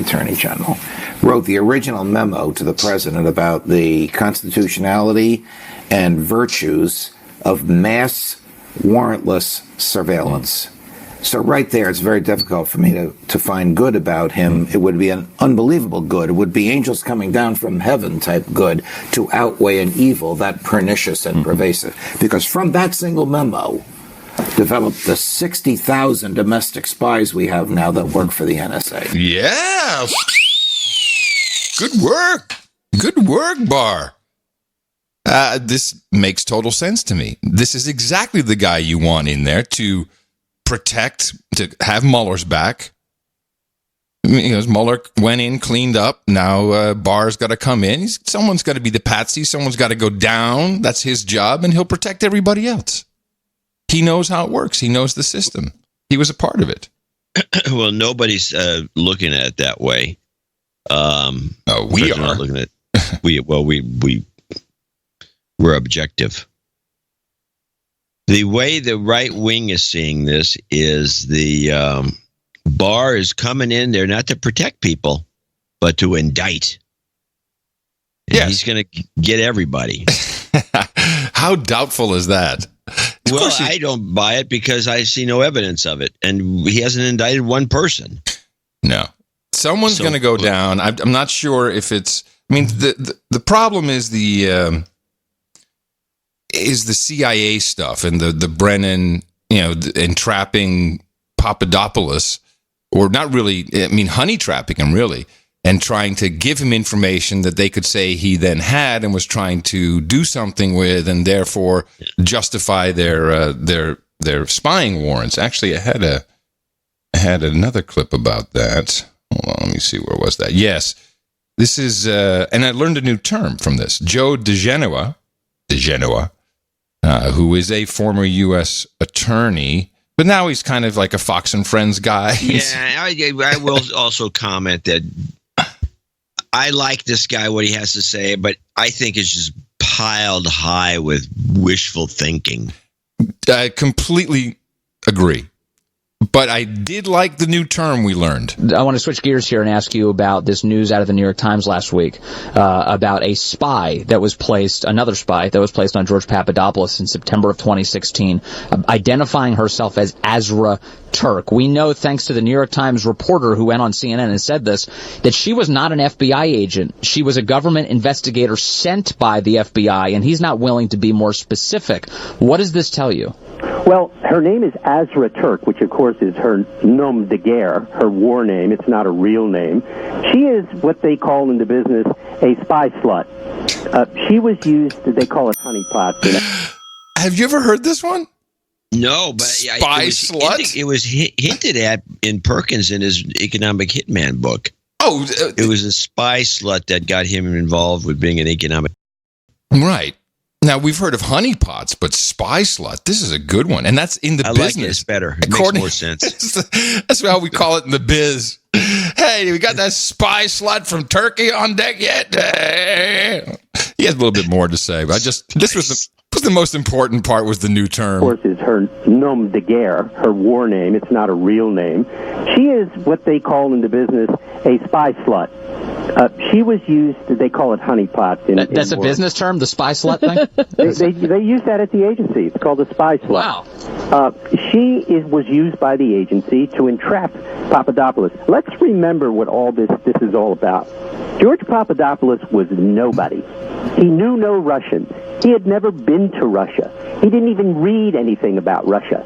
Attorney General, wrote the original memo to the president about the constitutionality and virtues of mass warrantless surveillance. So right there, it's very difficult for me to find good about him. It would be an unbelievable good. It would be angels coming down from heaven type good to outweigh an evil that pernicious and pervasive. Because from that single memo developed the 60,000 domestic spies we have now that work for the NSA. Yeah. Good work. Good work, Barr. This makes total sense to me. This is exactly the guy you want in there to protect, to have Mueller's back. Mueller went in, cleaned up. Now Barr's got to come in. Someone's got to be the patsy. Someone's got to go down. That's his job, and he'll protect everybody else. He knows how it works. He knows the system. He was a part of it. Well, nobody's looking at it that way. We are not looking at we're objective. The way the right wing is seeing this is the Barr is coming in there not to protect people, but to indict. Yes. He's going to get everybody. How doubtful is that? Well, I don't buy it because I see no evidence of it. And he hasn't indicted one person. No. Someone's going to go down. I'm not sure if it's... I mean, the problem is the CIA stuff and the Brennan, entrapping Papadopoulos, or not really, honey trapping him, really, and trying to give him information that they could say he then had and was trying to do something with, and therefore justify their spying warrants. Actually, I had another clip about that. Hold on, let me see, where was that? Yes, this is, and I learned a new term from this. Joe DeGenoa, who is a former U.S. attorney, but now he's kind of like a Fox and Friends guy. Yeah, I will also comment that I like this guy, what he has to say, but I think it's just piled high with wishful thinking. I completely agree. But I did like the new term we learned. I want to switch gears here and ask you about this news out of the New York Times last week about a spy that was placed, another spy that was placed on George Papadopoulos in September of 2016, identifying herself as Azra Turk. We know, thanks to the New York Times reporter who went on CNN and said this, that she was not an FBI agent. She was a government investigator sent by the FBI, and he's not willing to be more specific. What does this tell you? Well, her name is Azra Turk, which of course is her nom de guerre, her war name. It's not a real name. She is what they call in the business a spy slut. She was used, they call it honeypot. Have you ever heard this one? No, but spy slut? It was hinted at in Perkins in his Economic Hitman book. Oh, it was a spy slut that got him involved with being an economic. Right. Now, we've heard of honeypots, but spy slut, this is a good one. And that's in the business. Like it's better. It makes more sense. That's how we call it in the biz. Hey, we got that spy slut from Turkey on deck yet? He has a little bit more to say, but this was the most important part, was the new term. Of course, is her nom de guerre, her war name. It's not a real name. She is what they call in the business a spy slut. She was used, they call it honeypot. That's a business term, the spy slut thing? they use that at the agency. It's called a spy slut. Wow. She was used by the agency to entrap Papadopoulos. Let's remember what all this is all about. George Papadopoulos was nobody. He knew no Russian. He had never been to Russia. He didn't even read anything about Russia.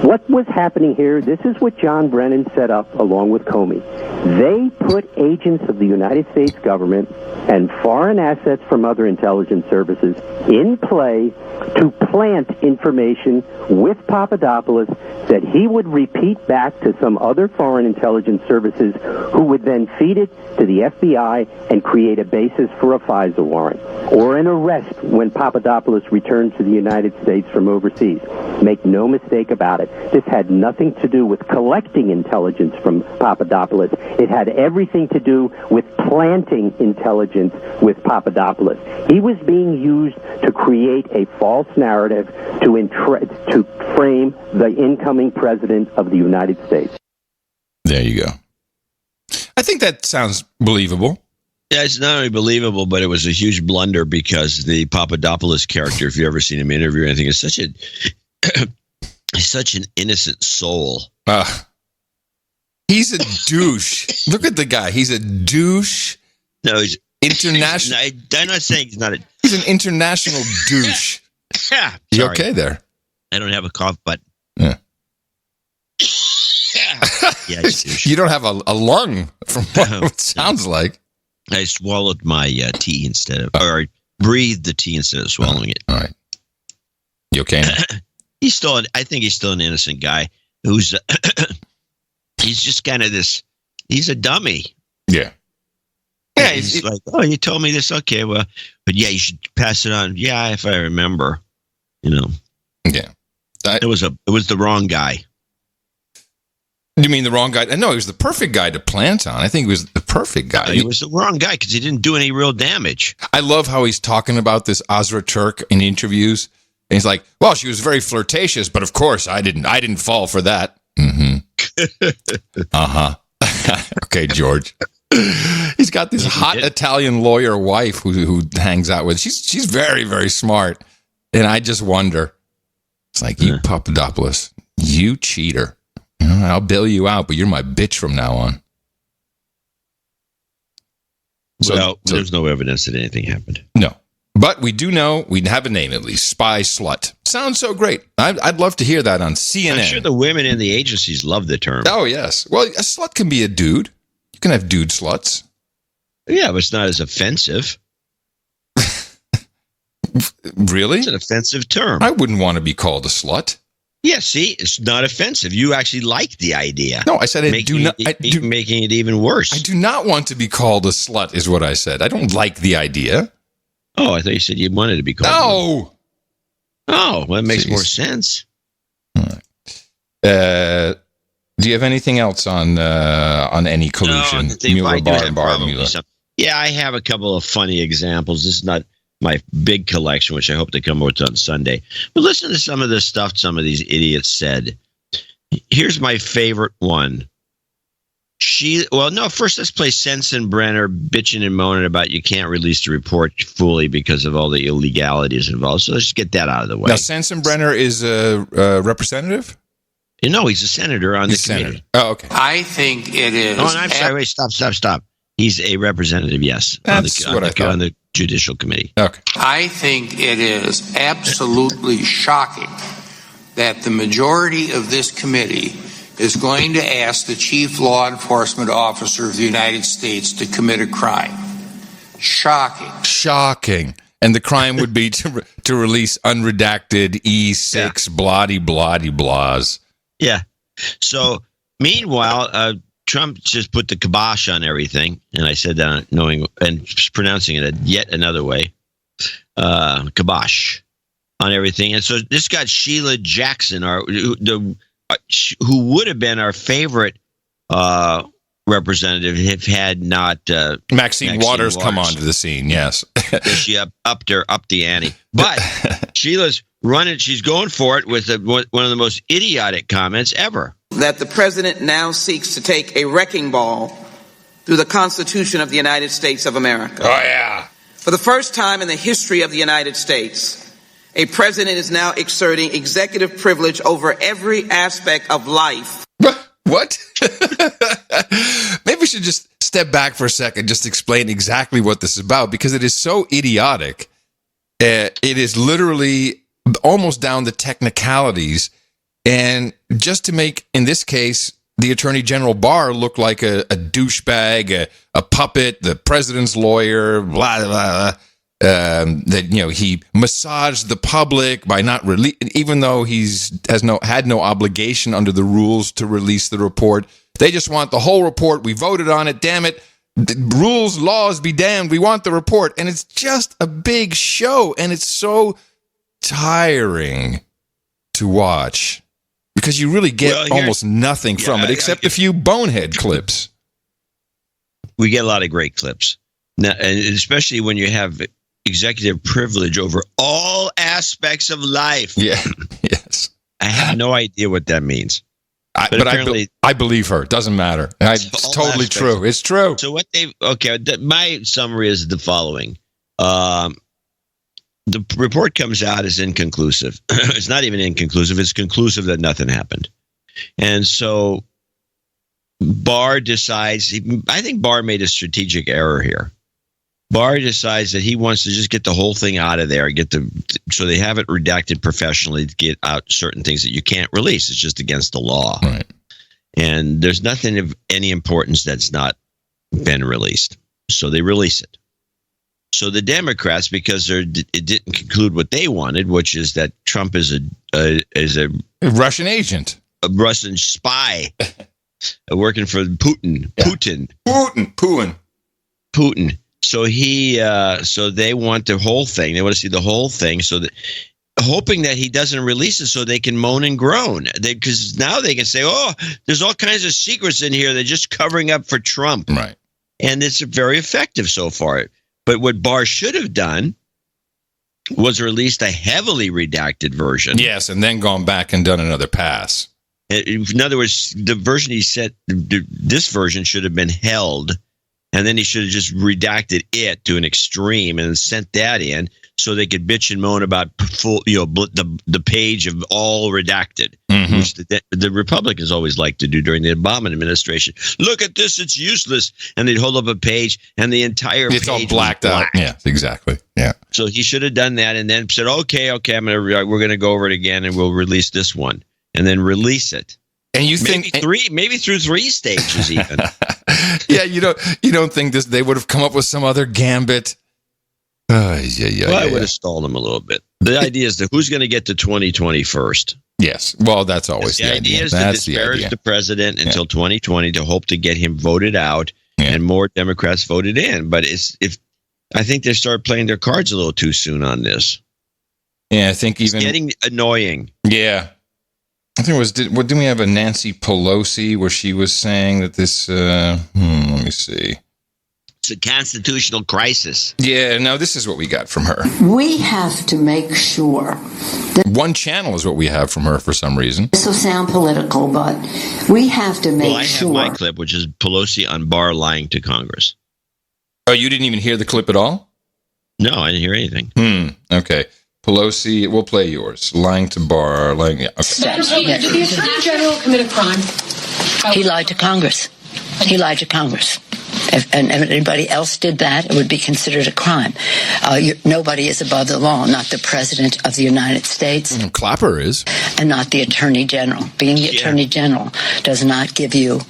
What was happening here, this is what John Brennan set up along with Comey. They put agents of the United States government and foreign assets from other intelligence services in play to plant information with Papadopoulos that he would repeat back to some other foreign intelligence services who would then feed it to the FBI and create a basis for a FISA warrant or an arrest when Papadopoulos returned to the United States from overseas. Make no mistake about it. This had nothing to do with collecting intelligence from Papadopoulos. It had everything to do with planting intelligence with Papadopoulos. He was being used to create a false narrative to frame the incoming president of the United States. There you go. I think that sounds believable. Yeah, it's not only believable, but it was a huge blunder because the Papadopoulos character, if you've ever seen him interview or anything, is such an innocent soul. He's a douche. Look at the guy. He's a douche. No, he's international. I'm not saying he's not a. He's an international douche. Yeah, you okay there? I don't have a cough button. Yeah. Yeah, douche. You don't have a lung, from what it sounds like. I swallowed my tea or breathed the tea instead of swallowing it. All right. You okay now? I think he's still an innocent guy who's, he's just kind of he's a dummy. Yeah. Yeah, he's like, oh, you told me this. Okay, well, but yeah, you should pass it on. Yeah, if I remember, Yeah. It was the wrong guy. You mean the wrong guy? No, he was the perfect guy to plant on. I think he was the perfect guy. No, he was the wrong guy because he didn't do any real damage. I love how he's talking about this Azra Turk in interviews. And he's like, well, she was very flirtatious, but of course I didn't fall for that. Mm-hmm. Uh-huh. Okay, George. He's got this hot Italian lawyer wife who hangs out with. She's very, very smart. And I just wonder. It's like, you Papadopoulos, you cheater. I'll bail you out, but you're my bitch from now on. So there's no evidence that anything happened. No. But we do know, we have a name at least, Spy Slut. Sounds so great. I'd love to hear that on CNN. I'm sure the women in the agencies love the term. Oh, yes. Well, a slut can be a dude. You can have dude sluts. Yeah, but it's not as offensive. Really? It's an offensive term. I wouldn't want to be called a slut. Yeah, see, it's not offensive. You actually like the idea. No, I said making it even worse. I do not want to be called a slut, is what I said. I don't like the idea. Oh, I thought you said you wanted to be called. No. Oh, well, that makes more sense. All right. Do you have anything else on any collusion? Mueller. Yeah, I have a couple of funny examples. This is not my big collection, which I hope to come with on Sunday. But listen to some of the stuff some of these idiots said. Here's my favorite one. First let's play Sensenbrenner bitching and moaning about you can't release the report fully because of all the illegalities involved. So let's just get that out of the way. Now, Sensenbrenner is a representative? No, he's a senator on the committee. Senator. Oh, okay. I think it is. Oh, I'm sorry. Wait, stop. He's a representative, yes. That's what I thought. On the Judicial Committee. Okay. I think it is absolutely shocking that the majority of this committee is going to ask the chief law enforcement officer of the United States to commit a crime. Shocking. And the crime would be to release unredacted E6 blahs. Yeah. So, meanwhile, Trump just put the kibosh on everything, and I said that knowing and pronouncing it yet another way, kibosh on everything. And so this got Sheila Jackson, who would have been our favorite representative if had not Maxine Waters come onto the scene. Yes, she upped the ante. But Sheila's running; she's going for it with one of the most idiotic comments ever. That the president now seeks to take a wrecking ball through the Constitution of the United States of America. Oh, yeah. For the first time in the history of the United States, a president is now exerting executive privilege over every aspect of life. What? Maybe we should just step back for a second, just explain exactly what this is about, because it is so idiotic. It is literally almost down to technicalities. And just to make, in this case, the Attorney General Barr look like a douchebag, a puppet, the president's lawyer, blah, blah, blah. That, he massaged the public by not even though had no obligation under the rules to release the report. They just want the whole report. We voted on it. Damn it. Rules, laws be damned. We want the report. And it's just a big show. And it's so tiring to watch. Because you really get almost nothing from it except a few bonehead clips. We get a lot of great clips. Now, and especially when you have executive privilege over all aspects of life. Yeah. Yes. I have no idea what that means. I believe her. Doesn't matter. It's totally true. It's true. So my summary is the following. The report comes out as inconclusive. It's not even inconclusive. It's conclusive that nothing happened. And so Barr decides, I think Barr made a strategic error here. Barr decides that he wants to just get the whole thing out of there, so they have it redacted professionally to get out certain things that you can't release. It's just against the law. Right. And there's nothing of any importance that's not been released. So they release it. So the Democrats, because it didn't conclude what they wanted, which is that Trump is a Russian agent, a Russian spy working for Putin. Yeah. Putin. So they want the whole thing. They want to see the whole thing. So that, hoping that he doesn't release it, so they can moan and groan. Because now they can say, "Oh, there's all kinds of secrets in here. They're just covering up for Trump." Right. And it's very effective so far. But what Barr should have done was released a heavily redacted version. Yes, and then gone back and done another pass. In other words, the version he said, this version should have been held, and then he should have just redacted it to an extreme and sent that in so they could bitch and moan about the page of all redacted, which the Republicans always like to do during the Obama administration. Look at this, it's useless. And they'd hold up a page and the entire page it's all blacked out. Yeah, exactly. Yeah. So he should have done that and then said, okay, we're going to go over it again and we'll release this one and then release it. And you think maybe through 3 stages even. Yeah, you don't think they would have come up with some other gambit? I would have stalled them a little bit. The idea is that who's going to get to 2020 first? Yes. Well, that's always the idea. Is to disparage the president until 2020 to hope to get him voted out and more Democrats voted in. But I think they started playing their cards a little too soon on this. Yeah, I think it's getting annoying. Yeah. I think didn't we have a Nancy Pelosi where she was saying that this, let me see. It's a constitutional crisis. Yeah, no, this is what we got from her. We have to make sure that one channel is what we have from her for some reason. This will sound political, but we have to make sure. I have my clip, which is Pelosi on Barr lying to Congress. Oh, you didn't even hear the clip at all? No, I didn't hear anything. Okay. Pelosi, we'll play yours. Lying to Barr, lying. Yeah, okay. Did the Attorney General commit a crime? He lied to Congress. He lied to Congress. If anybody else did that, it would be considered a crime. Nobody is above the law, not the President of the United States. Clapper is. And not the Attorney General. Being the Attorney General does not give you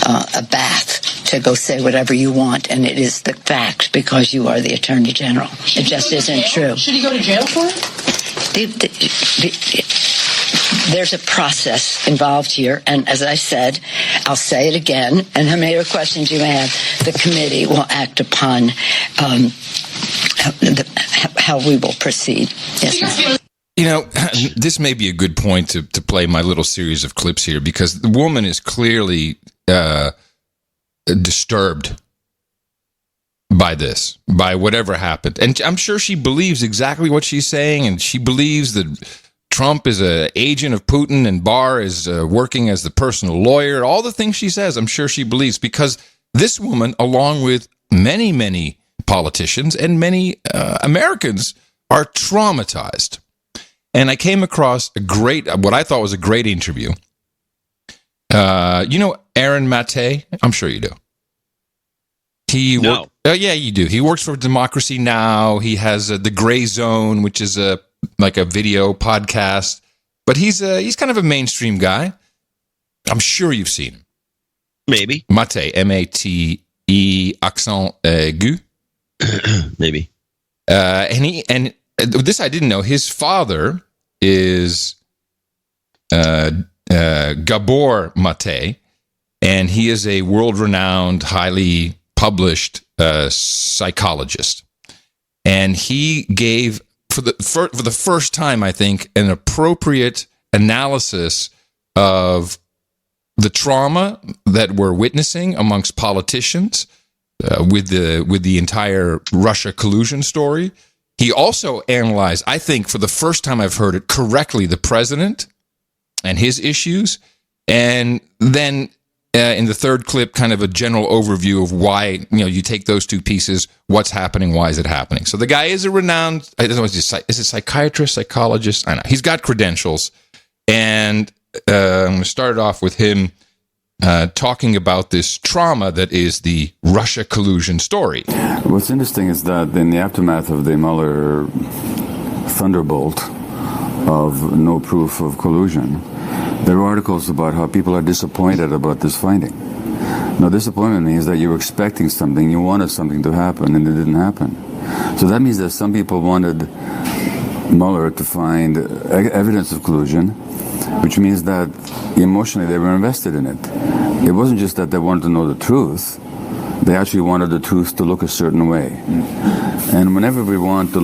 a bath to go say whatever you want, and it is the fact because you are the Attorney General. It just isn't true. Should he go to jail for it? There's a process involved here, and as I said, I'll say it again, and how many other questions you may have, the committee will act upon how we will proceed. Yes, ma'am. This may be a good point to play my little series of clips here, because the woman is clearly disturbed by this, by whatever happened. And I'm sure she believes exactly what she's saying, and she believes that Trump is an agent of Putin and Barr is working as the personal lawyer. All the things she says, I'm sure she believes, because this woman, along with many, many politicians and many Americans, are traumatized. And I came across what I thought was a great interview. Aaron Mate? I'm sure you do. No. Yeah, you do. He works for Democracy Now! He has The Gray Zone, which is like a video podcast, but he's kind of a mainstream guy. I'm sure you've seen him. Maybe. Mate, Mate, accent aigu. Maybe. And this I didn't know. His father is Gabor Mate, and he is a world-renowned, highly published psychologist. And he gave, for the first time, I think, an appropriate analysis of the trauma that we're witnessing amongst politicians with the entire Russia collusion story. He also analyzed, I think, for the first time I've heard it correctly, the president and his issues. And then in the third clip, kind of a general overview of why, you take those two pieces, what's happening, why is it happening. So the guy is a renowned, I don't know, is it psychiatrist, psychologist? I don't know. He's got credentials. And I'm going to start it off with him talking about this trauma that is the Russia collusion story. What's interesting is that in the aftermath of the Mueller thunderbolt of no proof of collusion, there are articles about how people are disappointed about this finding. Now, disappointment means that you were expecting something, you wanted something to happen, and it didn't happen. So that means that some people wanted Mueller to find evidence of collusion, which means that emotionally they were invested in it. It wasn't just that they wanted to know the truth, they actually wanted the truth to look a certain way. And whenever we want the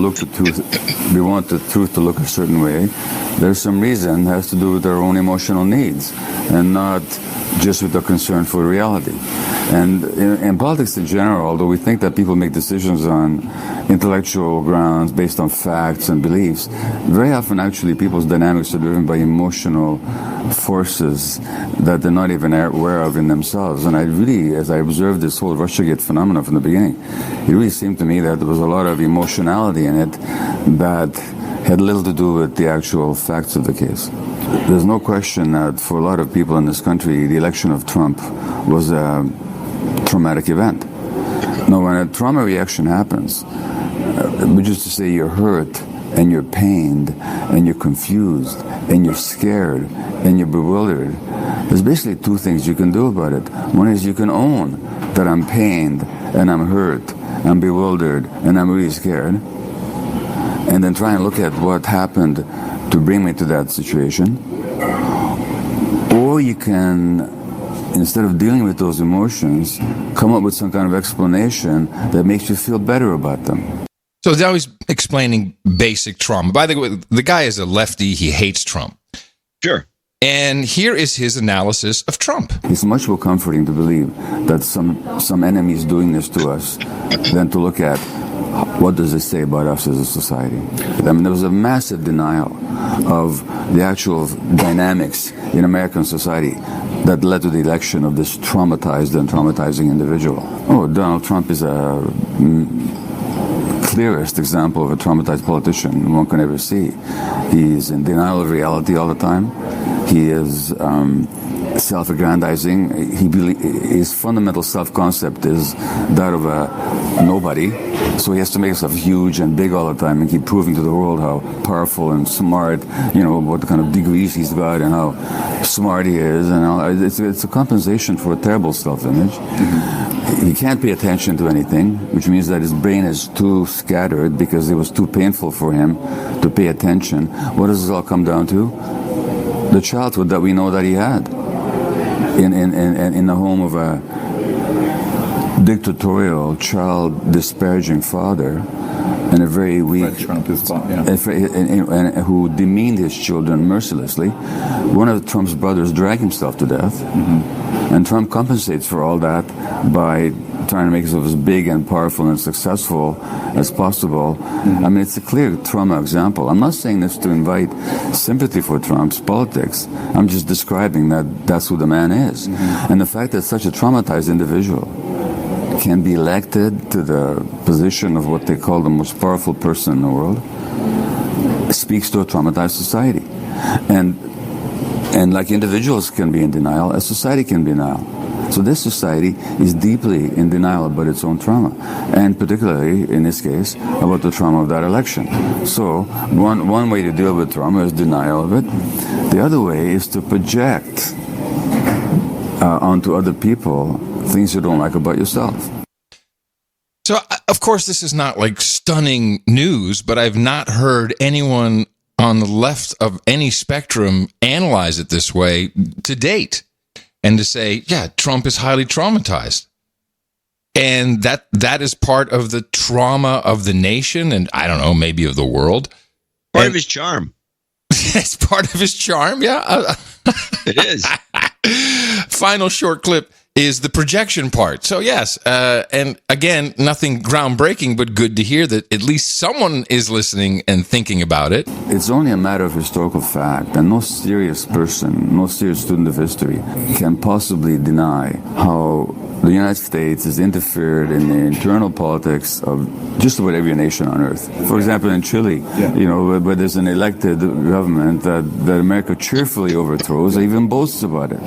truth to look a certain way, there's some reason, it has to do with our own emotional needs, and not just with a concern for reality. And in politics in general, although we think that people make decisions on intellectual grounds based on facts and beliefs, very often actually people's dynamics are driven by emotional forces that they're not even aware of in themselves. And I really, as I observed this whole Russiagate phenomenon from the beginning, it really seemed to me that there was a lot of emotionality in it that had little to do with the actual facts of the case. There's no question that for a lot of people in this country, the election of Trump was a traumatic event. Now, when a trauma reaction happens, which is to say you're hurt and you're pained and you're confused and you're scared and you're bewildered, there's basically two things you can do about it. One is you can own that I'm pained and I'm hurt, I'm bewildered, and I'm really scared, and then try and look at what happened to bring me to that situation. Or you can, instead of dealing with those emotions, come up with some kind of explanation that makes you feel better about them. So now he's explaining basic trauma. By the way, the guy is a lefty. He hates Trump. Sure. And here is his analysis of Trump. It's much more comforting to believe that some enemy is doing this to us than to look at what does it say about us as a society. I mean, there was a massive denial of the actual dynamics in American society that led to the election of this traumatized and traumatizing individual. Oh, Donald Trump is a clearest example of a traumatized politician one can ever see. He's in denial of reality all the time. He is self-aggrandizing. His fundamental self-concept is that of a nobody. So he has to make himself huge and big all the time and keep proving to the world how powerful and smart, what kind of degrees he's got and how smart he is. And all. It's a compensation for a terrible self-image. Mm-hmm. He can't pay attention to anything, which means that his brain is too scattered because it was too painful for him to pay attention. What does this all come down to? The childhood that we know that he had in the home of a dictatorial, child-disparaging father and a very weak, Trump is, yeah. and who demeaned his children mercilessly. One of Trump's brothers dragged himself to death, mm-hmm. and Trump compensates for all that by trying to make himself as big and powerful and successful as possible. Mm-hmm. I mean, it's a clear trauma example. I'm not saying this to invite sympathy for Trump's politics. I'm just describing that that's who the man is. Mm-hmm. And the fact that such a traumatized individual can be elected to the position of what they call the most powerful person in the world speaks to a traumatized society. And like individuals can be in denial, a society can be in denial. So this society is deeply in denial about its own trauma, and particularly, in this case, about the trauma of that election. So one way to deal with trauma is denial of it. The other way is to project onto other people things you don't like about yourself. So, of course, this is not like stunning news, but I've not heard anyone on the left of any spectrum analyze it this way to date. And to say, yeah, Trump is highly traumatized. And that is part of the trauma of the nation, and I don't know, maybe of the world. Part of his charm. It's part of his charm, yeah. It is. Final short clip. is the projection part. So yes, and again, nothing groundbreaking, but good to hear that at least someone is listening and thinking about it. It's only a matter of historical fact, and no serious person, no serious student of history can possibly deny how the United States has interfered in the internal politics of just about every nation on earth. For example, in Chile, where there's an elected government that America cheerfully overthrows, or even boasts about it.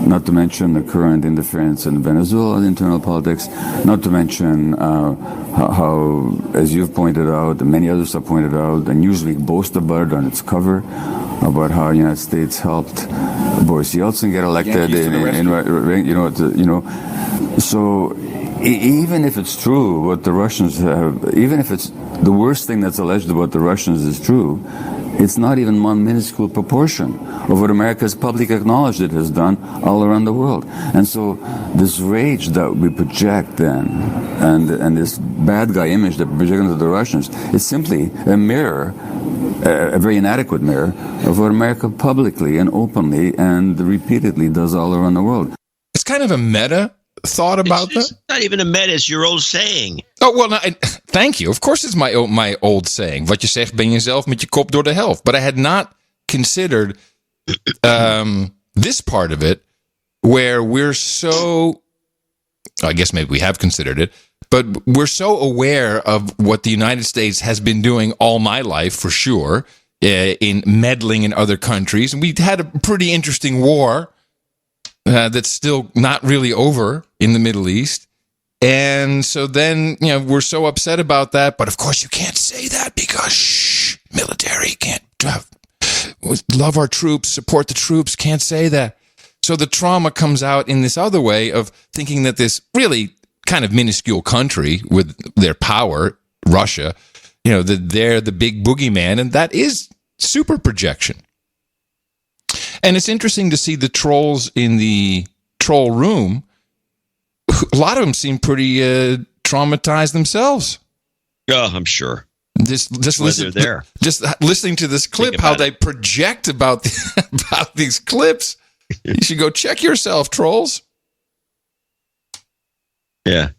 Not to mention the current interference in Venezuela's internal politics. Not to mention how, as you've pointed out, and many others have pointed out, and Newsweek boasts about it on its cover, about how the United States helped Boris Yeltsin get elected. So even if it's true what the Russians have, even if it's the worst thing that's alleged about the Russians is true, it's not even one minuscule proportion of what America's public acknowledged it has done all around the world. And so this rage that we project then, and this bad guy image that we project onto the Russians, is simply a mirror, a very inadequate mirror, of what America publicly and openly and repeatedly does all around the world. It's kind of a meta thought about it's that. Not even a meta, it's your old saying. Oh, well, no, thank you. Of course it's my old saying. Wat je zegt ben jezelf met je kop door de helft. But I had not considered this part of it where we're so, I guess maybe we have considered it, but we're so aware of what the United States has been doing all my life, for sure, in meddling in other countries. And we had a pretty interesting war that's still not really over in the Middle East. And so then, we're so upset about that. But of course, you can't say that because military can't love our troops, support the troops, can't say that. So the trauma comes out in this other way of thinking that this really kind of minuscule country with their power, Russia, that they're the big boogeyman. And that is super projection. And it's interesting to see the trolls in the troll room. A lot of them seem pretty traumatized themselves. Oh, I'm sure. Just listen, there. Just listening to this clip, how they project about these clips. You should go check yourself, trolls. Yeah,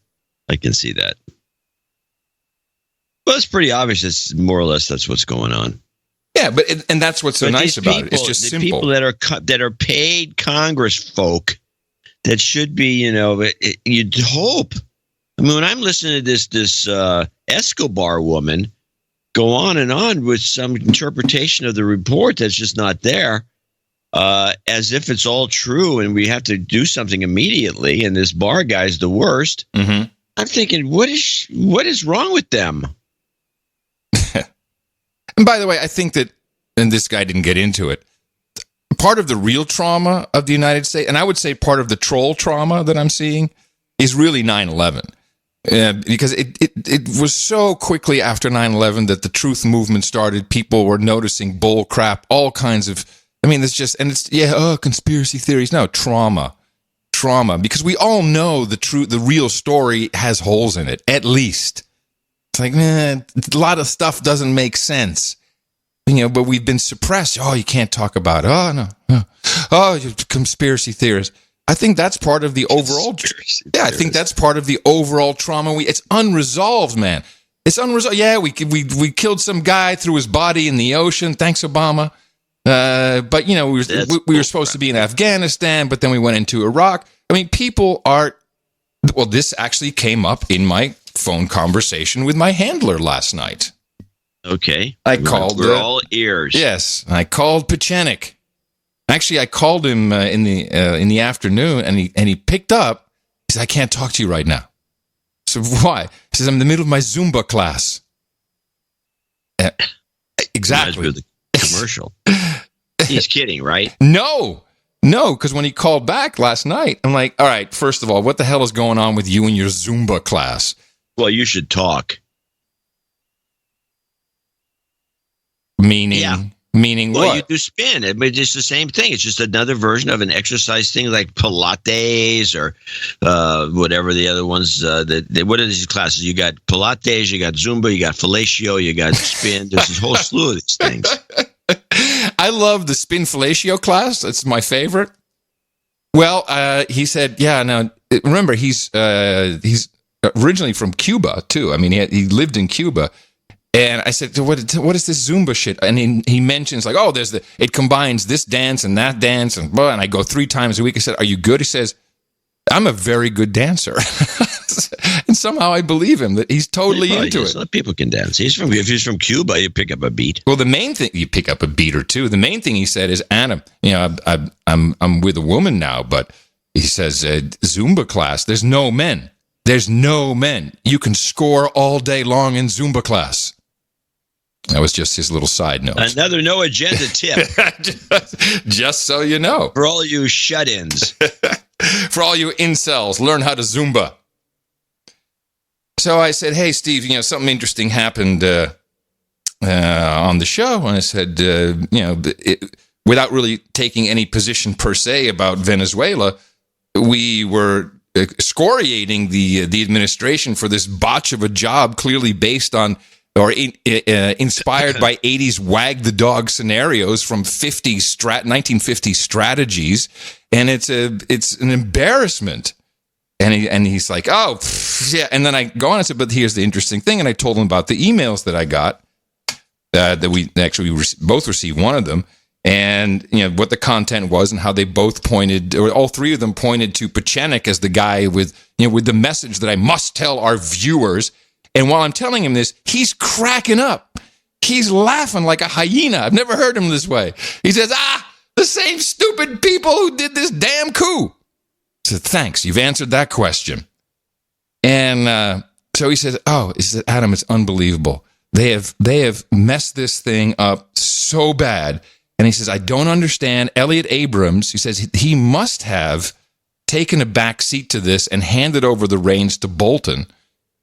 I can see that. Well, it's pretty obvious. It's more or less that's what's going on. Yeah, and that's what's so nice about it. It's just simple. People that are paid Congress folk that should be, you'd hope. I mean, when I'm listening to this Escobar woman go on and on with some interpretation of the report that's just not there, as if it's all true and we have to do something immediately, and this Barr guy's the worst. Mm-hmm. I'm thinking, what is wrong with them? And by the way, I think that, and this guy didn't get into it, part of the real trauma of the United States, and I would say part of the troll trauma that I'm seeing, is really 9/11. Because it was so quickly after 9/11 that the truth movement started. People were noticing bull crap, all kinds of, conspiracy theories. No, trauma, because we all know the real story has holes in it, at least. It's like, a lot of stuff doesn't make sense. But we've been suppressed. Oh, you can't talk about it. Oh, no. Oh, conspiracy theorists. I think that's part of the overall. Yeah, I think that's part of the overall trauma. It's unresolved, man. It's unresolved. Yeah, we killed some guy, threw his body in the ocean. Thanks, Obama. But we were supposed to be in Afghanistan, but then we went into Iraq. I mean, people are. Well, this actually came up in my phone conversation with my handler last night. Okay. We're all ears. Yes, I called Pechenik. Actually, I called him in the afternoon, and he picked up. He said, "I can't talk to you right now." So why? He says, "I'm in the middle of my Zumba class." Exactly. The commercial. He's kidding, right? No, because when he called back last night, I'm like, all right, first of all, what the hell is going on with you and your Zumba class? Well, you should talk. Meaning well, what? You do spin. It's just the same thing. It's just another version of an exercise thing like Pilates or whatever the other ones. What are these classes? You got Pilates, you got Zumba, you got fellatio, you got spin. There's this whole slew of these things. I love the spin fellatio class. That's my favorite. Well, he said, yeah, now remember, he's originally from Cuba too. I mean, he lived in Cuba. And I said, what is this Zumba shit? And he mentions like, oh, it combines this dance and that dance. And blah, and I go 3 times a week. I said, are you good? He says, I'm a very good dancer. And somehow I believe him that he's totally into it. Some people can dance. If he's from Cuba, you pick up a beat. Well, the main thing, you pick up a beat or two. The main thing he said is, Adam, I'm with a woman now, but he says, Zumba class, there's no men. There's no men. You can score all day long in Zumba class. That was just his little side note. Another no agenda tip. just so you know. For all you shut-ins. For all you incels, learn how to Zumba. So I said, hey, Steve, something interesting happened on the show. And I said, without really taking any position per se about Venezuela, we were excoriating the administration for this botch of a job clearly based on or inspired by 80s wag the dog scenarios from 1950 strategies, and it's an embarrassment. And he's like, oh yeah. And then I go on and said, but here's the interesting thing. And I told him about the emails that I got that we both received one of them, and what the content was and how they both pointed, or all 3 of them pointed to Pechenik as the guy with the message that I must tell our viewers. And while I'm telling him this, he's cracking up. He's laughing like a hyena. I've never heard him this way. He says, the same stupid people who did this damn coup. I said, thanks, you've answered that question. And so he says, Adam, it's unbelievable. They have messed this thing up so bad. And he says, I don't understand. Elliot Abrams, he says, he must have taken a back seat to this and handed over the reins to Bolton.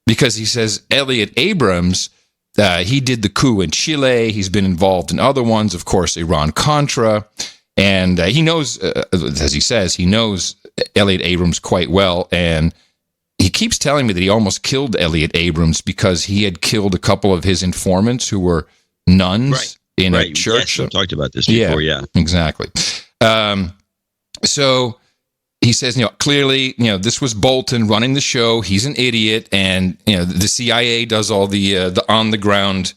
Because he says Elliot Abrams, he did the coup in Chile. He's been involved in other ones, of course, Iran-Contra. And he knows, as he says, he knows Elliot Abrams quite well. And he keeps telling me that he almost killed Elliot Abrams because he had killed a couple of his informants who were nuns in a church. Yes, we talked about this before, yeah. Exactly. So he says, clearly, this was Bolton running the show. He's an idiot, and the CIA does all the on the ground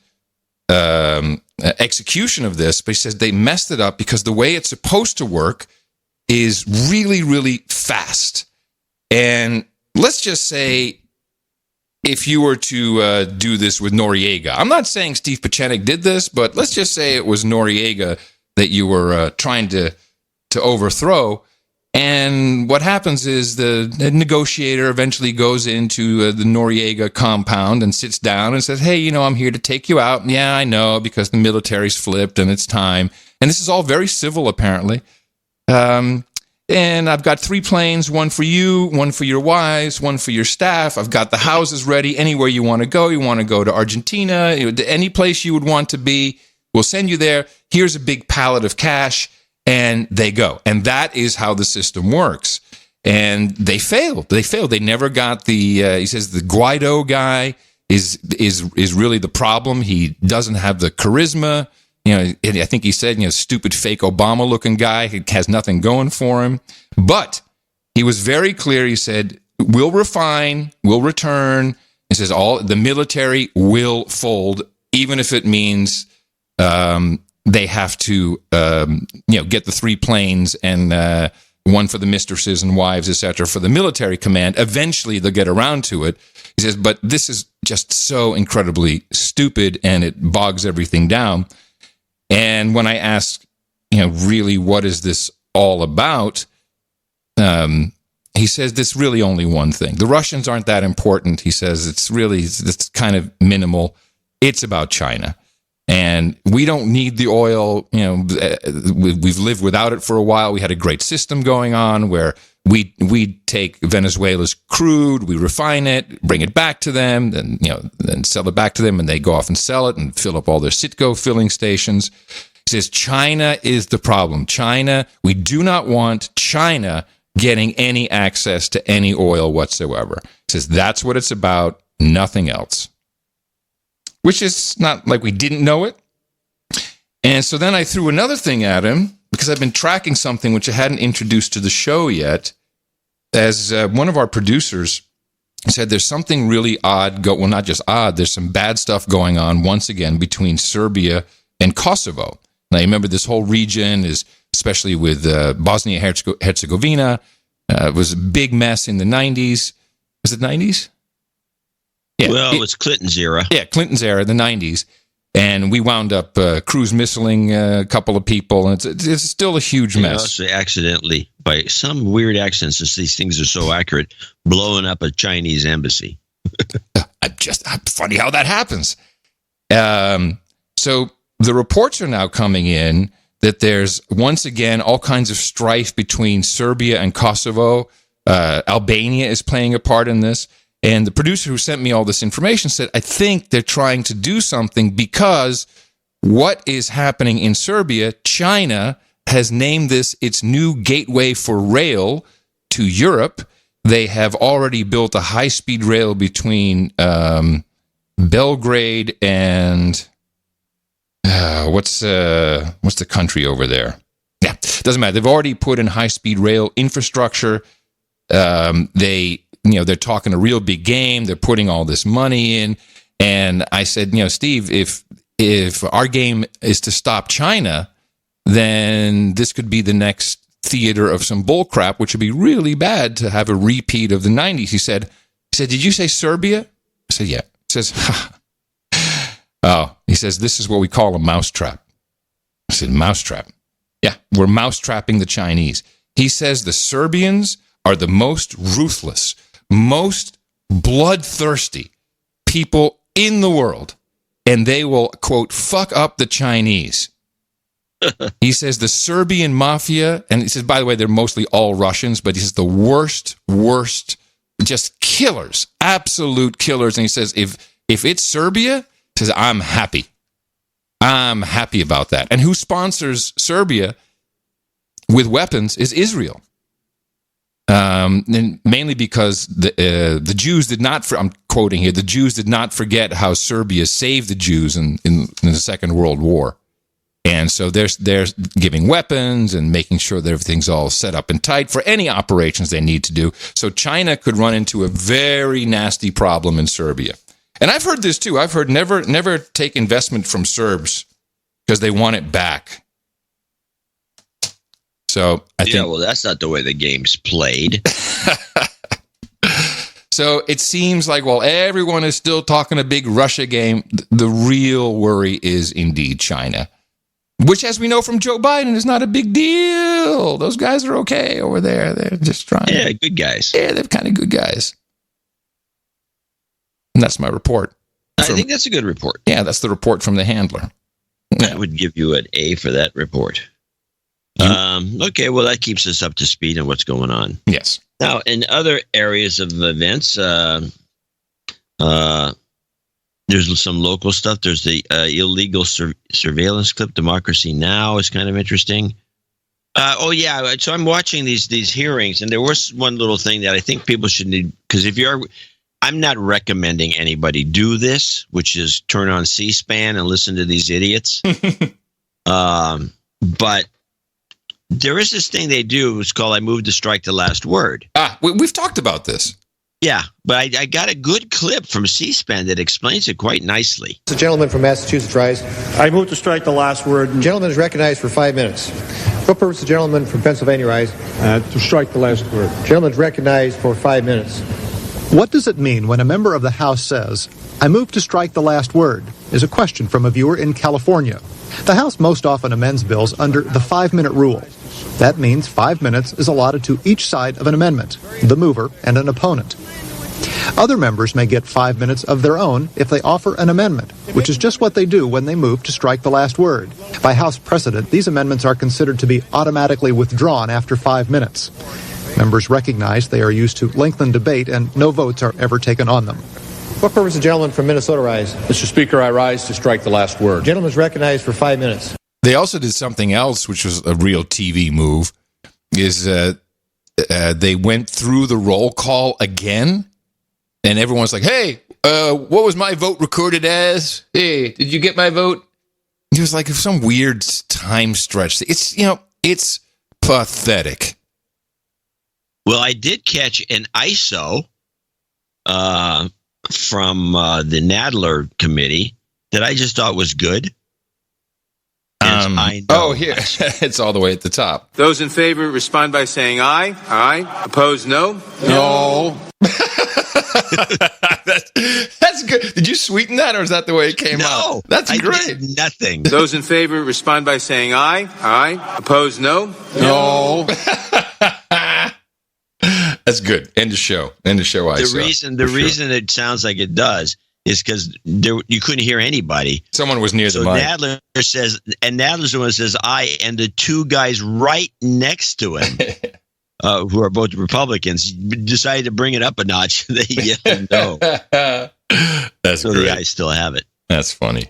execution of this. But he says they messed it up because the way it's supposed to work is really, really fast. And let's just say, if you were to do this with Noriega, I'm not saying Steve Pechenik did this, but let's just say it was Noriega that you were trying to overthrow. And what happens is the negotiator eventually goes into the Noriega compound and sits down and says, hey, I'm here to take you out. Yeah, I know, because the military's flipped and it's time. And this is all very civil, apparently. And I've got 3 planes, one for you, one for your wives, one for your staff. I've got the houses ready anywhere you want to go. You want to go to Argentina, any place you would want to be. We'll send you there. Here's a big pallet of cash. And they go. And that is how the system works. And they failed. They never got he says the Guaido guy is really the problem. He doesn't have the charisma. I think he said, stupid fake Obama looking guy. He has nothing going for him. But he was very clear. He said, we'll refine, we'll return. He says the military will fold, even if it means, they have to, get the 3 planes and one for the mistresses and wives, etc., for the military command. Eventually, they'll get around to it. He says, but this is just so incredibly stupid, and it bogs everything down. And when I asked, really, what is this all about? He says, this really only one thing. The Russians aren't that important. He says, it's kind of minimal. It's about China. And we don't need the oil. We've lived without it for a while. We had a great system going on where we take Venezuela's crude, we refine it, bring it back to them, then sell it back to them, and they go off and sell it and fill up all their Citgo filling stations. He says China is the problem. We do not want China getting any access to any oil whatsoever. He says that's what it's about, nothing else. Which is not like we didn't know it. And so then I threw another thing at him, because I've been tracking something which I hadn't introduced to the show yet. as one of our producers said, there's something really odd. Well, not just odd. There's some bad stuff going on once again between Serbia and Kosovo. Now, you remember this whole region is, especially with Bosnia-Herzegovina, was a big mess in the 90s. Was it 90s? Yeah. Well, it was Clinton's era. Yeah, Clinton's era, the 90s. And we wound up cruise missiling a couple of people. And it's still a huge mess. Also accidentally, by some weird accident, since these things are so accurate, blowing up a Chinese embassy. Funny how that happens. So the reports are now coming in that there's, once again, all kinds of strife between Serbia and Kosovo. Albania is playing a part in this. And the producer who sent me all this information said, I think they're trying to do something because what is happening in Serbia, China has named this its new gateway for rail to Europe. They have already built a high-speed rail between Belgrade and what's the country over there? Yeah, doesn't matter. They've already put in high-speed rail infrastructure. They're talking a real big game. They're putting all this money in. And I said, Steve, if our game is to stop China, then this could be the next theater of some bullcrap, which would be really bad to have a repeat of the 90s. He said, did you say Serbia? I said, yeah. He says, oh, he says, this is what we call a mousetrap. I said, mousetrap? Yeah, we're mousetrapping the Chinese. He says the Serbians are the most ruthless, most bloodthirsty people in the world, and they will, quote, fuck up the Chinese. He says the Serbian mafia, and he says, by the way, they're mostly all Russians, but he says the worst, just killers, absolute killers. And he says, if it's Serbia, he says, I'm happy. I'm happy about that. And who sponsors Serbia with weapons is Israel. And mainly because the Jews did not, I'm quoting here, the Jews did not forget how Serbia saved the Jews in the Second World War. And so they're giving weapons and making sure that everything's all set up and tight for any operations they need to do. So China could run into a very nasty problem in Serbia. And I've heard this too. I've heard never take investment from Serbs because they want it back. So I think, well, that's not the way the game's played. So it seems like while everyone is still talking a big Russia game, the real worry is indeed China, which, as we know from Joe Biden, is not a big deal. Those guys are okay over there. They're just trying. Yeah, good guys. Yeah, they're kind of good guys. And that's my report. I think that's a good report. Yeah, that's the report from the handler. I would give you an A for that report. Okay, well, that keeps us up to speed on what's going on. Yes. Now, in other areas of events, there's some local stuff. There's the illegal surveillance clip. Democracy Now! Is kind of interesting. So I'm watching these hearings, and there was one little thing that I think people should need, because I'm not recommending anybody do this, which is turn on C-SPAN and listen to these idiots. But there is this thing they do. It's called I Move to Strike the Last Word. We've talked about this. Yeah, but I got a good clip from C-SPAN that explains it quite nicely. The gentleman from Massachusetts rise. I move to strike the last word. The gentleman is recognized for 5 minutes. What purpose the gentleman from Pennsylvania rise? To strike the last word. The gentleman is recognized for 5 minutes. What does it mean when a member of the House says, I move to strike the last word, is a question from a viewer in California. The House most often amends bills under the 5-minute rule. That means 5 minutes is allotted to each side of an amendment, the mover and an opponent. Other members may get 5 minutes of their own if they offer an amendment, which is just what they do when they move to strike the last word. By House precedent, these amendments are considered to be automatically withdrawn after 5 minutes. Members recognize they are used to lengthen debate and no votes are ever taken on them. What purpose the gentleman from Minnesota rise? Mr. Speaker, I rise to strike the last word. The gentleman is recognized for 5 minutes. They also did something else, which was a real TV move, is they went through the roll call again, and everyone's like, hey, what was my vote recorded as? Hey, did you get my vote? It was like some weird time stretch. It's pathetic. Well, I did catch an ISO from the Nadler committee that I just thought was good. Here. It's all the way at the top. Those in favor respond by saying aye. Aye. Opposed, no. No. That's good. Did you sweeten that, or is that the way it came out? That's great. I did nothing. Those in favor respond by saying aye. Aye. Opposed, no. No. That's good. End of show. End of show. The reason it sounds like it does is because you couldn't hear anybody. Someone was near the mic. Nadler says, and Nadler's the one that says aye, and the two guys right next to him, who are both Republicans, decided to bring it up a notch. They yelled no. That's so great. the guys still have it. That's funny.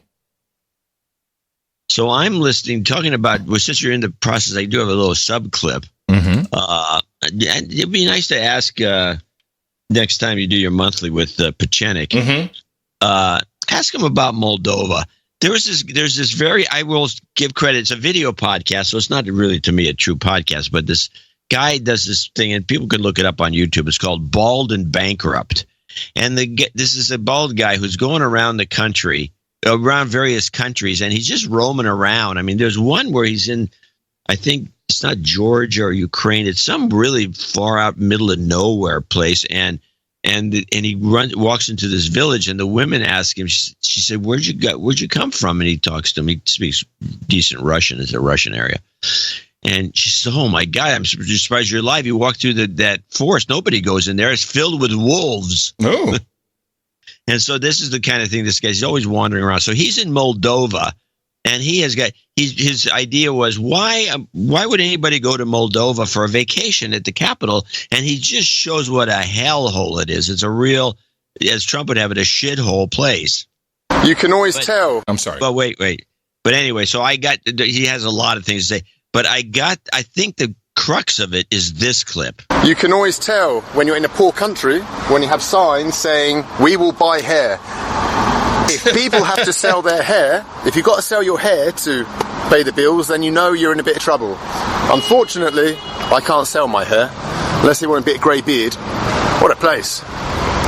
So I'm listening, talking about, well, since you're in the process, I do have a little sub clip. Mm-hmm. It'd be nice to ask next time you do your monthly with Pachenik. Mm-hmm. Ask him about Moldova. There's this very, I will give credit, it's a video podcast, so it's not really to me a true podcast, but this guy does this thing, and people can look it up on YouTube. It's called Bald and Bankrupt. And this is a bald guy who's going around the country, around various countries, and he's just roaming around. I mean, there's one where he's in, I think it's not Georgia or Ukraine. It's some really far out middle of nowhere place. And he walks into this village, and the women ask him, she said, where'd you come from? And he talks to them. He speaks decent Russian. It's a Russian area. And she said, oh my God, I'm surprised you're alive. You walk through that forest. Nobody goes in there. It's filled with wolves. Oh. And so this is the kind of thing this guy's always wandering around. So he's in Moldova, and his idea was, why would anybody go to Moldova for a vacation at the capital? And he just shows what a hellhole it is. It's a real, as Trump would have it, a shithole place. You can always tell. I'm sorry. But wait. But anyway, so he has a lot of things to say. But I think the crux of it is this clip. You can always tell when you're in a poor country, when you have signs saying, we will buy hair. If people have to sell their hair, if you've got to sell your hair to pay the bills, then you know you're in a bit of trouble. Unfortunately, I can't sell my hair, unless they want a bit of grey beard. What a place.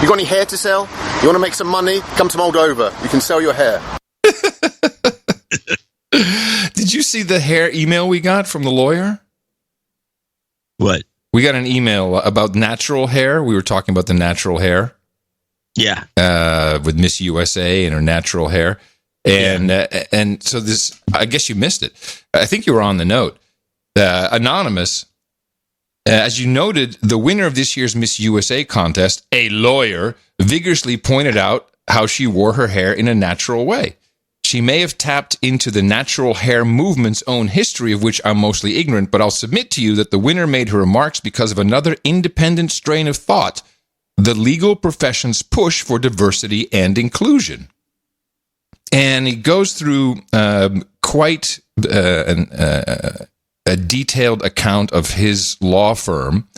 You got any hair to sell? You want to make some money? Come to Moldova. You can sell your hair. Did you see the hair email we got from the lawyer? What? We got an email about natural hair. We were talking about the natural hair. Yeah. With Miss USA and her natural hair. And so this, I guess you missed it. I think you were on the note. Anonymous, as you noted, the winner of this year's Miss USA contest, a lawyer, vigorously pointed out how she wore her hair in a natural way. She may have tapped into the natural hair movement's own history, of which I'm mostly ignorant, but I'll submit to you that the winner made her remarks because of another independent strain of thought, the legal profession's push for diversity and inclusion. And he goes through quite a detailed account of his law firm.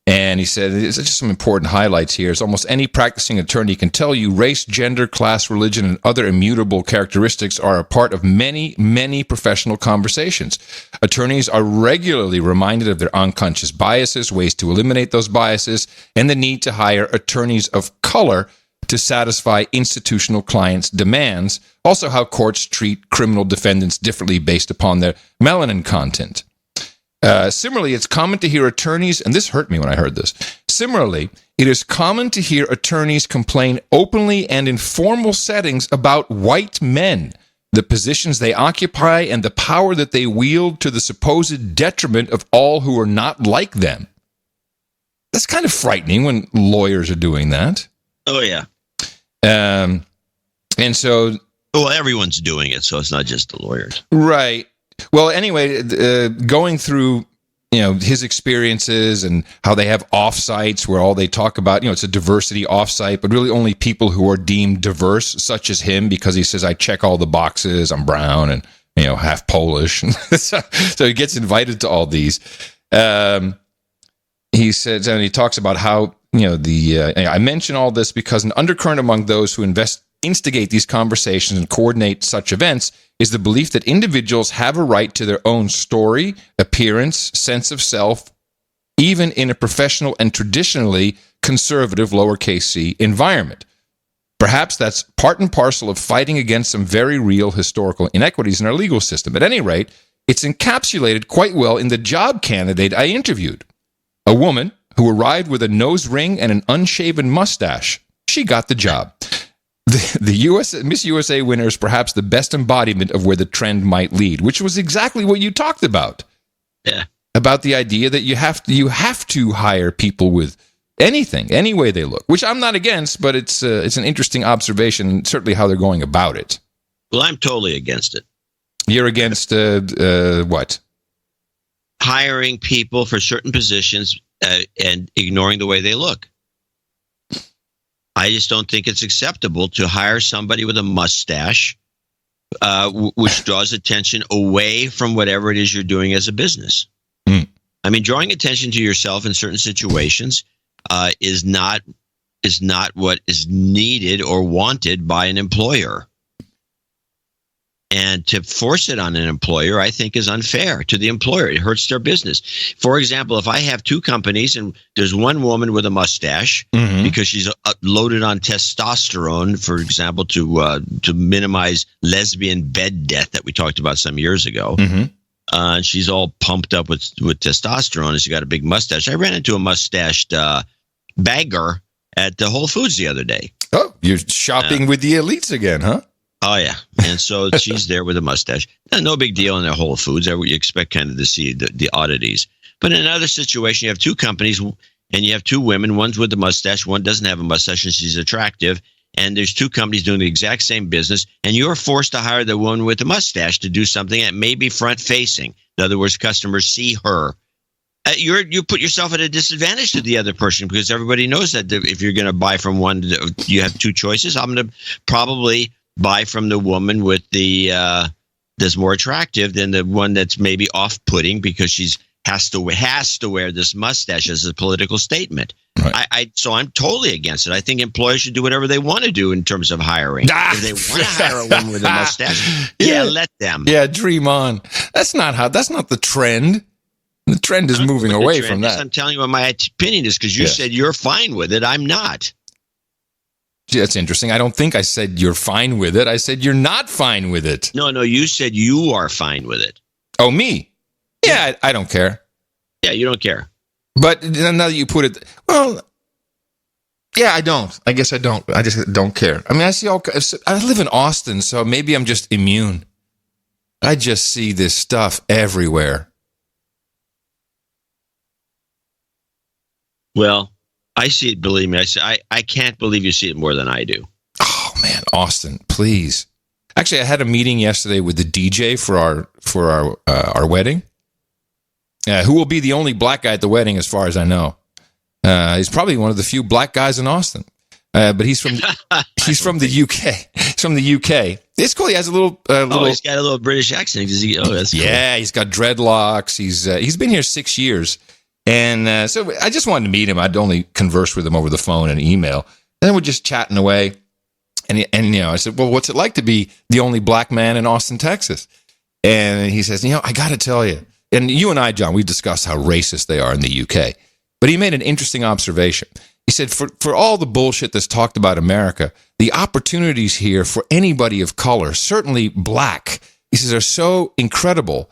And he said, there's just some important highlights here. As almost any practicing attorney can tell you, race, gender, class, religion, and other immutable characteristics are a part of many, many professional conversations. Attorneys are regularly reminded of their unconscious biases, ways to eliminate those biases, and the need to hire attorneys of color to satisfy institutional clients' demands. Also, how courts treat criminal defendants differently based upon their melanin content. Similarly, it's common to hear attorneys, and this hurt me when I heard this. Similarly, it is common to hear attorneys complain openly and in formal settings about white men, the positions they occupy, and the power that they wield to the supposed detriment of all who are not like them. That's kind of frightening when lawyers are doing that. Oh, yeah. And so... Well, everyone's doing it, so it's not just the lawyers. Right. Well, anyway, going through, his experiences and how they have offsites where all they talk about, it's a diversity offsite, but really only people who are deemed diverse, such as him, because he says, I check all the boxes, I'm brown and, half Polish. So he gets invited to all these. He says, and he talks about how, I mention all this because an undercurrent among those who instigate these conversations and coordinate such events is the belief that individuals have a right to their own story, appearance, sense of self, even in a professional and traditionally conservative lowercase c environment. Perhaps that's part and parcel of fighting against some very real historical inequities in our legal system. At any rate, it's encapsulated quite well in the job candidate I interviewed. A woman who arrived with a nose ring and an unshaven mustache. She got the job. The Miss USA winner is perhaps the best embodiment of where the trend might lead, which was exactly what you talked about. Yeah. About the idea that you have to hire people with anything, any way they look, which I'm not against, but it's an interesting observation, certainly how they're going about it. Well, I'm totally against it. You're against what? Hiring people for certain positions and ignoring the way they look. I just don't think it's acceptable to hire somebody with a mustache, which draws attention away from whatever it is you're doing as a business. Mm. I mean, drawing attention to yourself in certain situations is not what is needed or wanted by an employer. And to force it on an employer, I think, is unfair to the employer. It hurts their business. For example, if I have two companies and there's one woman with a mustache because she's loaded on testosterone, for example, to minimize lesbian bed death that we talked about some years ago, and she's all pumped up with testosterone and she got a big mustache. I ran into a mustached bagger at the Whole Foods the other day. Oh, you're shopping with the elites again, huh? Oh, yeah. And so she's there with a mustache. No big deal in the Whole Foods. You expect kind of to see the oddities. But in another situation, you have two companies and you have two women. One's with a mustache. One doesn't have a mustache and she's attractive. And there's two companies doing the exact same business. And you're forced to hire the one with the mustache to do something that may be front-facing. In other words, customers see her. You put yourself at a disadvantage to the other person because everybody knows that if you're going to buy from one, you have two choices. I'm going to probably buy from the woman with the that's more attractive than the one that's maybe off-putting because she's has to wear this mustache as a political statement. Right. So I'm totally against it. I think employers should do whatever they want to do in terms of hiring. If they want to hire a woman with a mustache, let them. Yeah, dream on. That's not the trend. The trend is moving away from that. I'm telling you what my opinion is because you said you're fine with it. I'm not. That's interesting. I don't think I said you're fine with it. I said you're not fine with it. No, you said you are fine with it. Oh, me? Yeah, I don't care. Yeah, you don't care. But now that you put it, well, yeah, I don't. I guess I don't. I just don't care. I mean, I live in Austin, so maybe I'm just immune. I just see this stuff everywhere. Well, I see it, believe me. I can't believe you see it more than I do. Oh, man, Austin, please. Actually, I had a meeting yesterday with the DJ for our wedding, who will be the only black guy at the wedding as far as I know. He's probably one of the few black guys in Austin. But he's from the UK. He's from the UK. It's cool. He has a little. He's got a little British accent. That's cool. Yeah, he's got dreadlocks. He's been here 6 years. And so I just wanted to meet him. I'd only conversed with him over the phone and email. And then we're just chatting away. And I said, well, what's it like to be the only black man in Austin, Texas? And he says, I got to tell you. And you and I, John, we've discussed how racist they are in the UK. But he made an interesting observation. He said, for all the bullshit that's talked about America, the opportunities here for anybody of color, certainly black, he says, are so incredible.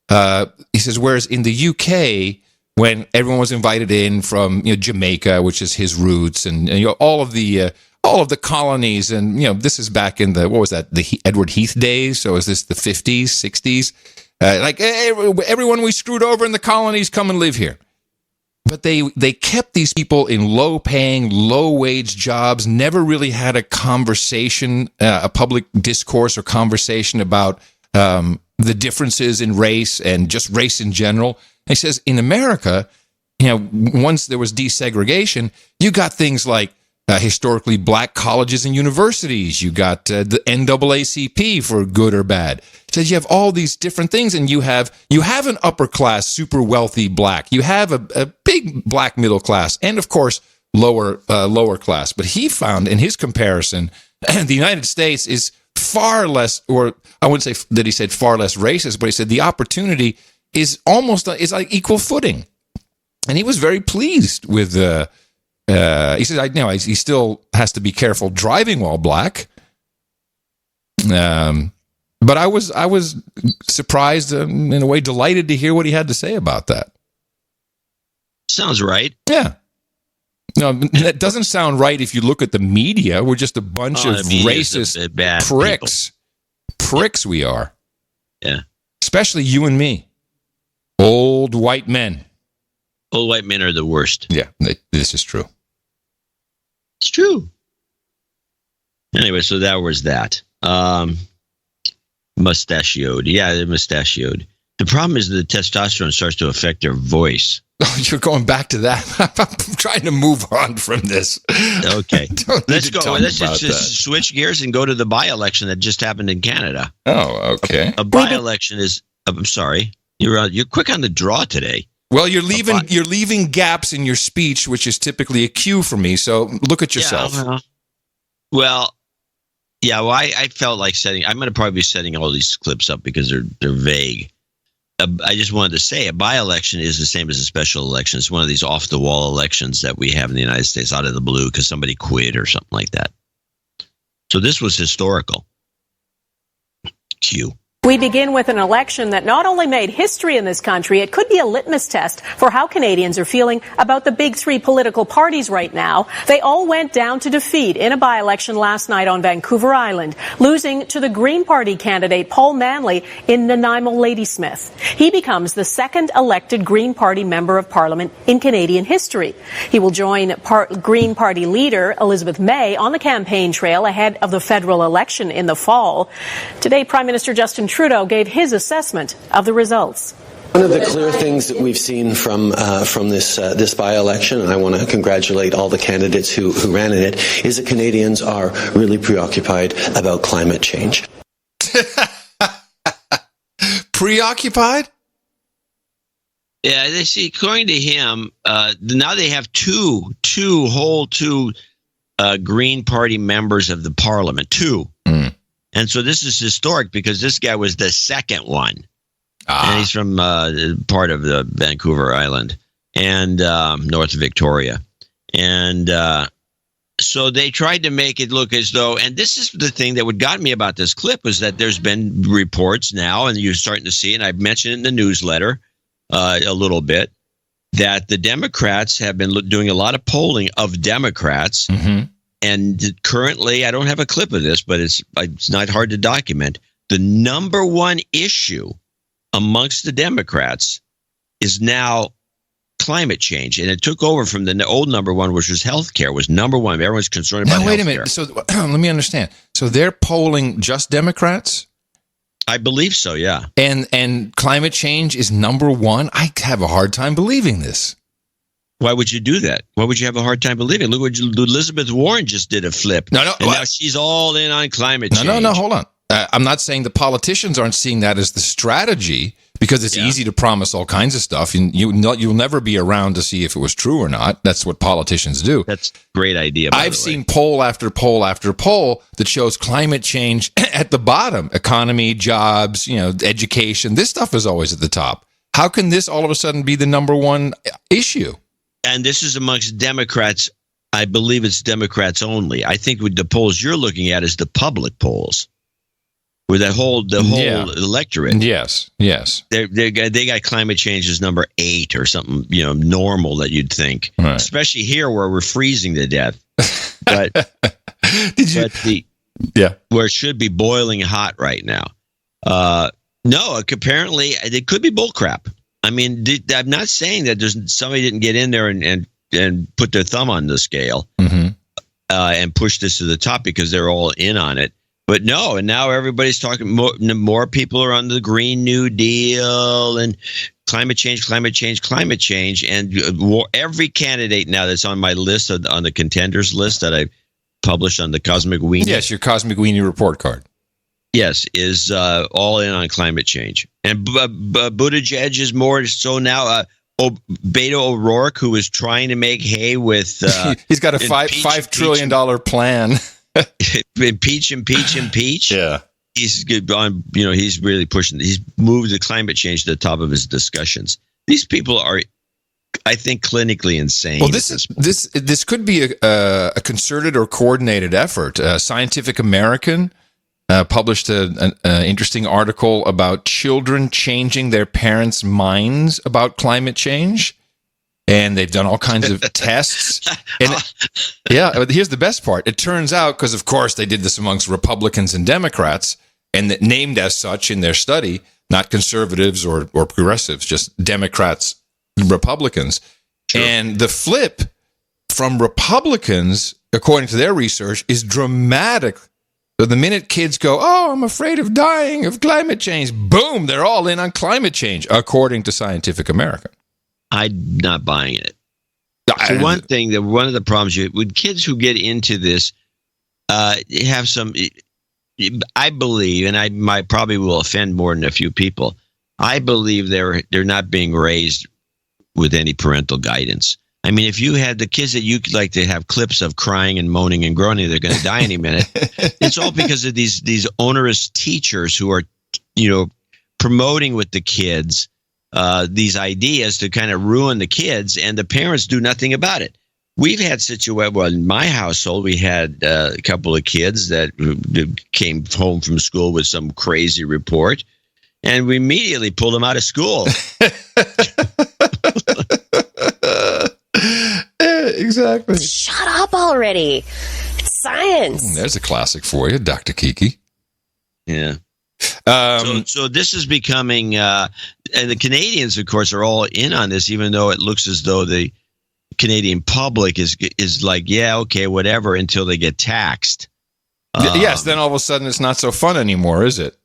He says, whereas in the UK, when everyone was invited in from Jamaica, which is his roots, and all of the colonies, and this is back in the Edward Heath days. So is this the 50s, 60s? Everyone we screwed over in the colonies come and live here. But they kept these people in low-paying, low-wage jobs. Never really had a conversation, a public discourse or conversation about the differences in race and just race in general. He says, in America, once there was desegregation, you got things like historically black colleges and universities. You got the NAACP for good or bad. He says you have all these different things, and you have an upper class, super wealthy black. You have a big black middle class, and of course lower class. But he found in his comparison, the United States is far less, or I wouldn't say that he said far less racist, but he said the opportunity is like equal footing. And he was very pleased with. He said, he still has to be careful driving while black. But I was surprised, in a way, delighted to hear what he had to say about that. Sounds right. Yeah. No, that doesn't sound right if you look at the media. We're just a bunch of racist bad pricks. People. Pricks we are. Yeah. Especially you and me. Old white men. Old white men are the worst. Yeah, this is true. It's true. Anyway, so that was that. Mustachioed. Yeah, they're mustachioed. The problem is that the testosterone starts to affect their voice. Oh, you're going back to that. I'm trying to move on from this. Okay. Let's go. Let's just switch gears and go to the by-election that just happened in Canada. Oh, okay. A by-election is, I'm sorry, you're quick on the draw today. Well, you're leaving gaps in your speech, which is typically a cue for me. So look at yourself. I felt like I'm going to probably be setting all these clips up because they're vague. I just wanted to say a by-election is the same as a special election. It's one of these off-the-wall elections that we have in the United States out of the blue because somebody quit or something like that. So this was historical. Cue. We begin with an election that not only made history in this country, it could be a litmus test for how Canadians are feeling about the big three political parties right now. They all went down to defeat in a by-election last night on Vancouver Island, losing to the Green Party candidate Paul Manley in Nanaimo Ladysmith. He becomes the second elected Green Party Member of Parliament in Canadian history. He will join Green Party leader Elizabeth May on the campaign trail ahead of the federal election in the fall. Today, Prime Minister Justin Trudeau gave his assessment of the results. One of the clear things that we've seen from this by-election, and I want to congratulate all the candidates who ran in it, is that Canadians are really preoccupied about climate change. Preoccupied? Yeah, they see. According to him, now they have two Green Party members of the Parliament. Two. And so this is historic because this guy was the second one. And he's from part of the Vancouver Island and North Victoria. And so they tried to make it look as though, and this is the thing that got me about this clip, was that there's been reports now, and you're starting to see, and I mentioned it in the newsletter a little bit, that the Democrats have been doing a lot of polling of Democrats. Mm-hmm. And currently, I don't have a clip of this, but it's not hard to document. The number one issue amongst the Democrats is now climate change. And it took over from the old number one, which was healthcare, was number one. Everyone's concerned about healthcare. Wait a minute. So let me understand. So they're polling just Democrats? I believe so, yeah. And climate change is number one? I have a hard time believing this. Why would you do that? Why would you have a hard time believing? Look what Elizabeth Warren just did a flip. No. And now she's all in on climate change. No, hold on. I'm not saying the politicians aren't seeing that as the strategy because it's easy to promise all kinds of stuff. You'll never be around to see if it was true or not. That's what politicians do. That's a great idea. I've seen poll after poll after poll that shows climate change at the bottom. Economy, jobs, education. This stuff is always at the top. How can this all of a sudden be the number one issue? And this is amongst Democrats. I believe it's Democrats only. I think with the polls you're looking at is the public polls, where the whole electorate. Yes. They got climate change as number 8 or something, normal that you'd think, right. Especially here where we're freezing to death. But where it should be boiling hot right now. No, apparently it could be bullcrap. I mean, I'm not saying that somebody didn't get in there and put their thumb on the scale and push this to the top because they're all in on it. But no, and now everybody's talking more people are on the Green New Deal and climate change. And every candidate now that's on my list, on the contenders list that I published on the Cosmic Weenie. Yes, your Cosmic Weenie report card. Yes, is all in on climate change. And Buttigieg is more so now. Beto O'Rourke, who is trying to make hay with... he's got a $5 trillion plan. Impeach. Yeah. He's good on, he's really pushing. He's moved the climate change to the top of his discussions. These people are I think, clinically insane. Well, this could be a concerted or coordinated effort. Scientific American published an interesting article about children changing their parents' minds about climate change. And they've done all kinds of tests. And but here's the best part. It turns out, because of course they did this amongst Republicans and Democrats, and named as such in their study, not conservatives or progressives, just Democrats, Republicans. Sure. And the flip from Republicans, according to their research, is dramatic. So the minute kids go, oh, I'm afraid of dying of climate change, boom, they're all in on climate change, according to Scientific American. I'm not buying it. So one of the problems with kids who get into this have some, I believe, and I probably will offend more than a few people. I believe they're not being raised with any parental guidance. I mean, if you had the kids that you like to have clips of crying and moaning and groaning, they're going to die any minute. It's all because of these onerous teachers who are, promoting with the kids these ideas to kind of ruin the kids, and the parents do nothing about it. We've had situations, well, in my household, we had a couple of kids that came home from school with some crazy report, and we immediately pulled them out of school. Exactly. Shut up already. It's science. There's a classic for you, Dr. Kiki. Yeah. So this is becoming, and the Canadians, of course, are all in on this, even though it looks as though the Canadian public is like, yeah, okay, whatever, until they get taxed. Yes, then all of a sudden it's not so fun anymore, is it?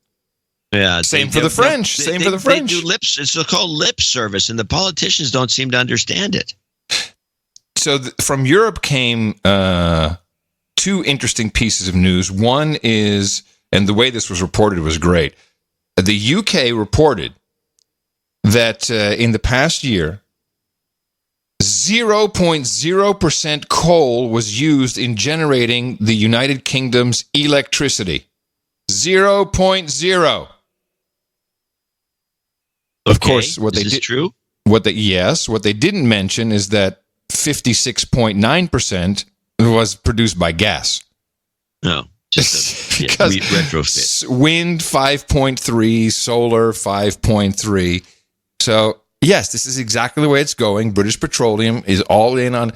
Yeah. Same for the French. Same for the French. They do it's called lip service, and the politicians don't seem to understand it. So from Europe came two interesting pieces of news. One is, and the way this was reported was great. The UK reported that in the past year, 0.0% coal was used in generating the United Kingdom's electricity. 0.0. Of course, what they did true. What they didn't mention is that 56.9% was produced by gas. No. Just a retrofit. Wind 5.3, solar 5.3. So yes, this is exactly the way it's going. British Petroleum is all in on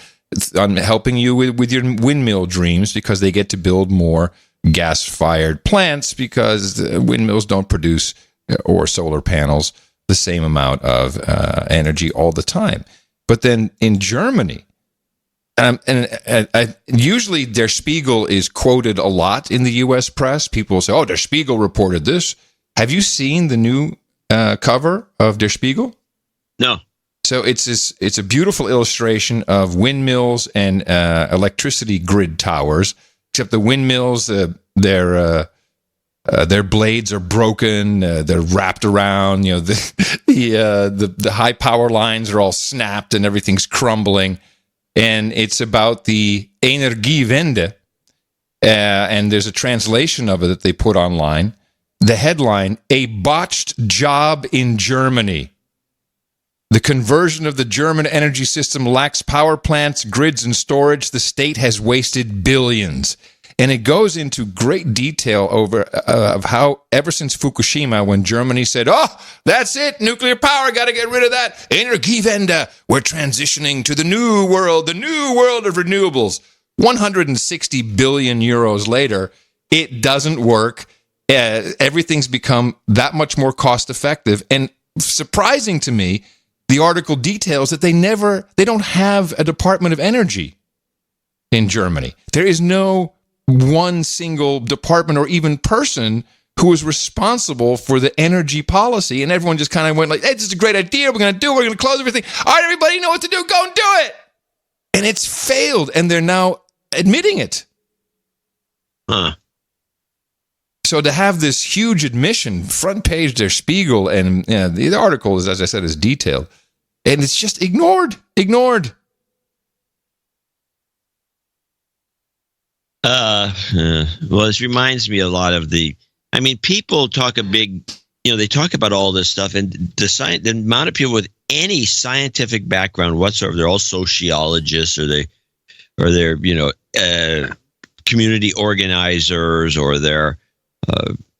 helping you with your windmill dreams, because they get to build more gas-fired plants, because windmills don't produce, or solar panels, the same amount of energy all the time. But then in Germany, usually Der Spiegel is quoted a lot in the U.S. press. People will say, oh, Der Spiegel reported this. Have you seen the new cover of Der Spiegel? No. So it's a beautiful illustration of windmills and electricity grid towers, except the windmills, their blades are broken. They're wrapped around. The high power lines are all snapped and everything's crumbling. And it's about the Energiewende, and there's a translation of it that they put online. The headline: "A botched job in Germany. The conversion of the German energy system lacks power plants, grids, and storage. The state has wasted billions." And it goes into great detail of how, ever since Fukushima, when Germany said, oh, that's it, nuclear power, got to get rid of that. Energiewende, we're transitioning to the new world of renewables. 160 billion euros later, it doesn't work. Everything's become that much more cost effective. And surprising to me, the article details that they don't have a Department of Energy in Germany. There is no one single department or even person who is responsible for the energy policy, and everyone just kind of went like, hey, this is a great idea, we're going to close everything, all right, everybody know what to do, go and do it. And it's failed, and they're now admitting it. So to have this huge admission, front page Der Spiegel, and the article is, as I said, is detailed, and it's just ignored. Well, this reminds me a lot of people talk a big they talk about all this stuff, and the amount of people with any scientific background whatsoever, they're all sociologists, or they're community organizers, or they're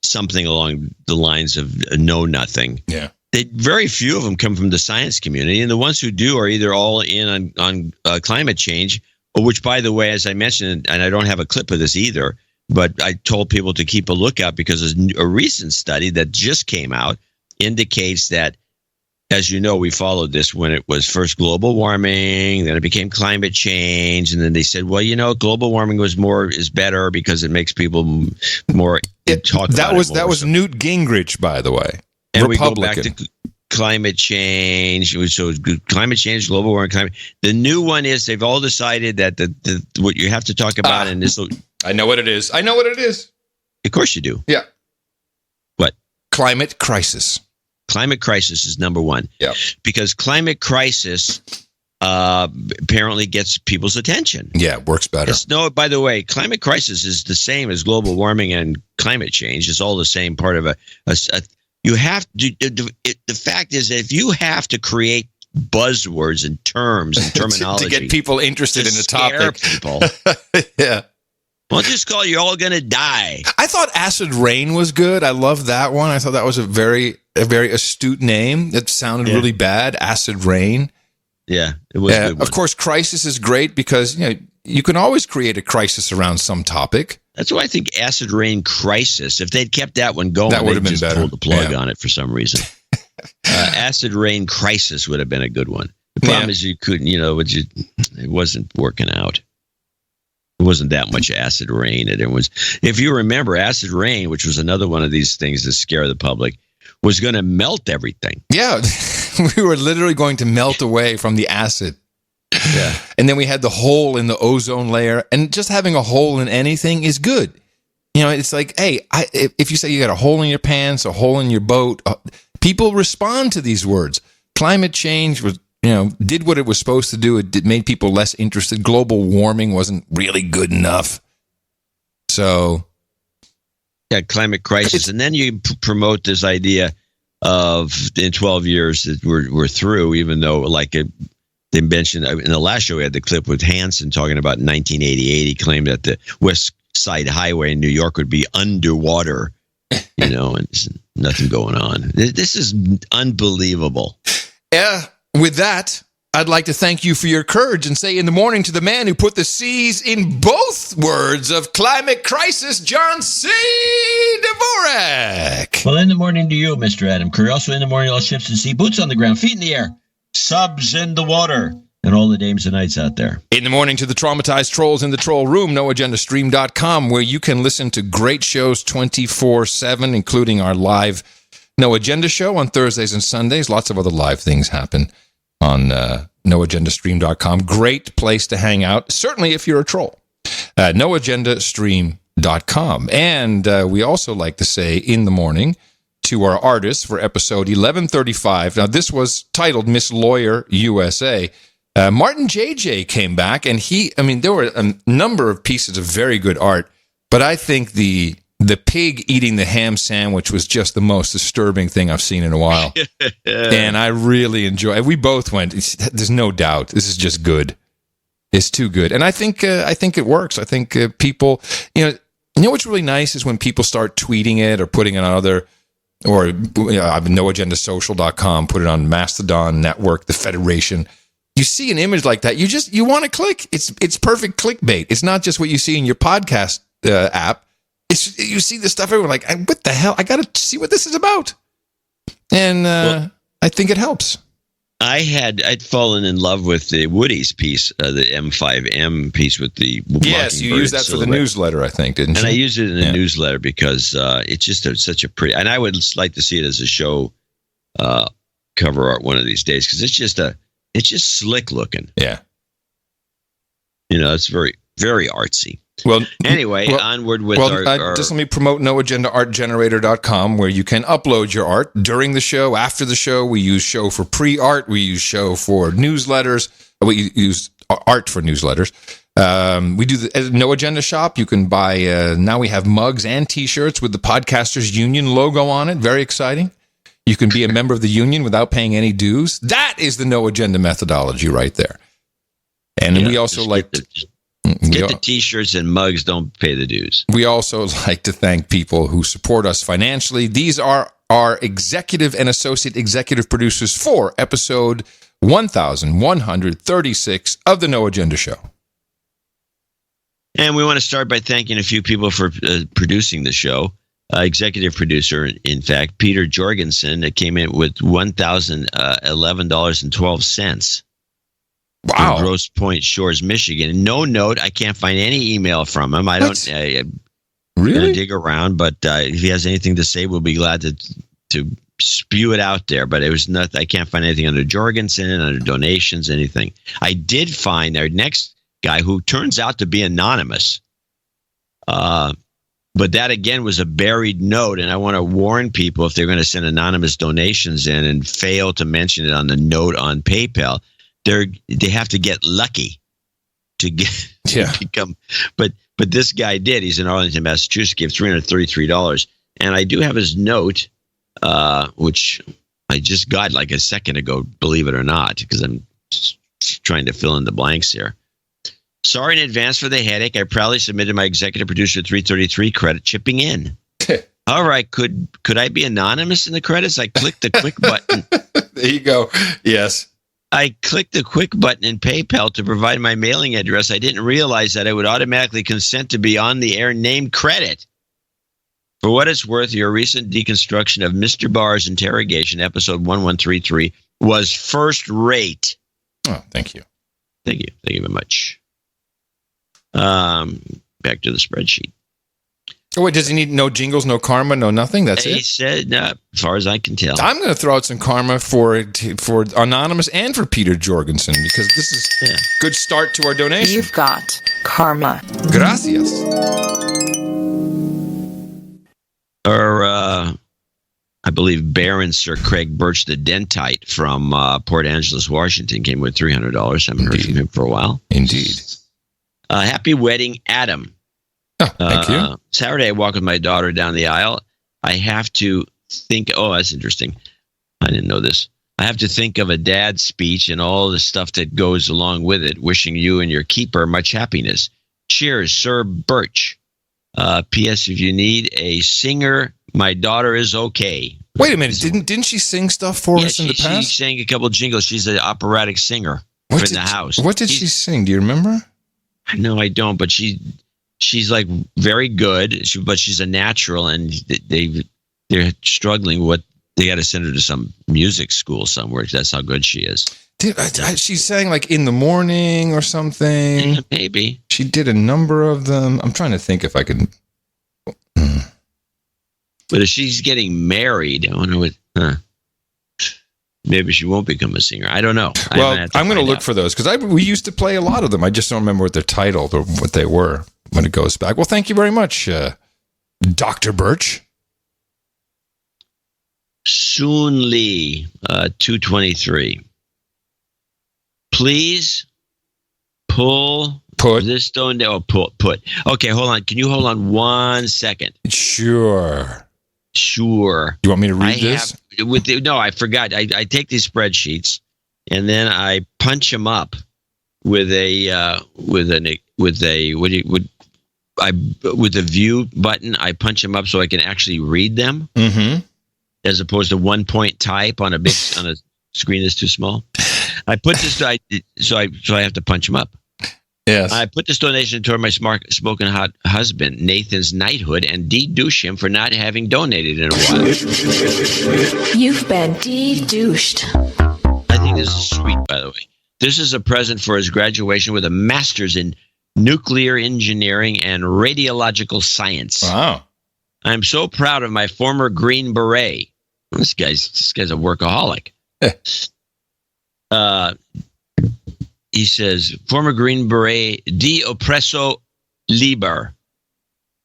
something along the lines of know nothing. Yeah. Very few of them come from the science community, and the ones who do are either all in on climate change, which, by the way, as I mentioned, and I don't have a clip of this either, but I told people to keep a lookout because a recent study that just came out indicates that, as you know, we followed this when it was first global warming, then it became climate change, and then they said, well, global warming is better because it makes people more talk about it more. That was Newt Gingrich, by the way. And Republican. we go back to climate change. So climate change, global warming, climate. The new one is they've all decided that what you have to talk about, and this. I know what it is. Of course you do. Yeah. What? Climate crisis. Climate crisis is number one. Yeah. Because climate crisis apparently gets people's attention. Yeah, it works better. By the way, climate crisis is the same as global warming and climate change. It's all the same part of you have to. The fact is that if you have to create buzzwords and terms and terminology to get people interested in the topic, people, yeah. Well, just call "You're All Gonna Die." I thought Acid Rain was good. I love that one. I thought that was a very astute name. That sounded really bad. Acid Rain. Yeah, it was. A good one. Of course, crisis is great because you can always create a crisis around some topic. That's why I think Acid Rain Crisis. If they'd kept that one going, that would have been better. Pulled the plug on it for some reason. Acid Rain Crisis would have been a good one. The problem is you couldn't. It wasn't working out. It wasn't that much acid rain. It was, if you remember, acid rain, which was another one of these things that scare the public, was going to melt everything. Yeah, we were literally going to melt away from the acid. Yeah. And then we had the hole in the ozone layer, and just having a hole in anything is good. It's like, hey, if you say you got a hole in your pants, a hole in your boat, people respond to these words. Climate change was, did what it was supposed to do. It made people less interested. Global warming wasn't really good enough. So, yeah, climate crisis, and then you promote this idea of in 12 years that we're through, even though they mentioned in the last show we had the clip with Hansen talking about 1988. He claimed that the West Side Highway in New York would be underwater, and nothing going on. This is unbelievable. Yeah. With that, I'd like to thank you for your courage and say in the morning to the man who put the C's in both words of climate crisis, John C. Dvorak. Well, in the morning to you, Mr. Adam Curry. Also in the morning, all ships and sea, boots on the ground, feet in the air, subs in the water, and all the dames and knights out there. In the morning to the traumatized trolls in the troll room, noagendastream.com, where you can listen to great shows 24/7, including our live No Agenda show on Thursdays and Sundays. Lots of other live things happen on noagendastream.com. Great place to hang out, certainly if you're a troll. noagendastream.com. And we also like to say in the morning to our artists for episode 1135. Now, this was titled Miss Lawyer USA. Martin JJ came back, and there were a number of pieces of very good art, but I think the pig eating the ham sandwich was just the most disturbing thing I've seen in a while. And I really enjoy it. We both went, there's no doubt, this is just good. It's too good. And I think it works. I think people, what's really nice is when people start tweeting it or putting it on other, or noagendasocial.com, put it on Mastodon Network, the Federation. You see an image like that, you want to click. It's perfect clickbait. It's not just what you see in your podcast app. You see this stuff everywhere, like, what the hell? I got to see what this is about. And I think it helps. I'd fallen in love with the Woody's piece, the M5M piece with the Yes, you used that for the newsletter, I think, didn't you? And I used it in the newsletter because it's just such a pretty, and I would like to see it as a show cover art one of these days, because it's just slick looking. Yeah. It's very, very artsy. Well, anyway, onward with our just let me promote noagendaartgenerator.com, where you can upload your art during the show, after the show. We use show for pre-art. We use show for newsletters. We use art for newsletters. We do the No Agenda shop. You can buy, now we have mugs and T-shirts with the Podcasters Union logo on it. Very exciting. You can be a member of the union without paying any dues. That is the No Agenda methodology right there. And we also like to get the T-shirts and mugs. Don't pay the dues. We also like to thank people who support us financially. These are our executive and associate executive producers for episode 1136 of the No Agenda Show. And we want to start by thanking a few people for producing the show. Executive producer, in fact, Peter Jorgensen, that came in with $1,011.12. Wow. From Grosse Pointe Shores, Michigan. No note. I can't find any email from him. I don't really dig around, but if he has anything to say, we'll be glad to spew it out there. But it was not. I can't find anything under Jorgensen, under donations, anything. I did find our next guy who turns out to be anonymous. But that, again, was a buried note, and I want to warn people if they're going to send anonymous donations in and fail to mention it on the note on PayPal, they have to get lucky to become. But this guy did. He's in Arlington, Massachusetts, gave $333. And I do have his note, which I just got like a second ago, believe it or not, because I'm trying to fill in the blanks here. Sorry in advance for the headache. I proudly submitted my executive producer 333 credit chipping in. All right, could I be anonymous in the credits? I clicked the quick button. There you go. Yes. I clicked the quick button in PayPal to provide my mailing address. I didn't realize that I would automatically consent to be on the air named credit. For what it's worth, your recent deconstruction of Mr. Barr's interrogation, episode 1133, was first rate. Oh, thank you. Thank you. Thank you very much. Back to the spreadsheet. Oh, wait, does he need no jingles, no karma, no nothing? That's it? He said, as far as I can tell. I'm going to throw out some karma for Anonymous and for Peter Jorgensen, because this is a good start to our donation. You've got karma. Gracias. Or, I believe Baron Sir Craig Birch, the Dentite from Port Angeles, Washington, came with $300. I haven't heard from him for a while. Indeed. Happy wedding, Adam. Oh, thank you. Saturday, I walk with my daughter down the aisle. I have to think. Oh, that's interesting. I didn't know this. I have to think of a dad's speech and all the stuff that goes along with it. Wishing you and your keeper much happiness. Cheers, Sir Birch. P.S. If you need a singer, my daughter is okay. Wait a minute. Didn't she sing stuff for us in the past? She sang a couple of jingles. She's an operatic singer in the house. What did she sing? Do you remember? No, I don't. But she's like very good. But she's a natural, and they're struggling. They got to send her to some music school somewhere. That's how good she is. She sang like in the morning or something. Yeah, maybe. She did a number of them. I'm trying to think if I can. But if she's getting married, I wonder what. Maybe she won't become a singer. I don't know. Well, I'm going to look for those because we used to play a lot of them. I just don't remember what they're titled or what they were when it goes back. Well, thank you very much, Dr. Birch. Soon Lee, 223. Please put this stone down. Oh, put. Okay, hold on. Can you hold on 1 second? Sure. You want me to read this? No, I forgot. I take these spreadsheets and then I punch them up with a view button. I punch them up so I can actually read them, as opposed to 1-point type on a screen that's too small. I put this so I have to punch them up. Yes. I put this donation toward my smoking hot husband, Nathan's knighthood, and de-douche him for not having donated in a while. You've been de-douched. I think this is sweet, by the way. This is a present for his graduation with a master's in nuclear engineering and radiological science. Wow. I'm so proud of my former Green Beret. This guy's a workaholic. He says, former Green Beret, de oppresso liber,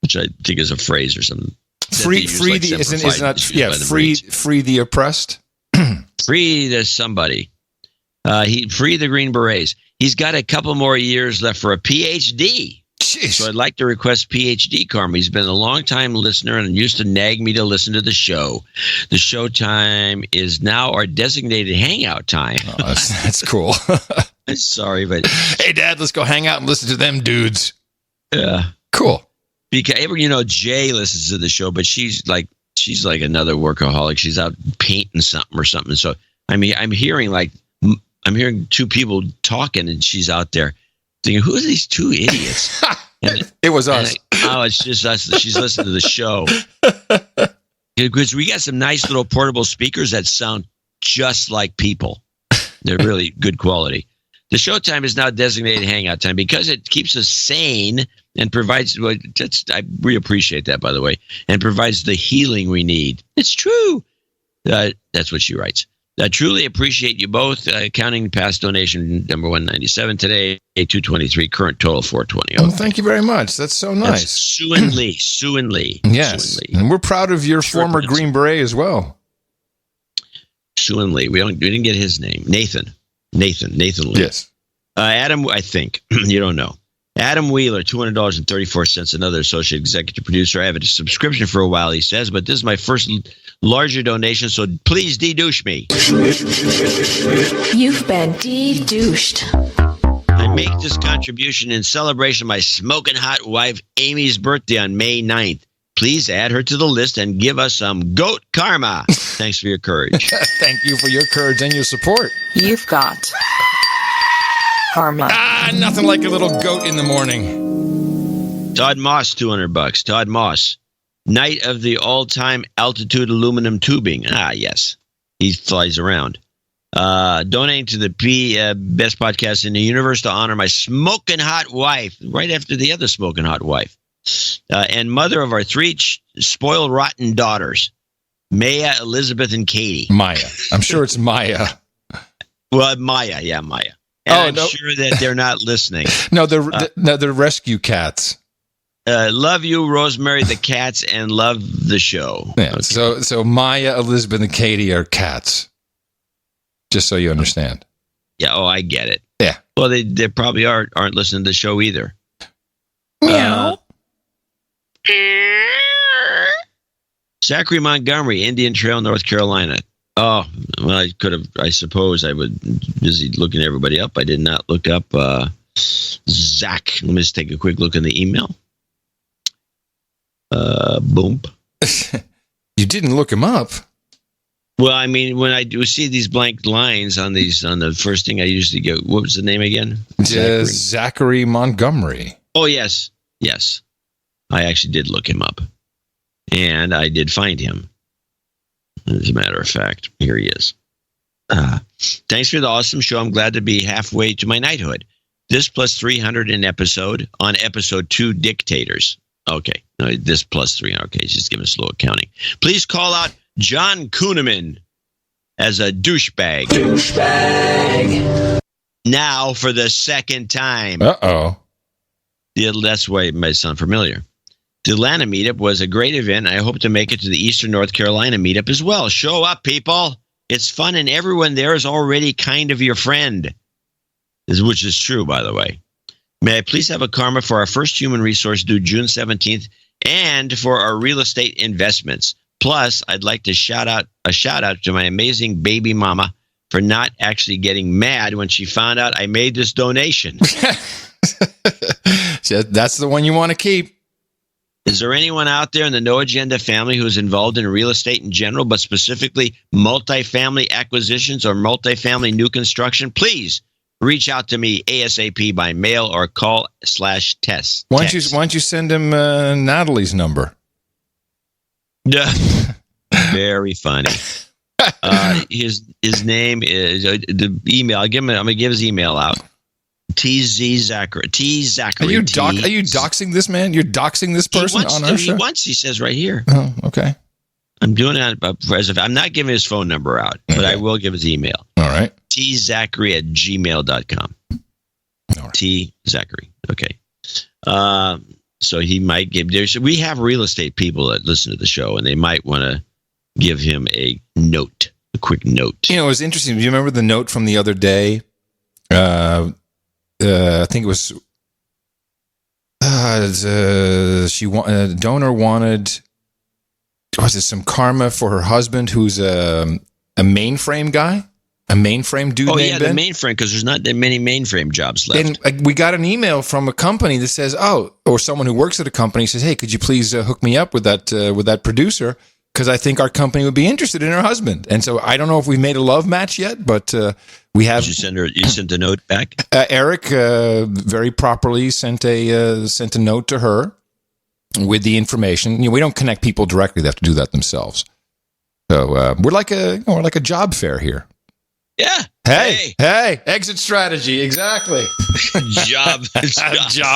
which I think is a phrase or something. Free the oppressed. Free the somebody. He free the Green Berets. he's got a couple more years left for a PhD. Jeez. So I'd like to request PhD Karma. He's been a long-time listener and used to nag me to listen to the show. The show time is now our designated hangout time. Oh, that's cool. Sorry, but hey, Dad, let's go hang out and listen to them dudes. Yeah, cool. Because Jay listens to the show, but she's like another workaholic. She's out painting something or something. So I mean, I'm hearing two people talking, and she's out there thinking, "Who are these two idiots?" And, it was us. It's just us. She's listening to the show because we got some nice little portable speakers that sound just like people. They're really good quality. The showtime is now designated hangout time because it keeps us sane and provides. We appreciate that, by the way, and provides the healing we need. It's true. That's what she writes. I truly appreciate you both. Counting past donation number 197 today, 223, current total 420. Oh, thank you very much. That's so nice. That's Sue and Lee. Sue and Lee. Yes. Sue and Lee. And we're proud of your former Green Beret as well. Sue and Lee. We didn't get his name. Nathan Lee. Yes. Adam, I think. You don't know. Adam Wheeler, $200.34, another associate executive producer. I have a subscription for a while, he says, but this is my first larger donation, so please de-douche me. You've been de-douched. I make this contribution in celebration of my smoking hot wife, Amy's birthday on May 9th. Please add her to the list and give us some goat karma. Thanks for your courage. Thank you for your courage and your support. You've got karma. Nothing like a little goat in the morning. Todd Moss, $200. Todd Moss, Knight of the all-time altitude aluminum tubing. Yes. He flies around. Donating to the best podcast in the universe to honor my smoking hot wife, right after the other smoking hot wife. And mother of our three spoiled rotten daughters, Maya, Elizabeth, and Katie. Maya. I'm sure it's Maya. Well, Maya. Yeah, Maya. And I'm sure that they're not listening. No, they're rescue cats. Love you, Rosemary the cats, and love the show. Yeah. Okay. So Maya, Elizabeth, and Katie are cats. Just so you understand. Yeah. Oh, I get it. Yeah. Well, they probably aren't listening to the show either. Meow. Zachary Montgomery, Indian Trail, North Carolina. Oh, well, I suppose I was busy looking everybody up. I did not look up Zach. Let me just take a quick look in the email. Boom. You didn't look him up. Well, I mean, when I do see these blank lines on the first thing, I usually go, what was the name again? Zachary Montgomery. Oh, yes. Yes. I actually did look him up. And I did find him. As a matter of fact, here he is. Thanks for the awesome show. I'm glad to be halfway to my knighthood. This plus 300 in episode on episode 2 dictators. Okay. No, this plus 300. Okay, just give us a little accounting. Please call out John Kuhneman as a douchebag. Douchebag. Now for the second time. Uh-oh. Yeah, that's why it might sound familiar. The Atlanta meetup was a great event. I hope to make it to the Eastern North Carolina meetup as well. Show up, people. It's fun, and everyone there is already kind of your friend, which is true, by the way. May I please have a karma for our first human resource due June 17th and for our real estate investments. Plus, I'd like to shout out to my amazing baby mama for not actually getting mad when she found out I made this donation. That's the one you want to keep. Is there anyone out there in the No Agenda family who is involved in real estate in general, but specifically multifamily acquisitions or multifamily new construction? Please reach out to me ASAP by mail or call/test. Why don't you send him Natalie's number? Very funny. His name is the email. I'm gonna give his email out. TZ Zachary. T Zachary. Are you doxing this man? You're doxing this person on our show? He says right here. Oh, okay. I'm doing it as if I'm not giving his phone number out, but I will give his email. All right. tzachary@gmail.com. Right. T Zachary. Okay. So he might give. We have real estate people that listen to the show, and they might want to give him a quick note. You know, it was interesting. Do you remember the note from the other day? I think it was donor wanted, was it some karma for her husband who's a mainframe guy, a mainframe dude? Oh, named yeah, Ben? the mainframe, because there's not that many mainframe jobs left. And we got an email from a company that says, or someone who works at a company says, hey, could you please hook me up with that producer? Because I think our company would be interested in her husband. And so I don't know if we made a love match yet, but we have. Did you sent a note back? Eric very properly sent a note to her with the information. We don't connect people directly; they have to do that themselves. So we're like a job fair here. Yeah. Hey, exit strategy, exactly. job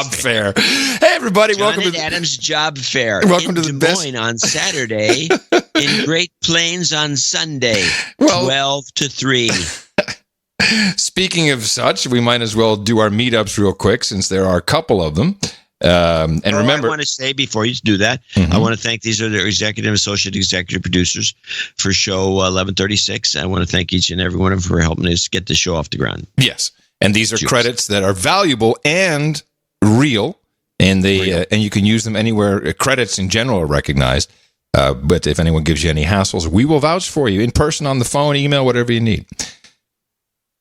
fair. Hey, everybody, John welcome and to Adam's Job Fair. Welcome in to the Des best Moines on Saturday, in Great Plains on Sunday, 12 to 3. Speaking of such, we might as well do our meetups real quick since there are a couple of them. Remember, I want to say before you do that, I want to thank these are the executive, associate executive producers for show 1136. I want to thank each and every one of them for helping us get the show off the ground. Yes, and these are credits that are valuable and real, and and you can use them anywhere. Credits in general are recognized, but if anyone gives you any hassles, we will vouch for you in person, on the phone, email, whatever you need.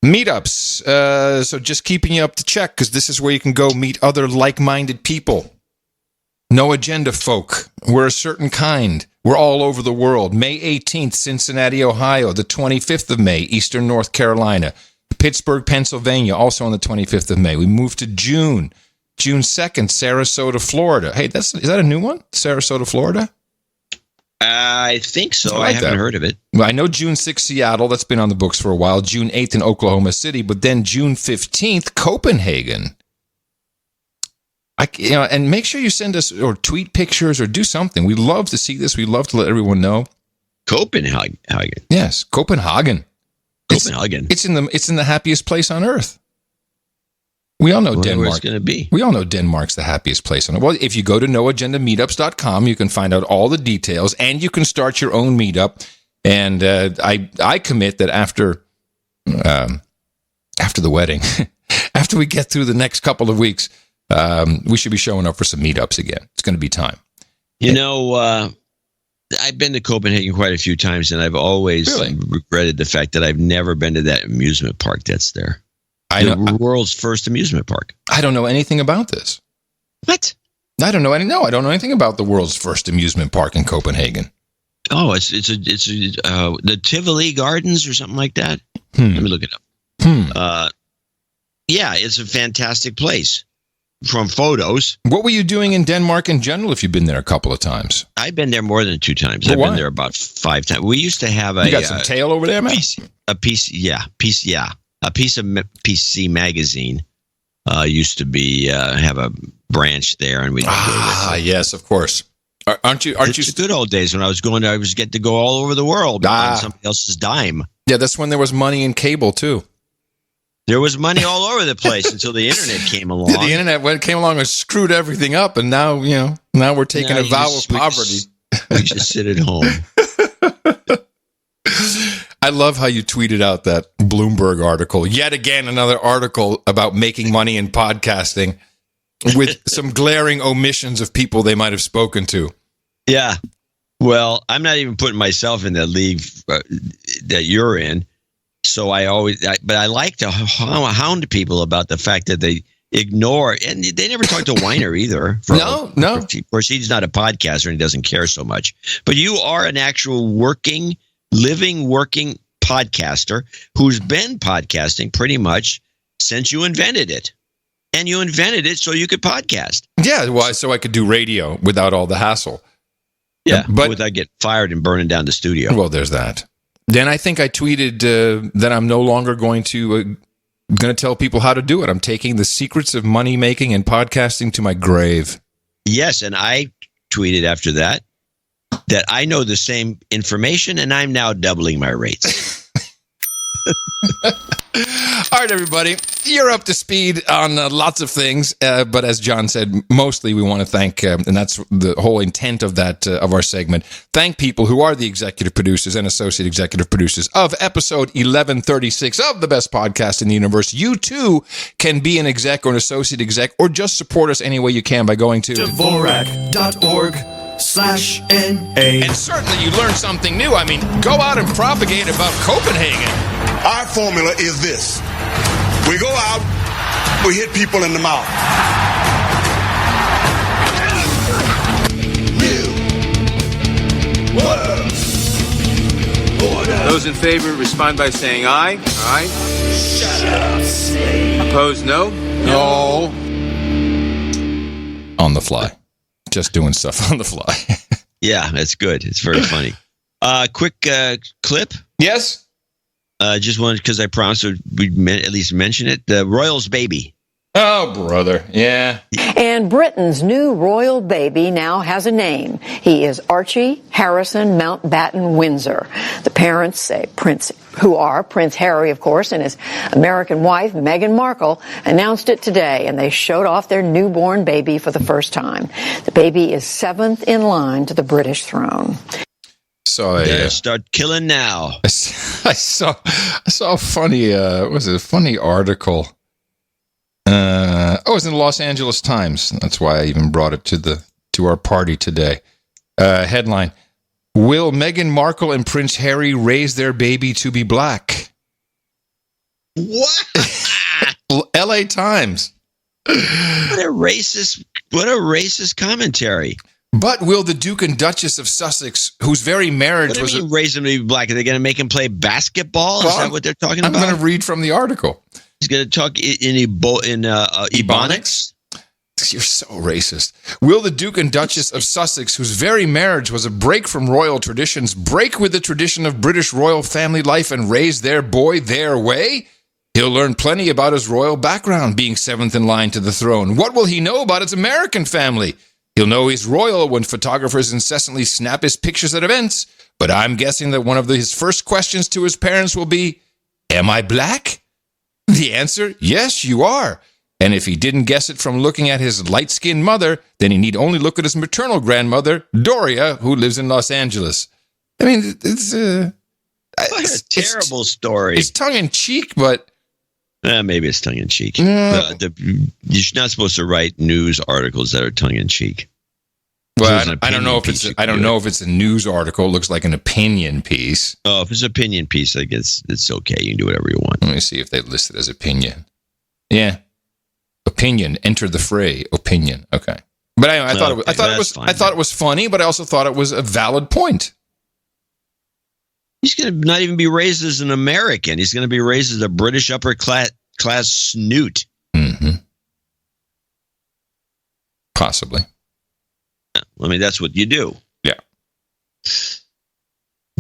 Meetups. So just keeping you up to check, because this is where you can go meet other like-minded people. No agenda folk. We're a certain kind. We're all over the world. May 18th, Cincinnati, Ohio. The 25th of May, Eastern North Carolina. Pittsburgh, Pennsylvania, also on the 25th of May. We move to June 2nd, Sarasota, Florida. Hey, is that a new one? Sarasota, Florida? I think so. I haven't heard of it. Well, I know June 6th, Seattle. That's been on the books for a while. June 8th in Oklahoma City. But then June 15th, Copenhagen. And make sure you send us or tweet pictures or do something. We love to see this. We love to let everyone know. Copenhagen. Yes, Copenhagen. Copenhagen. It's in the happiest place on earth. We all know Denmark. Where it's going to be. We all know Denmark's the happiest place on earth. Well, if you go to noagendameetups.com, you can find out all the details, and you can start your own meetup. And I commit that after the wedding, after we get through the next couple of weeks, we should be showing up for some meetups again. It's going to be time. I've been to Copenhagen quite a few times, and I've always regretted the fact that I've never been to that amusement park that's there. The world's first amusement park. I don't know anything about this. What? I don't know I don't know anything about the world's first amusement park in Copenhagen. Oh, it's the Tivoli Gardens or something like that. Let me look it up. Yeah, it's a fantastic place from photos. What were you doing in Denmark in general if you've been there a couple of times? I've been there more than 2 times. Well, I've been there about 5 times. We used to have You got some tail over there, man? A piece of PC Magazine used to be have a branch there, and we. Yes, of course. Aren't you? The good old days when I was going, I was getting to go all over the world on somebody else's dime. Yeah, that's when there was money in cable too. There was money all over the place until the internet came along. The internet came along and screwed everything up, and now we're taking a vow of poverty. We just sit at home. I love how you tweeted out that Bloomberg article. Yet again, another article about making money in podcasting with some glaring omissions of people they might have spoken to. Yeah. Well, I'm not even putting myself in that league that you're in. So but I like to hound people about the fact that they ignore, and they never talk to Weiner either. No. Of course, he's not a podcaster and he doesn't care so much. But you are an actual working podcaster who's been podcasting pretty much since you invented it. And you invented it so you could podcast. Yeah, well, so I could do radio without all the hassle. Yeah, but without getting fired and burning down the studio. Well, there's that. Then I think I tweeted that I'm no longer going to tell people how to do it. I'm taking the secrets of money making and podcasting to my grave. Yes, and I tweeted after that I know the same information, and I'm now doubling my rates. All right, everybody, you're up to speed on lots of things, but as John said, mostly we want to thank, and that's the whole intent of that of our segment, thank people who are the executive producers and associate executive producers of episode 1136 of the best podcast in the universe. You, too, can be an exec or an associate exec, or just support us any way you can by going to Dvorak.org/NA. And certainly you learned something new. I mean, go out and propagate about Copenhagen. Our formula is this. We go out, we hit people in the mouth. Those in favor respond by saying aye. Aye. Shut up, slave. Opposed, no? No. On the fly. Just doing stuff on the fly. Yeah, that's good. It's very funny. Quick clip. Yes. Just wanted, because I promised we'd at least mention it. The Royals baby. Oh, brother. Yeah. And Britain's new royal baby now has a name. He is Archie Harrison Mountbatten Windsor. The parents say Prince Harry, of course, and his American wife, Meghan Markle, announced it today, and they showed off their newborn baby for the first time. The baby is 7th in line to the British throne. So start killing now. I saw a funny funny article. It was in the Los Angeles Times. That's why I even brought it to our party today. Headline: Will Meghan Markle and Prince Harry raise their baby to be black? What? LA Times. What a racist commentary. But will the Duke and Duchess of Sussex, whose very marriage what do you mean raise him to be black? Are they going to make him play basketball? Is that what they're talking about? I'm going to read from the article. He's going to talk in Ebonics? You're so racist. Will the Duke and Duchess of Sussex, whose very marriage was a break from royal traditions, break with the tradition of British royal family life and raise their boy their way? He'll learn plenty about his royal background, being 7th in line to the throne. What will he know about his American family? He'll know he's royal when photographers incessantly snap his pictures at events, but I'm guessing that one of his first questions to his parents will be, am I black? The answer, yes, you are. And if he didn't guess it from looking at his light-skinned mother, then he need only look at his maternal grandmother, Doria, who lives in Los Angeles. I mean, it's a terrible story. It's tongue-in-cheek, but... maybe it's tongue-in-cheek. No. You're not supposed to write news articles that are tongue-in-cheek. Well, I don't know if it's a news article. It looks like an opinion piece. Oh, if it's an opinion piece, I guess it's okay. You can do whatever you want. Let me see if they list it as opinion. Yeah, opinion. Enter the fray. Opinion. Okay, but anyway, I thought it was funny, but I also thought it was a valid point. He's going to not even be raised as an American. He's going to be raised as a British upper class snoot. Mm-hmm. Possibly. I mean, that's what you do. Yeah. He's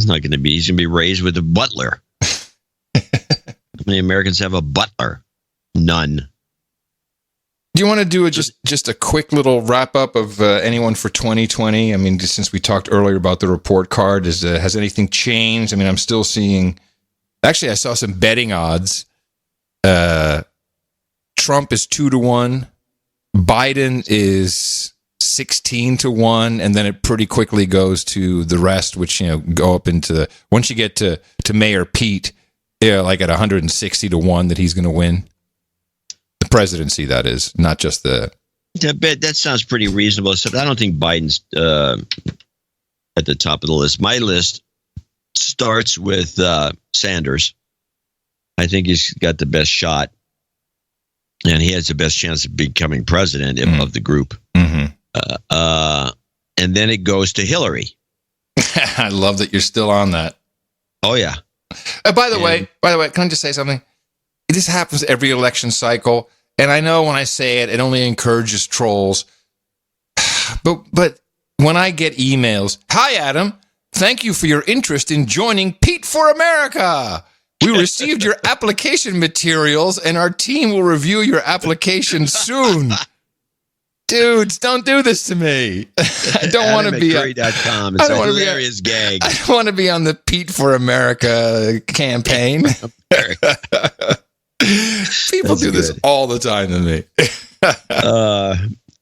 going to be raised with a butler. How many Americans have a butler? None. Do you want to do just a quick little wrap up of anyone for 2020? I mean, just since we talked earlier about the report card, has anything changed? I mean, I'm still seeing. Actually, I saw some betting odds. Trump is 2-1. Biden is 16-1, and then it pretty quickly goes to the rest, which go up into once you get to Mayor Pete, like at 160-1 that he's going to win the presidency. That is not just the. That sounds pretty reasonable. Except I don't think Biden's at the top of the list. My list starts with Sanders. I think he's got the best shot, and he has the best chance of becoming president of the group. Mm-hmm. And then it goes to Hillary. I love that you're still on that. Oh yeah. By the way, can I just say something? This happens every election cycle, and I know when I say it, it only encourages trolls. But when I get emails, "Hi Adam, thank you for your interest in joining Pete for America. We received your application materials, and our team will review your application soon." Dudes, don't do this to me. I don't want to be on. It's a hilarious gag. I don't want to be on the Pete for America campaign. People do this all the time to me.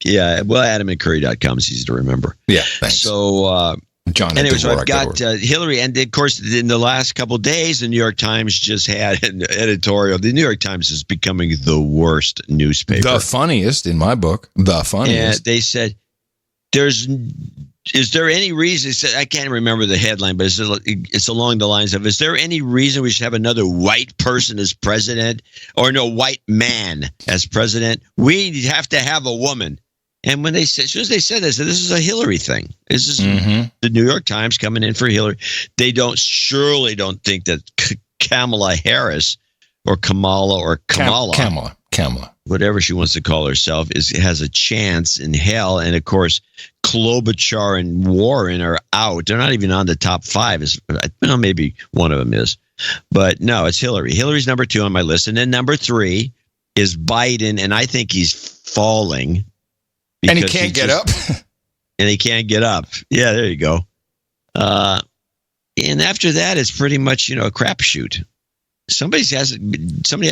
Yeah. Well, AdamandCurry.com is easy to remember. Yeah. Thanks. So, John. Anyway, so I've got Hillary, and of course, in the last couple of days, the New York Times just had an editorial. The New York Times is becoming the worst newspaper. The funniest in my book. The funniest. And they said, is there any reason? I can't remember the headline, but it's along the lines of, is there any reason we should have another white person as president, or no white man as president? We have to have a woman. And when as soon as they said this is a Hillary thing. This is the New York Times coming in for Hillary. They surely don't think that Kamala Harris or Kamala or Kamala, whatever she wants to call herself, has a chance in hell. And of course, Klobuchar and Warren are out. They're not even on the top 5. Maybe one of them is, but no, it's Hillary. Hillary's number 2 on my list, and then number 3 is Biden, and I think he's falling. And he can't get up. And he can't get up. Yeah, there you go. And after that, it's pretty much, a crapshoot. Somebody has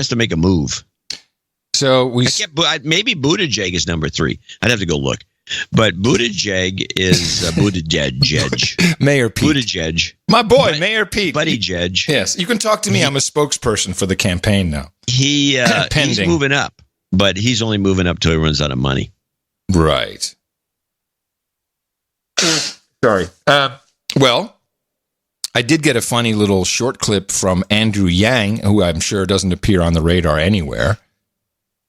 to make a move. So maybe Buttigieg is number 3. I'd have to go look. But Buttigieg is Buttigieg. Mayor Pete. Buttigieg. My boy, Mayor Pete. Buttigieg. Yes, you can talk to me. I'm a spokesperson for the campaign now. He's moving up, but he's only moving up till he runs out of money. Right. Sorry. Well, I did get a funny little short clip from Andrew Yang, who I'm sure doesn't appear on the radar anywhere.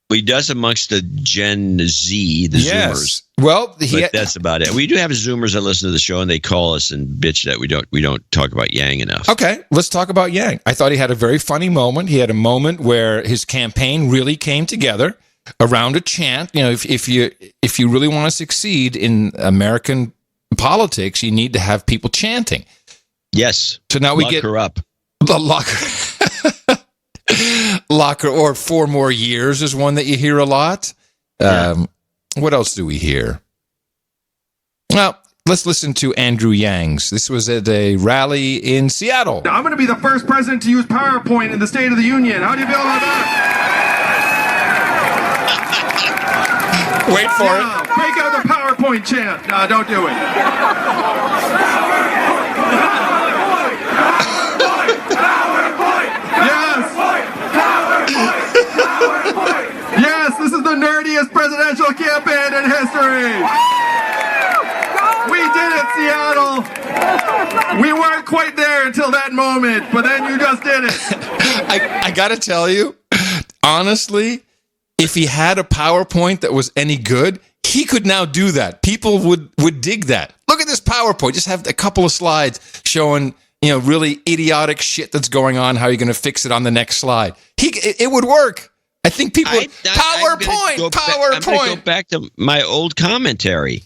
He does amongst the Gen Z, the Zoomers. Well, but that's about it. We do have Zoomers that listen to the show, and they call us and bitch that we don't talk about Yang enough. Okay, let's talk about Yang. I thought he had a very funny moment. He had a moment where his campaign really came together around a chant. If you really want to succeed in American politics, you need to have people chanting. Yes. So now we lock get her up. The locker or 4 more years is one that you hear a lot. What else do we hear? Well, let's listen to Andrew Yang's. This was at a rally in Seattle. I'm going to be the first president to use PowerPoint in the State of the Union. How do you feel about that? Wait for it. Break out the PowerPoint chant. No, don't do it. Yes, this is the nerdiest presidential campaign in history. We did it, Seattle. We weren't quite there until that moment, but then you just did it. I got to tell you, honestly, if he had a PowerPoint that was any good, he could now do that. People would dig that. Look at this PowerPoint. Just have a couple of slides showing, really idiotic shit that's going on, how you're going to fix it on the next slide. It would work. I think people PowerPoint. I'm going to go back to my old commentary,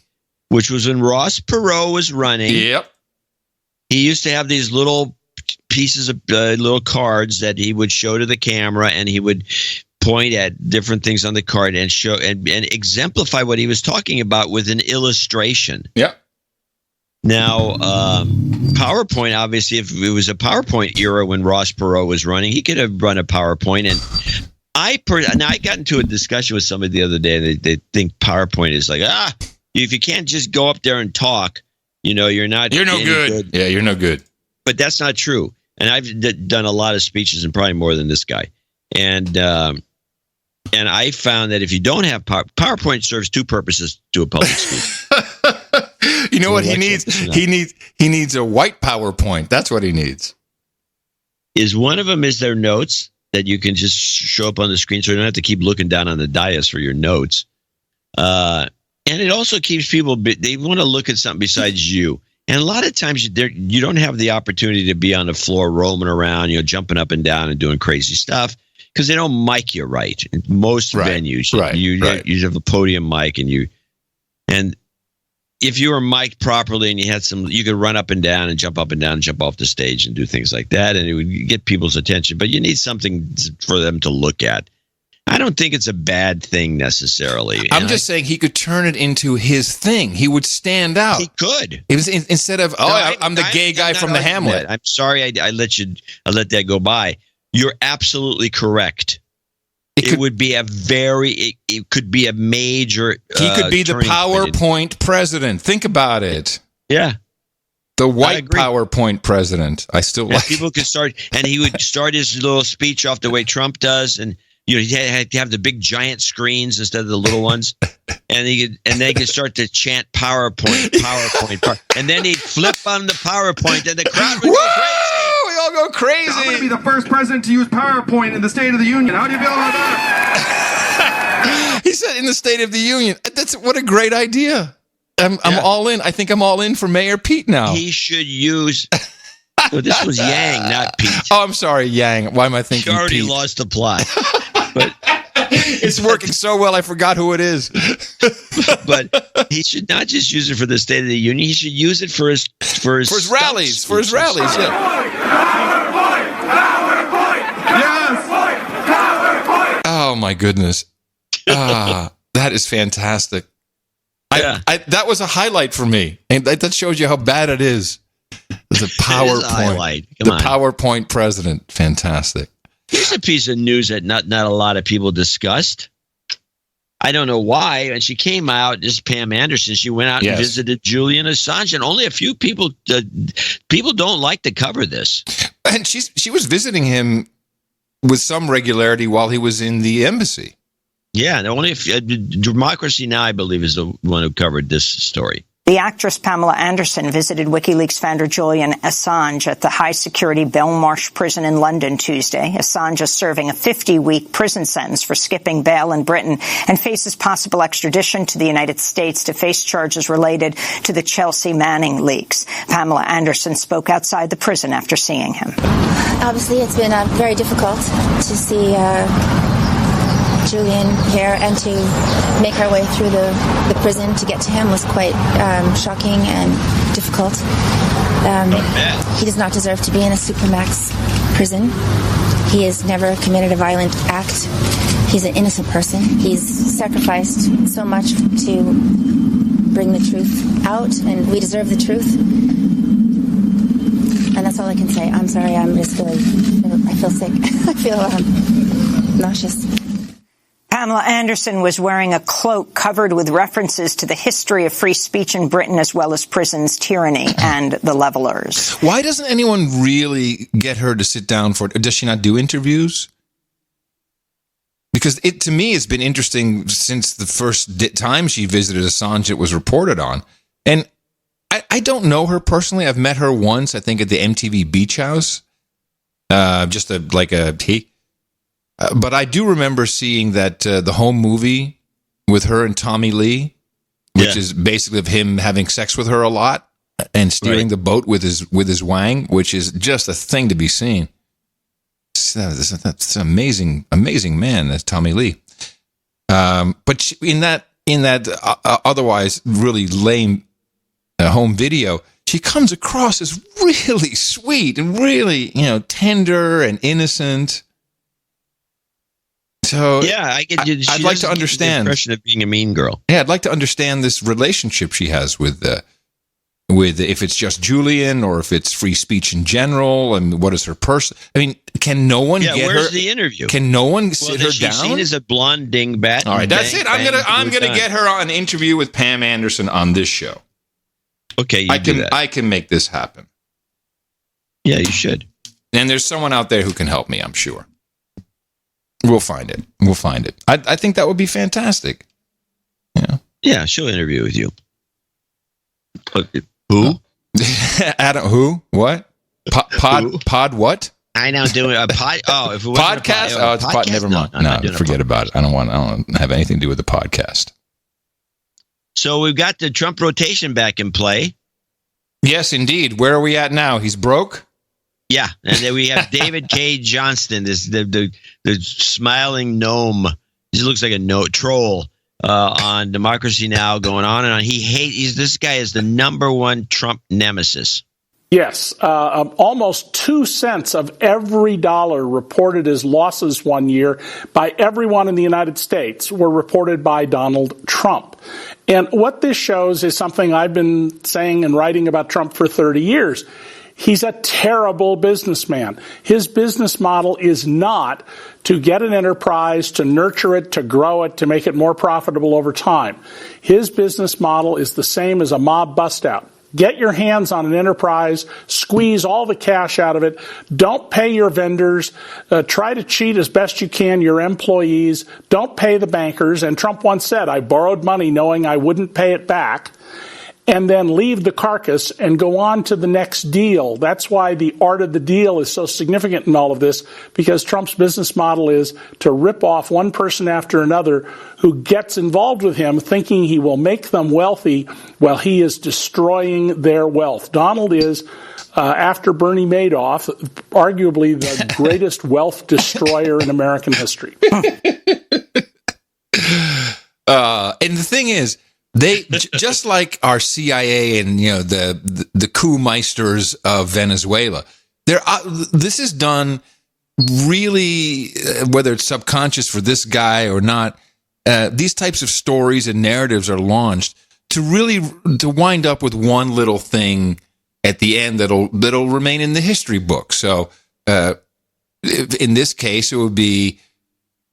which was when Ross Perot was running. Yep. He used to have these little pieces of little cards that he would show to the camera, and he would point at different things on the card and show and exemplify what he was talking about with an illustration. Yep. Now, PowerPoint, obviously, if it was a PowerPoint era when Ross Perot was running, he could have run a PowerPoint. And I got into a discussion with somebody the other day. They think PowerPoint is like, if you can't just go up there and talk, you're no good. Yeah, you're no good. But that's not true. And I've done a lot of speeches, and probably more than this guy. And I found that if you don't have PowerPoint serves 2 purposes to a public speech. You know what he needs? He needs a white PowerPoint. That's what he needs. Is one of them is their notes that you can just show up on the screen, so you don't have to keep looking down on the dais for your notes. And it also keeps people, they want to look at something besides you. And a lot of times you don't have the opportunity to be on the floor roaming around, jumping up and down and doing crazy stuff, because they don't mic you right. In most venues, you have a podium mic, and if you were mic'd properly and you could run up and down and jump up and down and jump off the stage and do things like that, and it would get people's attention. But you need something for them to look at. I don't think it's a bad thing necessarily. I'm just saying he could turn it into his thing. He would stand out. He could. It was instead of I'm the gay guy from the Hamlet. I'm sorry I let that go by. You're absolutely correct. It would be it could be a major. He could be the PowerPoint president. Think about it. Yeah. The white PowerPoint president. I still like. People could start, and he would start his little speech off the way Trump does, and he had to have the big giant screens instead of the little ones, and they could start to chant PowerPoint, and then he'd flip on the PowerPoint, and the crowd would go crazy. We all go crazy. I'm going to be the first president to use PowerPoint in the State of the Union. How do you feel about that? He said in the State of the Union. What a great idea. I'm all in. I think I'm all in for Mayor Pete now. He should use. Well, this was Yang, not Pete. Oh, I'm sorry, Yang. Why am I thinking He already Pete? lost the plot. But it's working so well, I forgot who it is. But he should not just use it for the State of the Union. He should use it for his rallies. For his rallies, yeah. Yes. Oh my goodness. That is fantastic. That was a highlight for me, and that shows you how bad it is. The PowerPoint, PowerPoint president, fantastic. Here's a piece of news that not a lot of people discussed. I don't know why. And she came out. This is Pam Anderson. She went out and visited Julian Assange, and only a few people don't like to cover this. And she was visiting him with some regularity while he was in the embassy. Yeah, only Democracy Now!, I believe, is the one who covered this story. The actress Pamela Anderson visited WikiLeaks founder Julian Assange at the high-security Belmarsh prison in London Tuesday. Assange is serving a 50-week prison sentence for skipping bail in Britain and faces possible extradition to the United States to face charges related to the Chelsea Manning leaks. Pamela Anderson spoke outside the prison after seeing him. Obviously, it's been very difficult to see Julian here, and to make our way through the prison to get to him was quite shocking and difficult. He does not deserve to be in a supermax prison. He has never committed a violent act. He's an innocent person. He's sacrificed so much to bring the truth out, and we deserve the truth. And that's all I can say. I'm sorry, I feel sick. I feel nauseous. Pamela Anderson was wearing a cloak covered with references to the history of free speech in Britain, as well as prison's tyranny and the levelers. Why doesn't anyone really get her to sit down for it? Does she not do interviews? Because to me, it's been interesting since the first time she visited Assange, it was reported on. And I don't know her personally. I've met her once, I think, at the MTV Beach House. But I do remember seeing that the home movie with her and Tommy Lee, which is basically of him having sex with her a lot and steering the boat with his wang, which is just a thing to be seen. That's an amazing man, that's Tommy Lee. But in that otherwise really lame home video, she comes across as really sweet and really tender and innocent. So I'd like to understand the impression of being a mean girl. Yeah, I'd like to understand this relationship she has with if it's just Julian or if it's free speech in general, and what is her person? I mean, can no one get her? Where's the interview? Can no one sit her down? Seen as a blonde dingbat. All right, that's it. I'm gonna get her on an interview with Pam Anderson on this show. Okay, I can make this happen. Yeah, you should. And there's someone out there who can help me, I'm sure. We'll find it. I think that would be fantastic. Yeah, she'll interview with you. Who? Adam, who? What? Pod what? I know, doing a pod. Oh, if it podcast? It's podcast. Never mind. No, forget about it. I don't have anything to do with the podcast. So we've got the Trump rotation back in play. Yes, indeed. Where are we at now? He's broke? Yeah, and then we have David K. Johnston, the smiling gnome. He looks like a troll on Democracy Now! Going on and on. This guy is the #1 Trump nemesis. Yes, almost 2 cents of every dollar reported as losses one year by everyone in the United States were reported by Donald Trump. And what this shows is something I've been saying and writing about Trump for 30 years. He's a terrible businessman. His business model is not to get an enterprise, to nurture it, to grow it, to make it more profitable over time. His business model is the same as a mob bust out. Get your hands on an enterprise, squeeze all the cash out of it, don't pay your vendors, try to cheat as best you can your employees, don't pay the bankers. And Trump once said, I borrowed money knowing I wouldn't pay it back, and then leave the carcass and go on to the next deal. That's why the art of the deal is so significant in all of this, because Trump's business model is to rip off one person after another who gets involved with him thinking he will make them wealthy while he is destroying their wealth. Donald is, after Bernie Madoff, arguably the greatest wealth destroyer in American history. And the thing is, they just like our CIA and the coup meisters of Venezuela. This is done really, whether it's subconscious for this guy or not. These types of stories and narratives are launched to wind up with one little thing at the end that'll remain in the history book. So in this case, it would be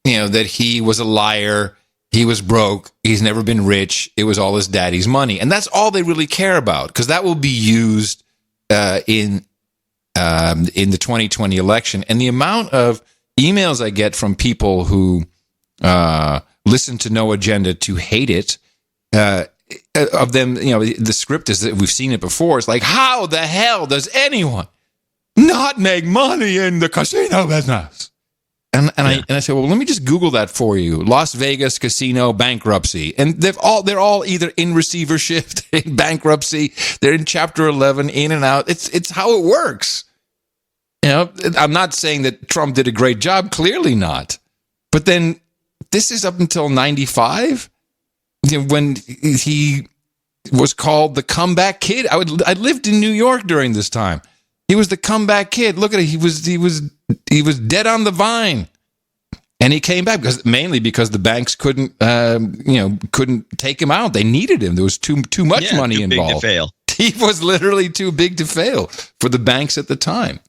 that he was a liar. He was broke. He's never been rich. It was all his daddy's money. And that's all they really care about, because that will be used in the 2020 election. And the amount of emails I get from people who listen to No Agenda to hate it, of them, the script is that we've seen it before. It's like, how the hell does anyone not make money in the casino business? And I said, well, let me just Google that for you. Las Vegas casino bankruptcy. And they're all either in receivership, in bankruptcy, they're in Chapter 11, in and out. It's how it works. I'm not saying that Trump did a great job. Clearly not. But then this is up until 95, when he was called the comeback kid. I lived in New York during this time. He was the comeback kid. Look at it. He was dead on the vine, and he came back mainly because the banks couldn't take him out. They needed him. There was too much money involved. Big to fail. He was literally too big to fail for the banks at the time.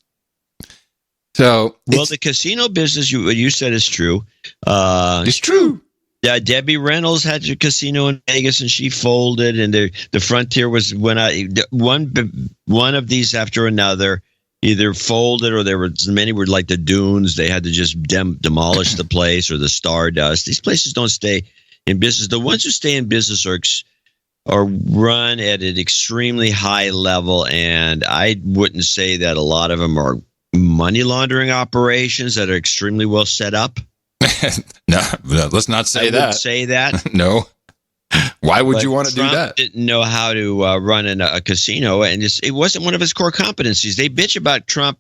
So, the casino business, what you said is true. It's true. Debbie Reynolds had a casino in Vegas, and she folded. And the Frontier went out. One of these after another either folded, or there were many were like the Dunes. They had to just demolish the place, or the Stardust. These places don't stay in business. The ones who stay in business are run at an extremely high level, and I wouldn't say that a lot of them are money laundering operations that are extremely well set up. No, let's not say that. I wouldn't say that. No. Why would you want to do that? Didn't know how to run a casino, and it wasn't one of his core competencies. They bitch about Trump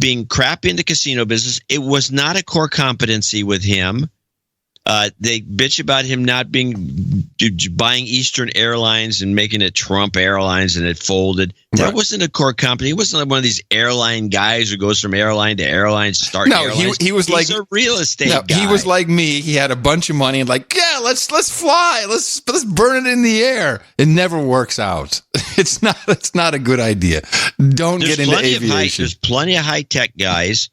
being crap in the casino business. It was not a core competency with him. They bitch about him not buying Eastern Airlines and making it Trump Airlines, and it folded. That wasn't a core company. He wasn't like one of these airline guys who goes from airline to airline, starting airlines. He's a real estate guy. He was like me. He had a bunch of money and let's fly. Let's burn it in the air. It never works out. It's not a good idea. Don't get into aviation. There's plenty of high tech guys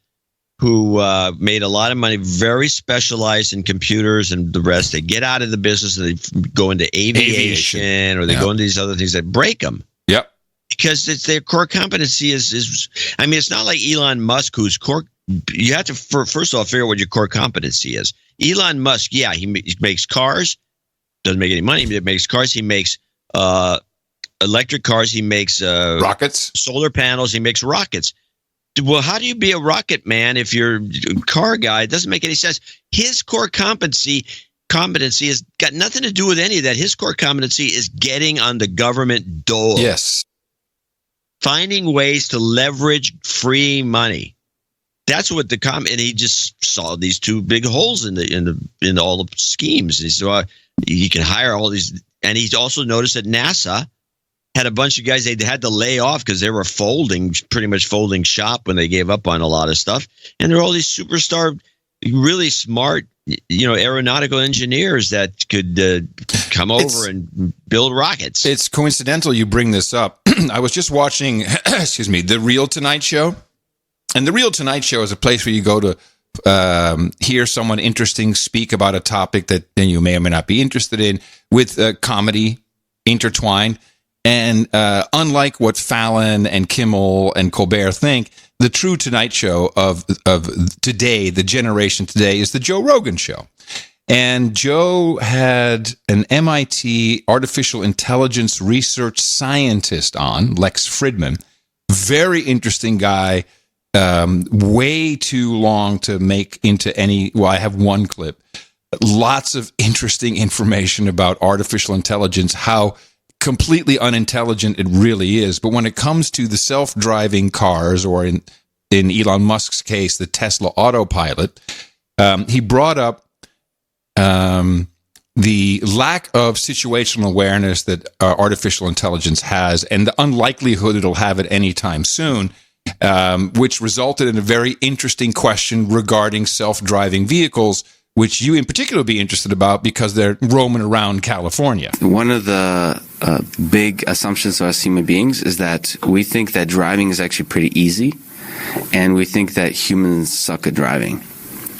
who made a lot of money, very specialized in computers and the rest. They get out of the business and they go into aviation. Or they go into these other things that break them. Yep. Because it's their core competency is it's not like Elon Musk, whose core, you have to first of all figure out what your core competency is. Elon Musk, he makes cars, doesn't make any money, but he makes cars. He makes electric cars. He makes rockets, solar panels. He makes rockets. Well, how do you be a rocket man if you're a car guy? It doesn't make any sense. His core competency has got nothing to do with any of that. His core competency is getting on the government dole. Yes. Finding ways to leverage free money. That's what and he just saw these two big holes in all the schemes. He saw he can hire all these, and he also noticed that NASA had a bunch of guys they had to lay off because they were pretty much folding shop when they gave up on a lot of stuff. And there are all these superstar, really smart aeronautical engineers that could come over and build rockets. It's coincidental you bring this up. I was just watching, The Real Tonight Show. And The Real Tonight Show is a place where you go to hear someone interesting speak about a topic that then you may or may not be interested in, with comedy intertwined. And unlike what Fallon and Kimmel and Colbert think, the true Tonight Show of today, the generation today, is the Joe Rogan Show. And Joe had an MIT artificial intelligence research scientist on, Lex Fridman. Very interesting guy. Way too long to make into any. Well, I have one clip. Lots of interesting information about artificial intelligence, how completely unintelligent it really is. But when it comes to the self-driving cars, or in Elon Musk's case, the Tesla autopilot, he brought up the lack of situational awareness that artificial intelligence has, and the unlikelihood it'll have at any time soon, which resulted in a very interesting question regarding self-driving vehicles, which you in particular would be interested about because they're roaming around California. One of the big assumptions of us human beings is that we think that driving is actually pretty easy, and we think that humans suck at driving.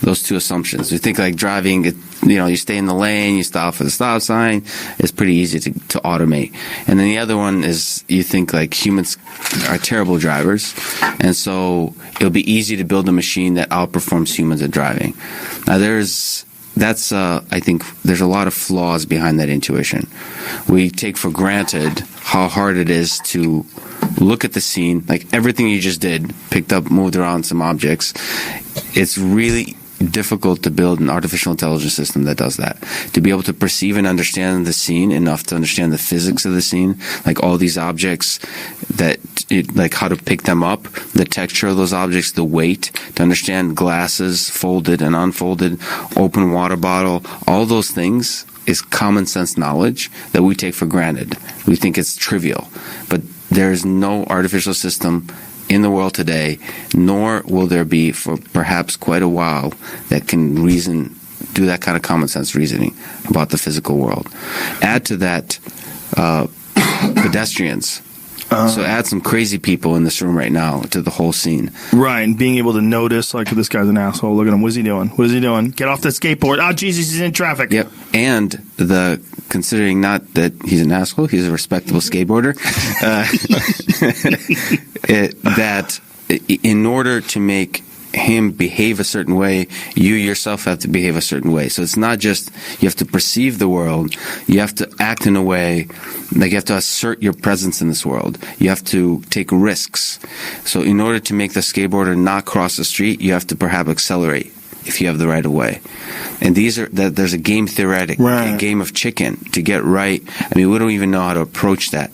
Those two assumptions. We think like driving, you stay in the lane, you stop for the stop sign, it's pretty easy to automate. And then the other one is you think like humans are terrible drivers, and so it'll be easy to build a machine that outperforms humans at driving. Now I think there's a lot of flaws behind that intuition. We take for granted how hard it is to look at the scene, like everything you just did, moved around some objects. It's really difficult to build an artificial intelligence system that does that. To be able to perceive and understand the scene enough to understand the physics of the scene, like all these objects, like how to pick them up, the texture of those objects, the weight, to understand glasses, folded and unfolded, open water bottle, all those things is common sense knowledge that we take for granted. We think it's trivial. But there is no artificial system in the world today, nor will there be for perhaps quite a while, that can do that kind of common sense reasoning about the physical world. Add to that pedestrians. So add some crazy people in this room right now to the whole scene. Right, and being able to notice, like, this guy's an asshole. Look at him. What is he doing? What is he doing? Get off the skateboard. Oh, Jesus, he's in traffic. Yep. And considering not that he's an asshole, he's a respectable skateboarder, that in order to make him behave a certain way, you yourself have to behave a certain way. So it's not just you have to perceive the world, you have to act in a way, like you have to assert your presence in this world. You have to take risks. So in order to make the skateboarder not cross the street, you have to perhaps accelerate if you have the right of way. And there's a game theoretic, a game of chicken to get right. I mean, we don't even know how to approach that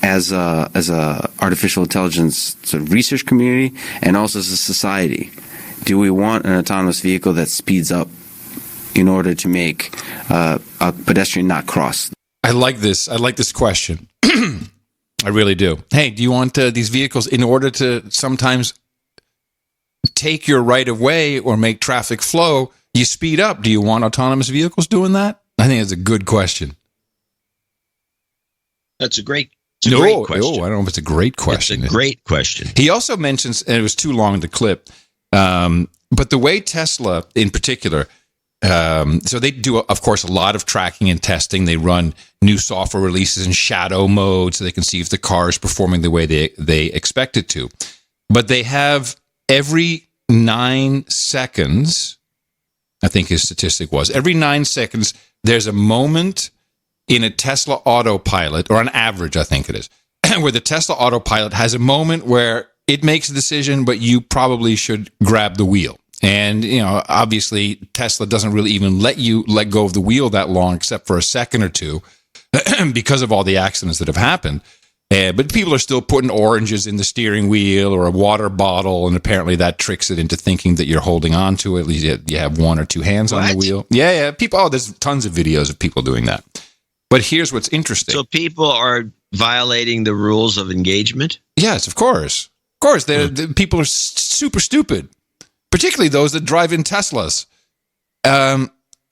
as a artificial intelligence sort of research community, and also as a society. Do we want an autonomous vehicle that speeds up in order to make a pedestrian not cross? I like this question. I really do. Hey, do you want these vehicles, in order to sometimes take your right of way or make traffic flow, you speed up? Do you want autonomous vehicles doing that? I think it's a good question. That's a great question. I don't know if it's a great question. It's a great question. He also mentions, and it was too long to clip, but the way Tesla in particular, so they do, of course, a lot of tracking and testing. They run new software releases in shadow mode so they can see if the car is performing the way they expect it to. But they have every 9 seconds, I think his statistic was, every 9 seconds, there's a moment in a Tesla autopilot, or on average, I think it is, where the Tesla autopilot has a moment where it makes a decision, but you probably should grab the wheel. And, obviously, Tesla doesn't really even let you let go of the wheel that long, except for a second or two, because of all the accidents that have happened. But people are still putting oranges in the steering wheel or a water bottle, and apparently that tricks it into thinking that you're holding on to it. At least you have one or two hands on the wheel. Yeah. People. There's tons of videos of people doing that. But here's what's interesting. So people are violating the rules of engagement? Yes, of course. Of course, people are super stupid, particularly those that drive in Teslas.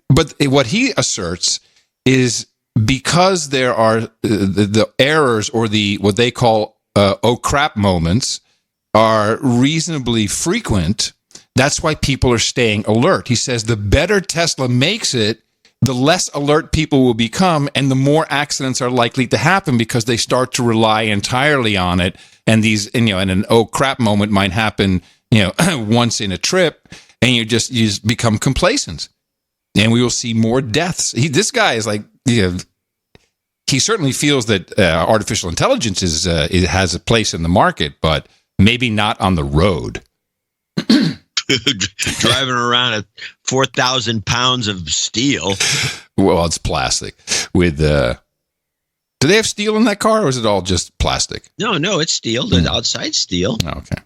But what he asserts is because there are the errors or the what they call oh crap moments are reasonably frequent, that's why people are staying alert. He says the better Tesla makes it, the less alert people will become, and the more accidents are likely to happen because they start to rely entirely on it. And and an oh crap moment might happen, once in a trip, and you just become complacent, and we will see more deaths. This guy is like, he certainly feels that artificial intelligence it has a place in the market, but maybe not on the road. Driving around at 4,000 pounds of steel. Well, it's plastic with. Do they have steel in that car, or is it all just plastic? No, it's steel. The outside steel. Oh, okay.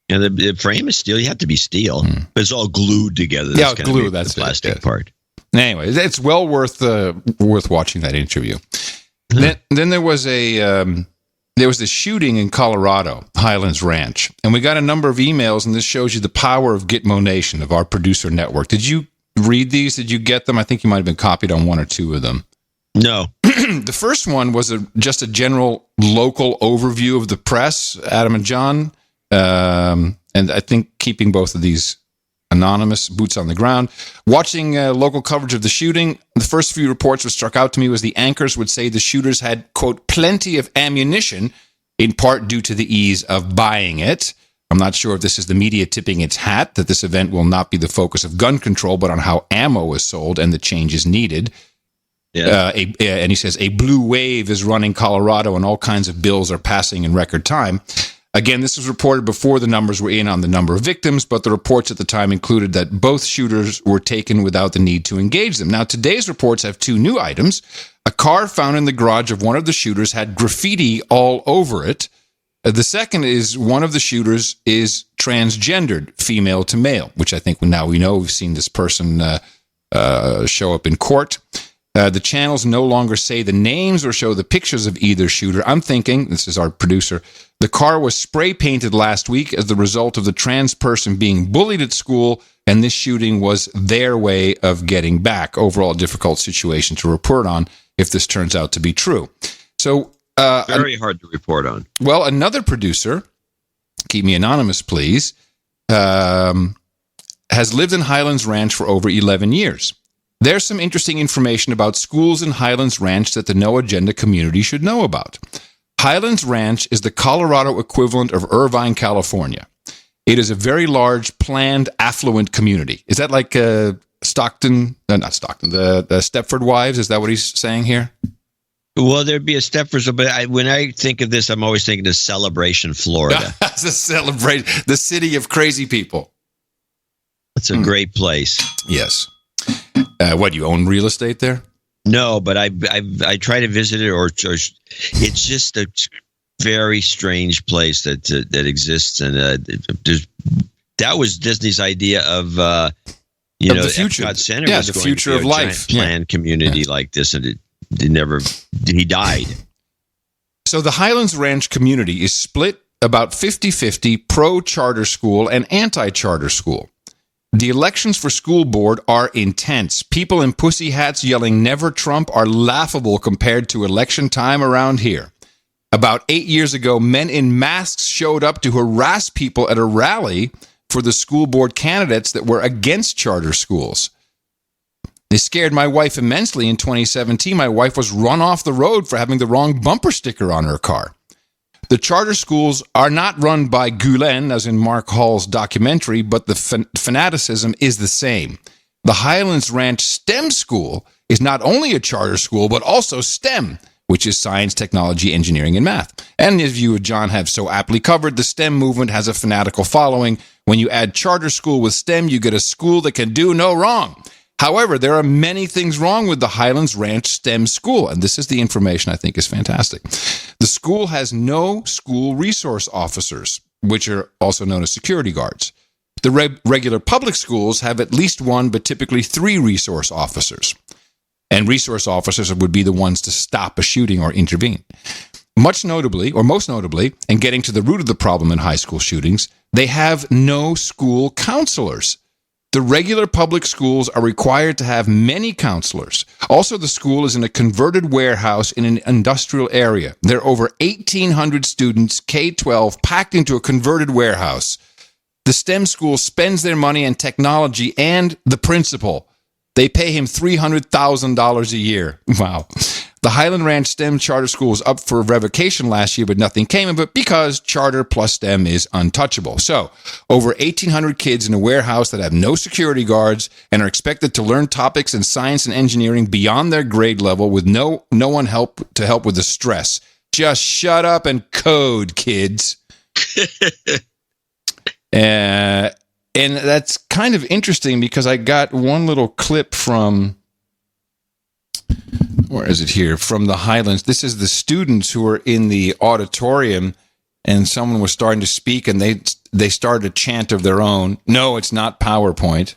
And the frame is steel. You have to be steel, but it's all glued together. Yeah, glue. That's the plastic part. Anyway, it's well worth watching that interview. Then there was the shooting in Colorado, Highlands Ranch, and we got a number of emails, and this shows you the power of Gitmo Nation, of our producer network. Did you read these? Did you get them? I think you might have been copied on one or two of them. No. The first one was just a general local overview of the press, Adam and John, and I think keeping both of these anonymous, boots on the ground. Watching local coverage of the shooting, the first few reports that struck out to me was the anchors would say the shooters had, quote, plenty of ammunition, in part due to the ease of buying it. I'm not sure if this is the media tipping its hat, that this event will not be the focus of gun control, but on how ammo is sold and the changes needed. Yeah. And he says, a blue wave is running Colorado and all kinds of bills are passing in record time. Again, this was reported before the numbers were in on the number of victims, but the reports at the time included that both shooters were taken without the need to engage them. Now, today's reports have two new items. A car found in the garage of one of the shooters had graffiti all over it. The second is one of the shooters is transgendered, female to male, which I think now we know. We've seen this person show up in court. The channels no longer say the names or show the pictures of either shooter. I'm thinking, this is our producer, the car was spray painted last week as the result of the trans person being bullied at school, and this shooting was their way of getting back. Overall, difficult situation to report on if this turns out to be true. So, very hard to report on. Well, another producer, keep me anonymous, please, has lived in Highlands Ranch for over 11 years. There's some interesting information about schools in Highlands Ranch that the No Agenda community should know about. Highlands Ranch is the Colorado equivalent of Irvine, California. It is a very large, planned, affluent community. Is that like Stockton? Not Stockton, the Stepford Wives? Is that what he's saying here? Well, there'd be a Stepford, but when I think of this, I'm always thinking of Celebration, Florida. That's a celebration, the city of crazy people. It's a great place. Yes. What, you own real estate there? No, but I try to visit it, or it's just a very strange place that exists, and that was Disney's idea of the future. Epcot Center. Yeah, was the going future to be of a life. Planned community like this, and he died. So the Highlands Ranch community is split about 50-50 pro-charter school and anti-charter school. The elections for school board are intense. People in pussy hats yelling "Never Trump" are laughable compared to election time around here. About 8 years ago, men in masks showed up to harass people at a rally for the school board candidates that were against charter schools. They scared my wife immensely. In 2017, my wife was run off the road for having the wrong bumper sticker on her car. The charter schools are not run by Gulen, as in Mark Hall's documentary, but the fanaticism is the same. The Highlands Ranch STEM school is not only a charter school, but also STEM, which is science, technology, engineering, and math. And as you and John have so aptly covered, the STEM movement has a fanatical following. When you add charter school with STEM, you get a school that can do no wrong. However, there are many things wrong with the Highlands Ranch STEM school, and this is the information I think is fantastic. The school has no school resource officers, which are also known as security guards. The regular public schools have at least one, but typically 3 resource officers. And resource officers would be the ones to stop a shooting or intervene. Most notably, and getting to the root of the problem in high school shootings, they have no school counselors. The regular public schools are required to have many counselors. Also, the school is in a converted warehouse in an industrial area. There are over 1,800 students, K-12, packed into a converted warehouse. The STEM school spends their money on technology and the principal. They pay him $300,000 a year. Wow. The Highland Ranch STEM charter school was up for revocation last year, but nothing came of it because charter plus STEM is untouchable. So, over 1,800 kids in a warehouse that have no security guards and are expected to learn topics in science and engineering beyond their grade level with no one to help with the stress. Just shut up and code, kids. And that's kind of interesting because I got one little clip from, where is it here? From the Highlands. This is the students who were in the auditorium, and someone was starting to speak, and they started a chant of their own. No, it's not PowerPoint.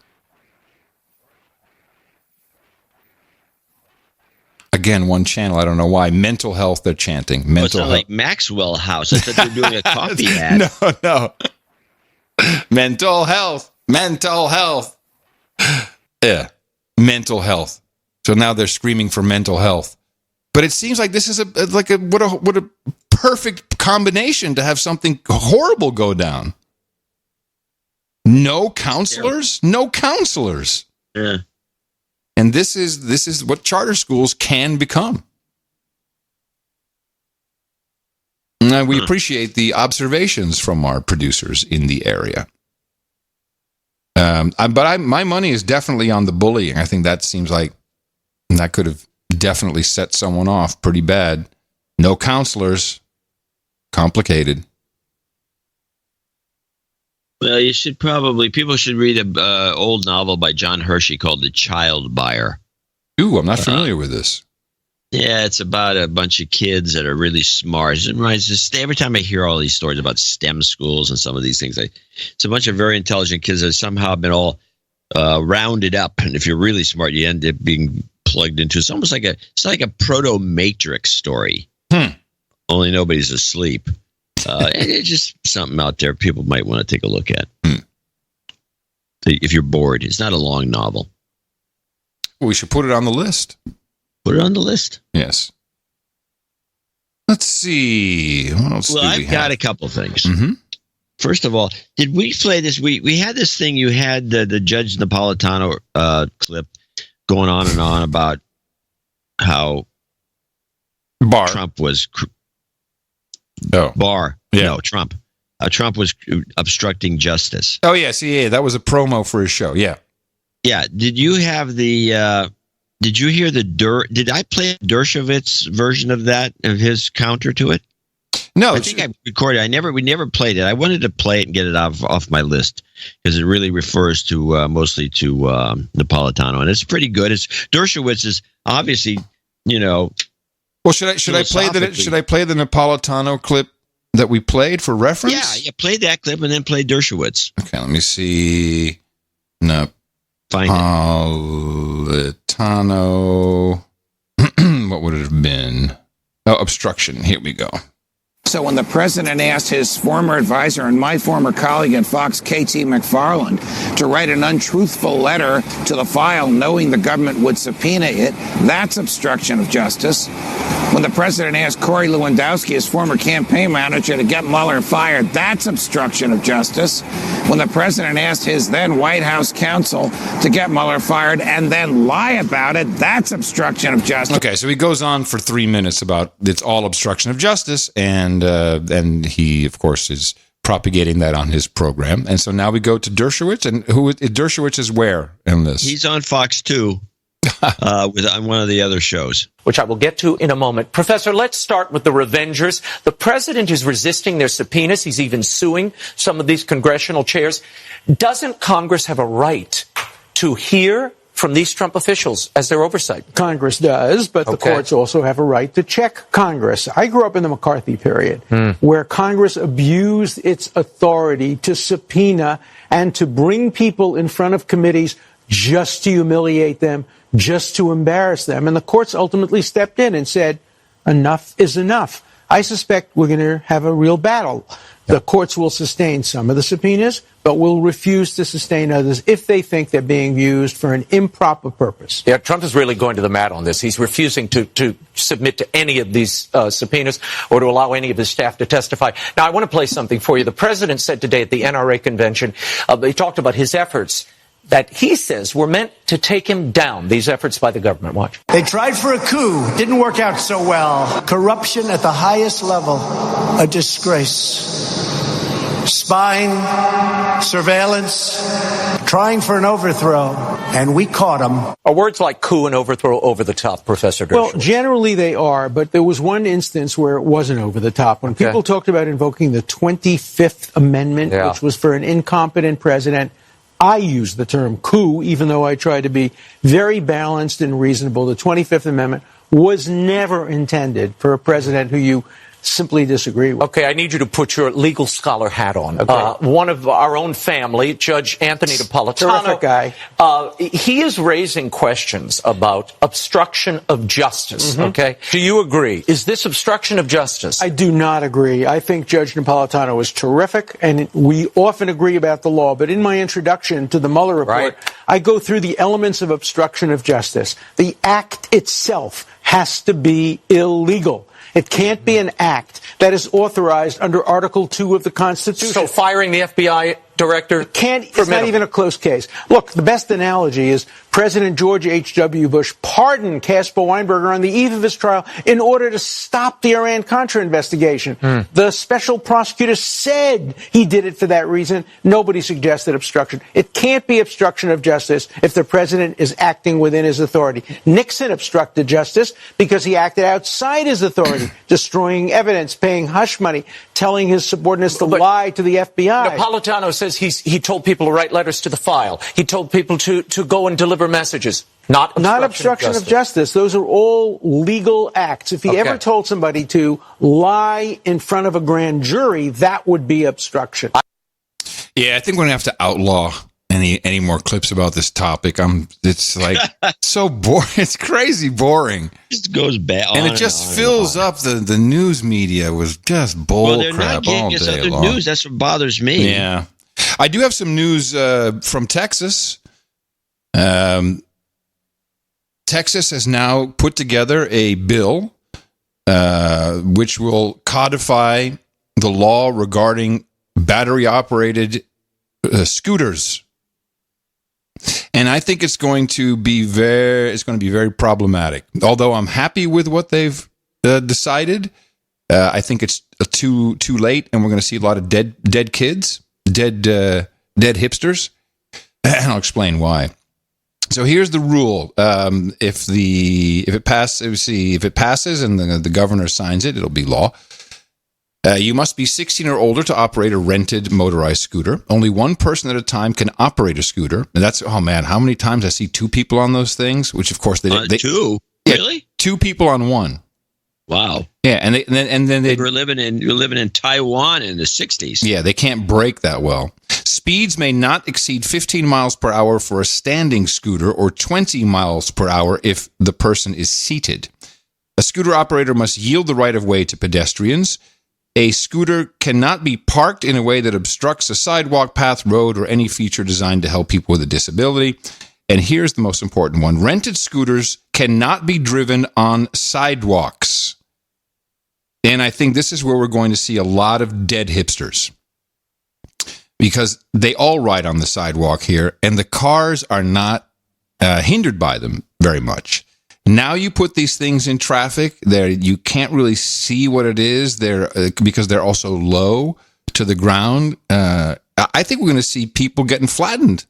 Again, one channel. I don't know why. Mental health, they're chanting. Mental health. Like Maxwell House. I thought they were doing a coffee ad. No. Mental health. Yeah. Mental health. So now they're screaming for mental health. But it seems like this is what a perfect combination to have something horrible go down. No counselors? No counselors. Yeah. And this is what charter schools can become. And we appreciate the observations from our producers in the area. But my money is definitely on the bullying. I think that seems like that could have definitely set someone off pretty bad. No counselors. Complicated. Well, people should read an old novel by John Hershey called The Child Buyer. Ooh, I'm not familiar with this. Yeah, it's about a bunch of kids that are really smart. It reminds me, every time I hear all these stories about STEM schools and some of these things, it's a bunch of very intelligent kids that somehow been all rounded up. And if you're really smart, you end up being plugged into. It's almost like a proto-Matrix story. Only nobody's asleep. It's just something out there people might want to take a look at. If you're bored, it's not a long novel. Well, we should put it on the list. Put it on the list. Yes. Let's see. What else do we have? I've got a couple things. Mm-hmm. First of all, did we play this? We had this thing. You had the Judge Napolitano clip going on and on about how Trump was... Trump. Trump was obstructing justice. Oh, yes. Yeah, that was a promo for his show. Yeah. Yeah. Did you have the... Did you hear did I play Dershowitz version of that, of his counter to it? No. I think I recorded. We never played it. I wanted to play it and get it off my list because it really refers to mostly to Napolitano, and it's pretty good. Dershowitz is obviously, Well, should I play the Napolitano clip that we played for reference? Yeah, play that clip and then play Dershowitz. Okay, let me see. No. Napolitano. What would it have been? Oh, obstruction. Here we go. So when the president asked his former advisor and my former colleague at Fox, K.T. McFarland, to write an untruthful letter to the file knowing the government would subpoena it, that's obstruction of justice. When the president asked Corey Lewandowski, his former campaign manager, to get Mueller fired, that's obstruction of justice. When the president asked his then White House counsel to get Mueller fired and then lie about it, that's obstruction of justice. Okay, so he goes on for 3 minutes about it's all obstruction of justice, and he, of course, is propagating that on his program. And so now we go to Dershowitz, and Dershowitz is where in this? He's on Fox 2 on one of the other shows, which I will get to in a moment. Professor, let's start with the Revengers. The president is resisting their subpoenas. He's even suing some of these congressional chairs. Doesn't Congress have a right to hear from these Trump officials as their oversight? Congress does, but the courts also have a right to check Congress. I grew up in the McCarthy period, where Congress abused its authority to subpoena and to bring people in front of committees just to humiliate them, just to embarrass them. And the courts ultimately stepped in and said, enough is enough. I suspect we're going to have a real battle The courts will sustain some of the subpoenas, but will refuse to sustain others if they think they're being used for an improper purpose. Yeah, Trump is really going to the mat on this. He's refusing to submit to any of these subpoenas or to allow any of his staff to testify. Now, I want to play something for you. The president said today at the NRA convention, he talked about his efforts that he says were meant to take him down, these efforts by the government. Watch. They tried for a coup. Didn't work out so well. Corruption at the highest level. A disgrace. Spying, surveillance, trying for an overthrow, and we caught them. Are words like coup and overthrow over the top, Professor Dershowitz? Well, generally they are, but there was one instance where it wasn't over the top. When people talked about invoking the 25th Amendment, which was for an incompetent president, I used the term coup, even though I tried to be very balanced and reasonable. The 25th Amendment was never intended for a president who you simply disagree with. Okay, I need you to put your legal scholar hat on. Okay. One of our own family, Judge Anthony Napolitano. Terrific guy. He is raising questions about obstruction of justice, okay? Do you agree? Is this obstruction of justice? I do not agree. I think Judge Napolitano is terrific, and we often agree about the law. But in my introduction to the Mueller report, I go through the elements of obstruction of justice. The act itself has to be illegal. It can't be an act that is authorized under Article 2 of the Constitution. So firing the FBI director? It's not even a close case. Look, the best analogy is President George H.W. Bush pardoned Caspar Weinberger on the eve of his trial in order to stop the Iran-Contra investigation. The special prosecutor said he did it for that reason. Nobody suggested obstruction. It can't be obstruction of justice if the president is acting within his authority. Nixon obstructed justice because he acted outside his authority, destroying evidence, paying hush money, telling his subordinates to lie to the FBI. Napolitano says he told people to write letters to the file. He told people to go and deliver messages. Not obstruction of justice. Those are all legal acts. If he ever told somebody to lie in front of a grand jury, that would be obstruction. Yeah, I think we're going to have to outlaw any more clips about this topic. It's like so boring. It's crazy boring. It just goes bad. And it just fills up the news media with just bull crap all day long. News. That's what bothers me. Yeah. I do have some news from Texas. Texas has now put together a bill which will codify the law regarding battery-operated scooters, and I think it's going to be very problematic. Although I'm happy with what they've decided, I think it's too late, and we're going to see a lot of dead kids. Dead hipsters, and I'll explain why. So here's the rule: if it passes and the governor signs it, it'll be law. You must be 16 or older to operate a rented motorized scooter. Only one person at a time can operate a scooter. And that's how many times I see two people on those things? Which of course they two. Yeah, really? Two people on one. Wow. Yeah, and then they were living in Taiwan in the 60s. Yeah, they can't brake that well. Speeds may not exceed 15 miles per hour for a standing scooter or 20 miles per hour if the person is seated. A scooter operator must yield the right of way to pedestrians. A scooter cannot be parked in a way that obstructs a sidewalk, path, road, or any feature designed to help people with a disability. And here's the most important one. Rented scooters cannot be driven on sidewalks. And I think this is where we're going to see a lot of dead hipsters, because they all ride on the sidewalk here, and the cars are not hindered by them very much. Now you put these things in traffic, there you can't really see what it is there because they're also low to the ground. I think we're going to see people getting flattened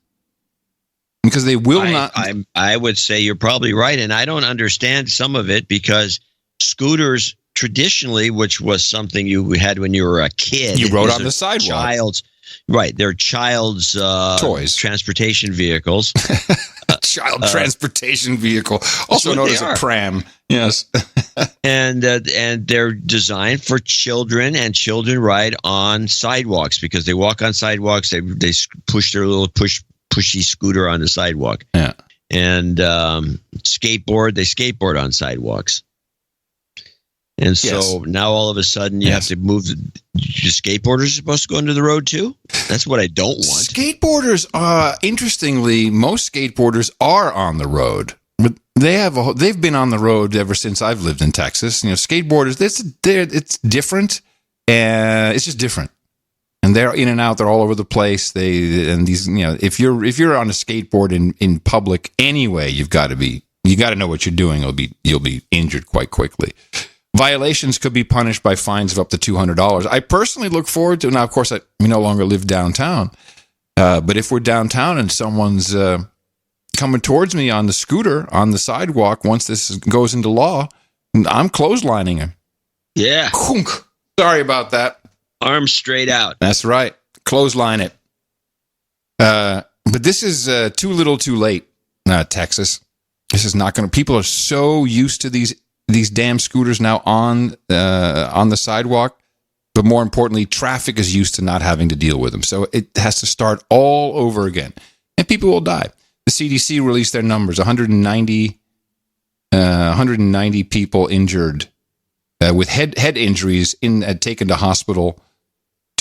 because they will not. I would say you're probably right, and I don't understand some of it because scooters traditionally, which was something you had when you were a kid, you rode on the sidewalk. They're child's toys, transportation vehicles. Child transportation vehicle, also known as a pram. Yes, and they're designed for children, and children ride on sidewalks because they walk on sidewalks. They push their little pushy scooter on the sidewalk. Yeah, and skateboard. They skateboard on sidewalks. And so now all of a sudden you have to move. Your skateboarders are supposed to go into the road too? That's what I don't want. Skateboarders, interestingly, most skateboarders are on the road. But they've been on the road ever since I've lived in Texas. Skateboarders, it's different. It's just different. And they're in and out. They're all over the place. If you're on a skateboard in public anyway, you got to know what you're doing. You'll be injured quite quickly. Violations could be punished by fines of up to $200. I personally look forward to. Now, of course, we no longer live downtown. But if we're downtown and someone's coming towards me on the scooter on the sidewalk, once this goes into law, I'm clotheslining him. Yeah. Sorry about that. Arms straight out. That's right. Clothesline it. But this is too little too late, Texas. This is not going to... People are so used to these damn scooters now on the sidewalk. But more importantly, traffic is used to not having to deal with them. So it has to start all over again. And people will die. The CDC released their numbers. 190 people injured with head injuries taken to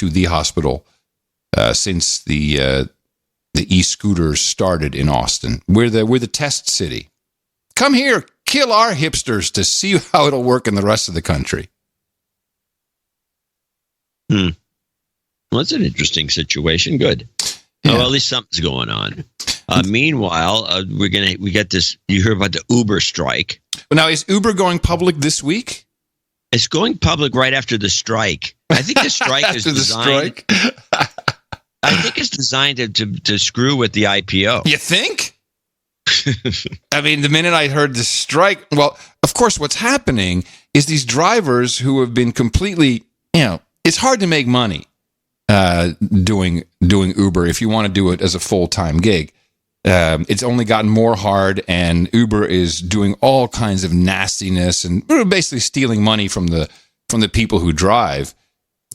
the hospital since the e-scooters started in Austin. We're the test city. Come here, kill our hipsters to see how it'll work in the rest of the country. Well, that's an interesting situation. Good. Yeah. Well, at least something's going on. Meanwhile, we got this. You heard about the Uber strike. Well, now is Uber going public this week? It's going public right after the strike. I think the strike is designed. I think it's designed to screw with the IPO. You think? I mean, the minute I heard the strike, well, of course, what's happening is these drivers who have been completely, it's hard to make money doing Uber if you want to do it as a full-time gig. It's only gotten more hard, and Uber is doing all kinds of nastiness and basically stealing money from the people who drive.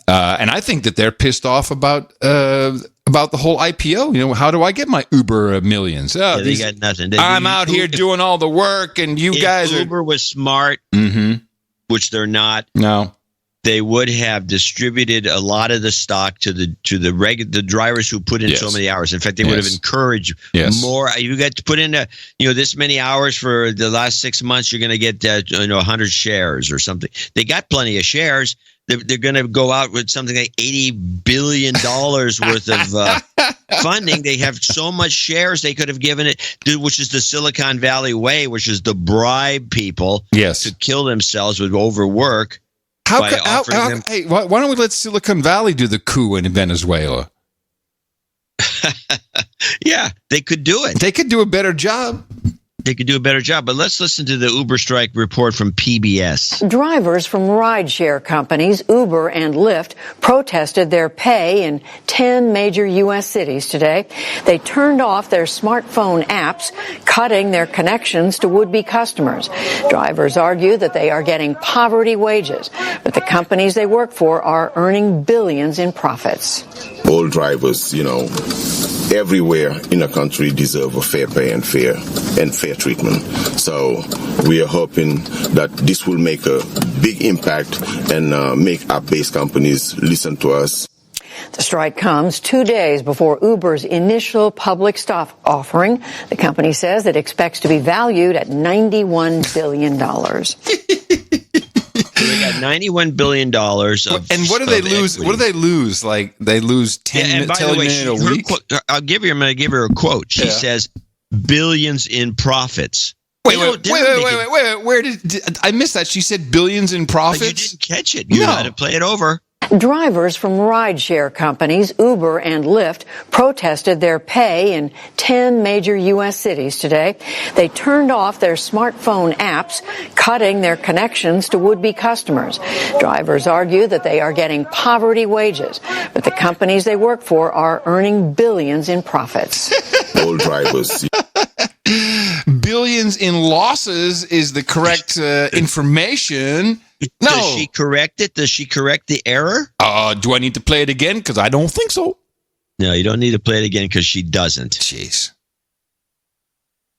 And I think that they're pissed off about the whole IPO. How do I get my Uber millions? They got nothing. I'm out here doing all the work, and you guys are... Uber was smart, which they're not. No. They would have distributed a lot of the stock to the drivers who put in so many hours. In fact, they would have encouraged more. You got to put in this many hours for the last 6 months. You're going to get 100 shares or something. They got plenty of shares. They're going to go out with something like $80 billion worth of funding. They have so much shares they could have given it, which is the Silicon Valley way, which is to bribe people to kill themselves with overwork. Why don't we let Silicon Valley do the coup in Venezuela? Yeah, they could do it. They could do a better job. But let's listen to the Uber strike report from PBS. Drivers from rideshare companies Uber and Lyft protested their pay in 10 major U.S. cities today. They turned off their smartphone apps, cutting their connections to would-be customers. Drivers argue that they are getting poverty wages, but the companies they work for are earning billions in profits. All drivers, everywhere in the country deserve a fair pay and fair treatment. So we are hoping that this will make a big impact and make app-based companies listen to us. The strike comes 2 days before Uber's initial public stock offering. The company says it expects to be valued at $91 billion. They got $91 billion and what do they lose? Equity. What do they lose? Like they lose 10 million a week? I'm going to give her a quote. She says, billions in profits. Wait. Where did I miss that? She said billions in profits? You didn't catch it. You had to play it over. Drivers from rideshare companies Uber and Lyft protested their pay in 10 major U.S. cities today. They turned off their smartphone apps, cutting their connections to would-be customers. Drivers argue that they are getting poverty wages, but the companies they work for are earning billions in profits. All drivers. Billions in losses is the correct information. No. Does she correct it? Does she correct the error? Do I need to play it again? Because I don't think so. No, you don't need to play it again because she doesn't. Jeez.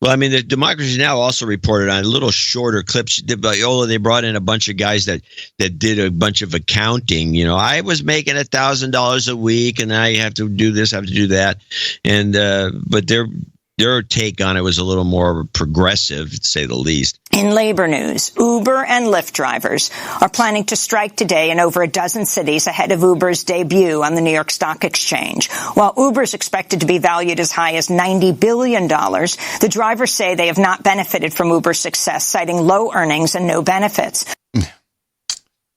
Well, I mean, the Democracy Now! Also reported on little shorter clips. They brought in a bunch of guys that did a bunch of accounting. You know, I was making $1,000 a week, and I have to do this, I have to do that, and but their take on it was a little more progressive, to say the least. In labor news, Uber and Lyft drivers are planning to strike today in over a dozen cities ahead of Uber's debut on the New York Stock Exchange. While Uber's expected to be valued as high as $90 billion, the drivers say they have not benefited from Uber's success, citing low earnings and no benefits.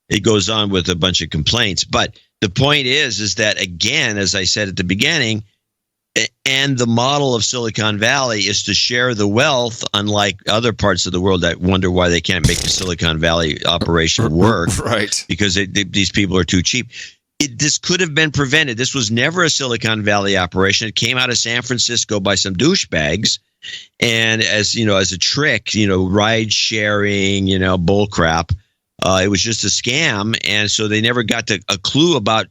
It goes on with a bunch of complaints. But the point is that, again, as I said at the beginning, and the model of Silicon Valley is to share the wealth, unlike other parts of the world that wonder why they can't make the Silicon Valley operation work. Right. Because these people are too cheap. This could have been prevented. This was never a Silicon Valley operation. It came out of San Francisco by some douchebags. And as a trick, ride sharing, bull crap. It was just a scam. And so they never got a clue about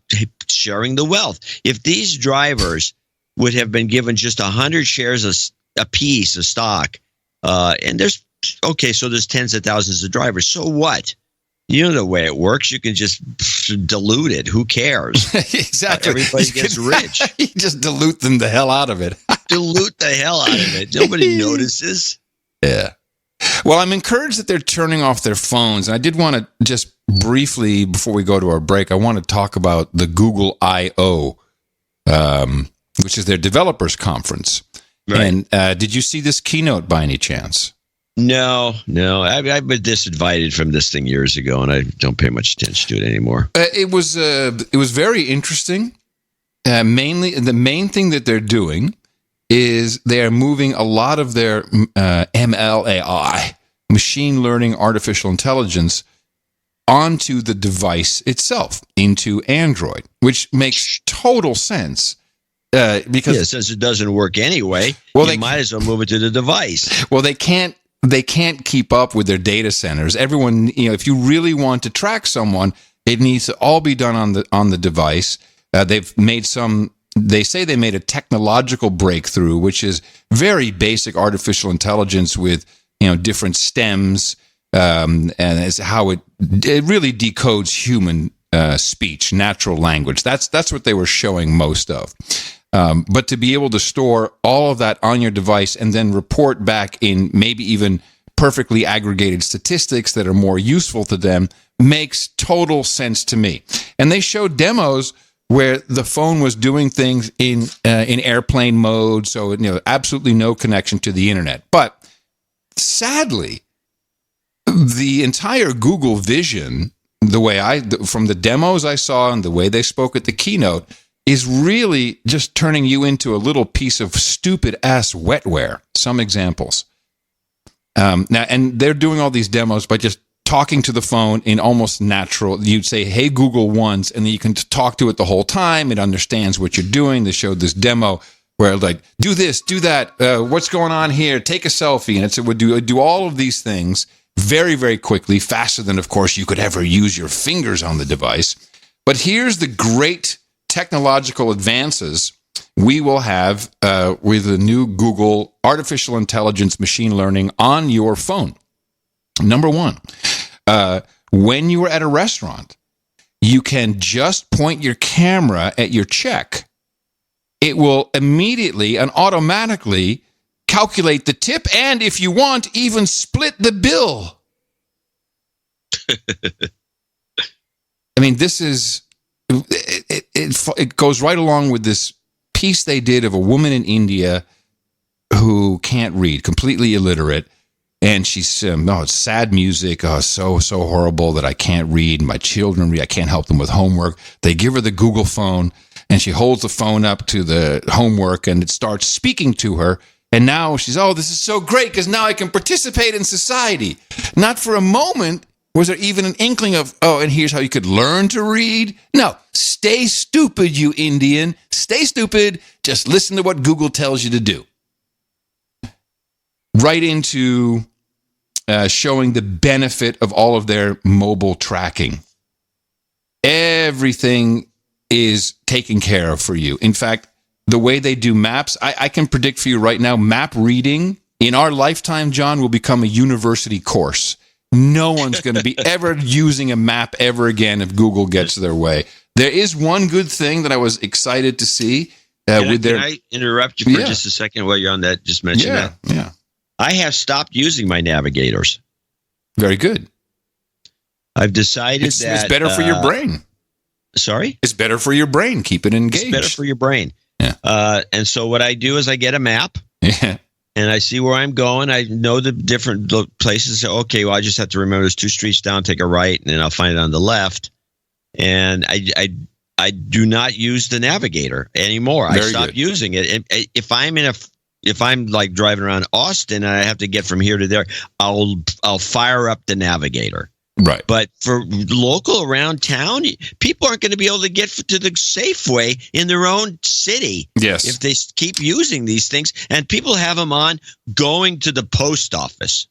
sharing the wealth. If these drivers would have been given just 100 shares a piece of stock. And there's tens of thousands of drivers. So what? You know the way it works. You can just dilute it. Who cares? Exactly. Everybody gets rich. You just dilute them the hell out of it. Dilute the hell out of it. Nobody notices. Yeah. Well, I'm encouraged that they're turning off their phones. And I did want to just briefly, before we go to our break, I want to talk about the Google I.O., which is their developers conference. Right. And did you see this keynote by any chance? No. I've been disinvited from this thing years ago, and I don't pay much attention to it anymore. It was very interesting. Mainly, the main thing that they're doing is they are moving a lot of their ML/AI, machine learning, artificial intelligence, onto the device itself, into Android, which makes total sense. Because since it doesn't work anyway, they might as well move it to the device. Well, they can't keep up with their data centers. Everyone, if you really want to track someone, it needs to all be done on the device. They say they made a technological breakthrough, which is very basic artificial intelligence with different stems, and it's how it really decodes human speech, natural language. That's what they were showing most of. But to be able to store all of that on your device and then report back in maybe even perfectly aggregated statistics that are more useful to them makes total sense to me. And they showed demos where the phone was doing things in airplane mode, so absolutely no connection to the internet. But sadly, the entire Google vision, from the demos I saw and the way they spoke at the keynote, is really just turning you into a little piece of stupid ass wetware. Some examples. Now, and they're doing all these demos by just talking to the phone in almost natural. You'd say, "Hey, Google," once, and then you can talk to it the whole time. It understands what you're doing. They showed this demo where like, do this, do that. What's going on here? Take a selfie. And it would do all of these things very, very quickly, faster than, of course, you could ever use your fingers on the device. But here's the great technological advances we will have with the new Google artificial intelligence machine learning on your phone. Number one, when you are at a restaurant, you can just point your camera at your check. It will immediately and automatically calculate the tip, and if you want, even split the bill. I mean, this is... It goes right along with this piece they did of a woman in India who can't read, completely illiterate, and she's it's sad music, so horrible that I can't read. My children read, I can't help them with homework. They give her the Google phone, and she holds the phone up to the homework, and it starts speaking to her. And now she's, this is so great because now I can participate in society. Not for a moment was there even an inkling of, and here's how you could learn to read? No, stay stupid, you Indian. Stay stupid. Just listen to what Google tells you to do. Right into showing the benefit of all of their mobile tracking. Everything is taken care of for you. In fact, the way they do maps, I can predict for you right now, map reading in our lifetime, John, will become a university course. No one's going to be ever using a map ever again if Google gets their way. There is one good thing that I was excited to see. Can I interrupt you for just a second while you're on that? Just mention that. Yeah. I have stopped using my navigators. Very good. I've decided it's better for your brain. Sorry? It's better for your brain. Keep it engaged. It's better for your brain. Yeah. And so what I do is I get a map. Yeah. And I see where I'm going. I know the different places. Okay, well, I just have to remember there's 2 streets down, take a right, and then I'll find it on the left. And I do not use the navigator anymore. I stopped using it. And if I'm like driving around Austin and I have to get from here to there, I'll fire up the navigator. Right. But for local around town, people aren't going to be able to get to the Safeway in their own city. Yes. If they keep using these things, and people have them on going to the post office.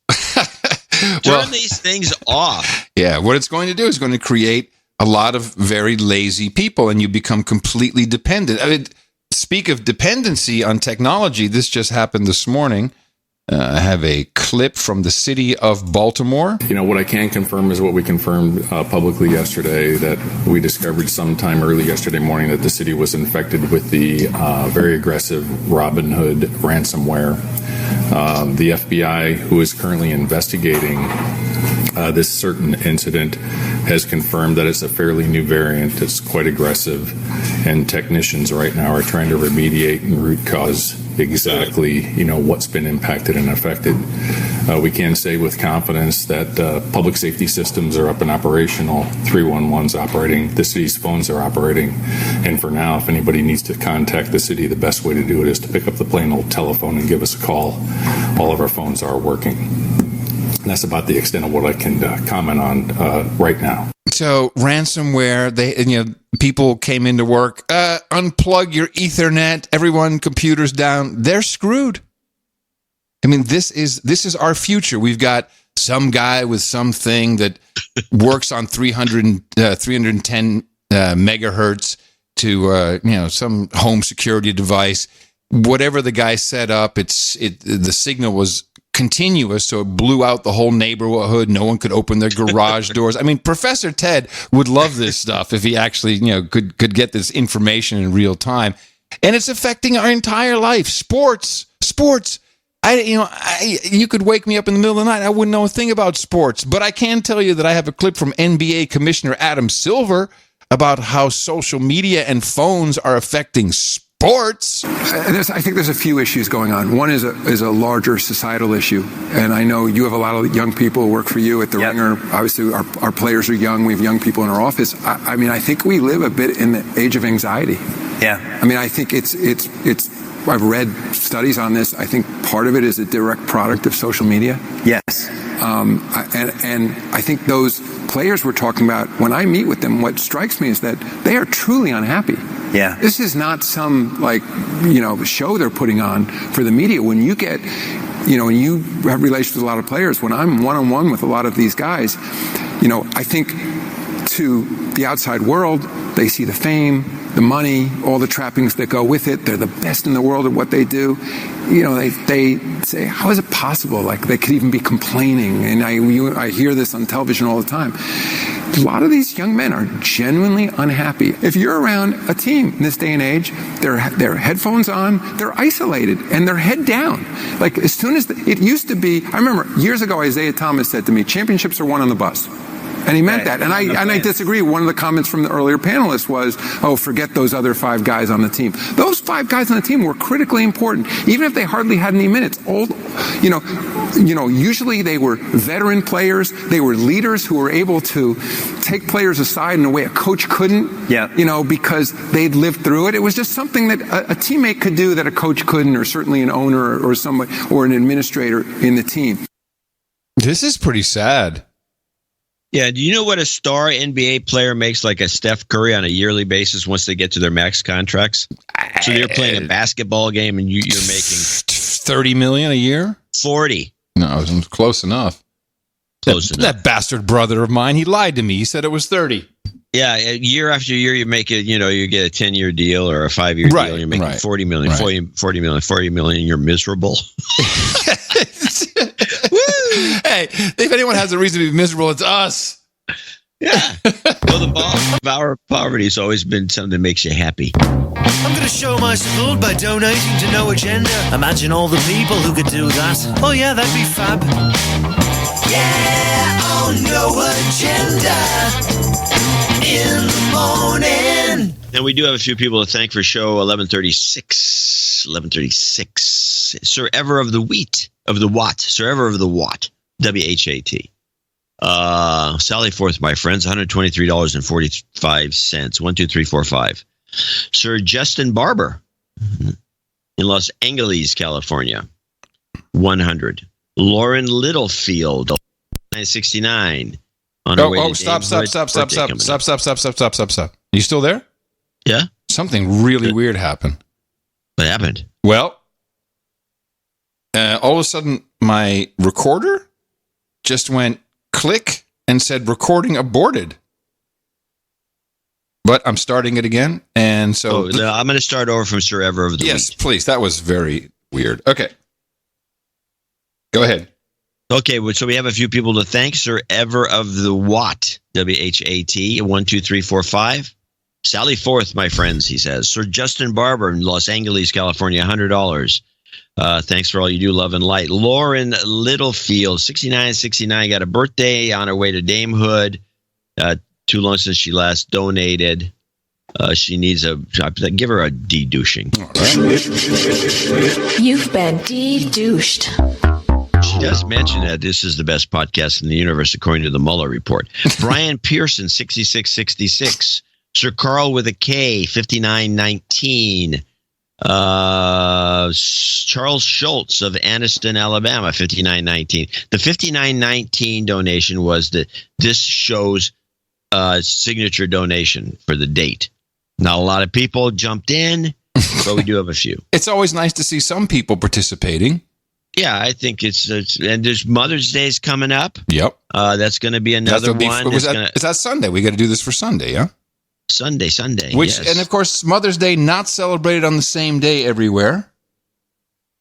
Turn these things off. Yeah. What it's going to do is going to create a lot of very lazy people, and you become completely dependent. I mean, speak of dependency on technology. This just happened this morning. I have a clip from the city of Baltimore. What I can confirm is what we confirmed publicly yesterday, that we discovered sometime early yesterday morning that the city was infected with the very aggressive Robinhood ransomware. The FBI, who is currently investigating this certain incident, has confirmed that it's a fairly new variant. It's quite aggressive, and technicians right now are trying to remediate and root cause exactly, what's been impacted and affected. We can say with confidence that public safety systems are up and operational. 311's operating. The city's phones are operating. And for now, if anybody needs to contact the city, the best way to do it is to pick up the plain old telephone and give us a call. All of our phones are working. And that's about the extent of what I can comment on right now. So ransomware, people came into work, unplug your Ethernet, everyone, computers down. They're screwed. I mean, this is our future. We've got some guy with something that works on 310 megahertz to some home security device. Whatever the guy set up, the signal was continuous, so it blew out the whole neighborhood. No one could open their garage doors. I mean, Professor Ted would love this stuff if he actually, could get this information in real time. And it's affecting our entire life. Sports. You could wake me up in the middle of the night. I wouldn't know a thing about sports, but I can tell you that I have a clip from NBA Commissioner Adam Silver about how social media and phones are affecting sports. I think there's a few issues going on. One is a larger societal issue, and I know you have a lot of young people who work for you at the Ringer. Obviously, our players are young. We have young people in our office. I mean, I think we live a bit in the age of anxiety. Yeah. I mean, I think it's. I've read studies on this. I think part of it is a direct product of social media. Yes. And I think those players we're talking about, when I meet with them, what strikes me is that they are truly unhappy. Yeah. This is not some show they're putting on for the media. When you get, when you have relations with a lot of players, when I'm one-on-one with a lot of these guys, I think to the outside world, they see the fame, the money, all the trappings that go with it. They're the best in the world at what they do. They say, how is it possible? Like they could even be complaining. And I hear this on television all the time. A lot of these young men are genuinely unhappy. If you're around a team in this day and age, their headphones on, they're isolated, and they're head down. Like as soon as it used to be, I remember years ago, Isaiah Thomas said to me, championships are won on the bus. And he meant that. And I disagree. One of the comments from the earlier panelists was, forget those other 5 guys on the team. Those 5 guys on the team were critically important, even if they hardly had any minutes. Usually they were veteran players. They were leaders who were able to take players aside in a way a coach couldn't, because they'd lived through it. It was just something that a teammate could do that a coach couldn't, or certainly an owner or somebody or an administrator in the team. This is pretty sad. Yeah, do you know what a star NBA player makes, like a Steph Curry, on a yearly basis once they get to their max contracts? So they're playing a basketball game and you're making $30 million a year? 40. No, it was close enough. That bastard brother of mine, he lied to me. He said it was 30. Yeah, year after year, you make it. You get a 10-year deal or a 5-year deal. You're making $40 million, $40 million. You're miserable. Hey, if anyone has a reason to be miserable, it's us. Yeah. Well, the boss of our poverty has always been something that makes you happy. I'm going to show my support by donating to No Agenda. Imagine all the people who could do that. Oh, yeah, that'd be fab. Yeah, oh, No Agenda in the morning. And we do have a few people to thank for show 1136. 1136. Sir Ever of the Wheat. Of the Watt. Sir Ever of the Watt. WHAT. Sally Forth, my friends, $123.45. 1, 2, 3, 4, 5. Sir Justin Barber in Los Angeles, California, 100. Lauren Littlefield, 969. Stop. You still there? Yeah. Something really weird happened. What happened? Well, all of a sudden, my recorder just went click and said recording aborted. But I'm starting it again, and so I'm going to start over from Sir Ever of the Wheat. Yes, please. That was very weird. Okay, go ahead. Okay, so we have a few people to thank. Sir Ever of the Watt, WHAT, 1, 2, 3, 4, 5. Sally Forth, my friends, he says. Sir Justin Barber in Los Angeles, California, $100. Thanks for all you do, love and light. Lauren Littlefield, 6969, got a birthday on her way to damehood. Too long since she last donated. She needs give her a de-douching. You've been de-douched. She does mention that this is the best podcast in the universe, according to the Mueller report. Brian Pearson, 6666. Sir Carl with a K, 5919. Charles Schultz of Anniston, Alabama, 5919. The 5919 donation was this show's signature donation for the date. Not a lot of people jumped in, but we do have a few. It's always nice to see some people participating. Yeah, I think it's and there's Mother's Day's coming up. Yep. That's going to be another one. Is that Sunday? We got to do this for Sunday, yeah? Sunday. Which, yes. And of course, Mother's Day not celebrated on the same day everywhere.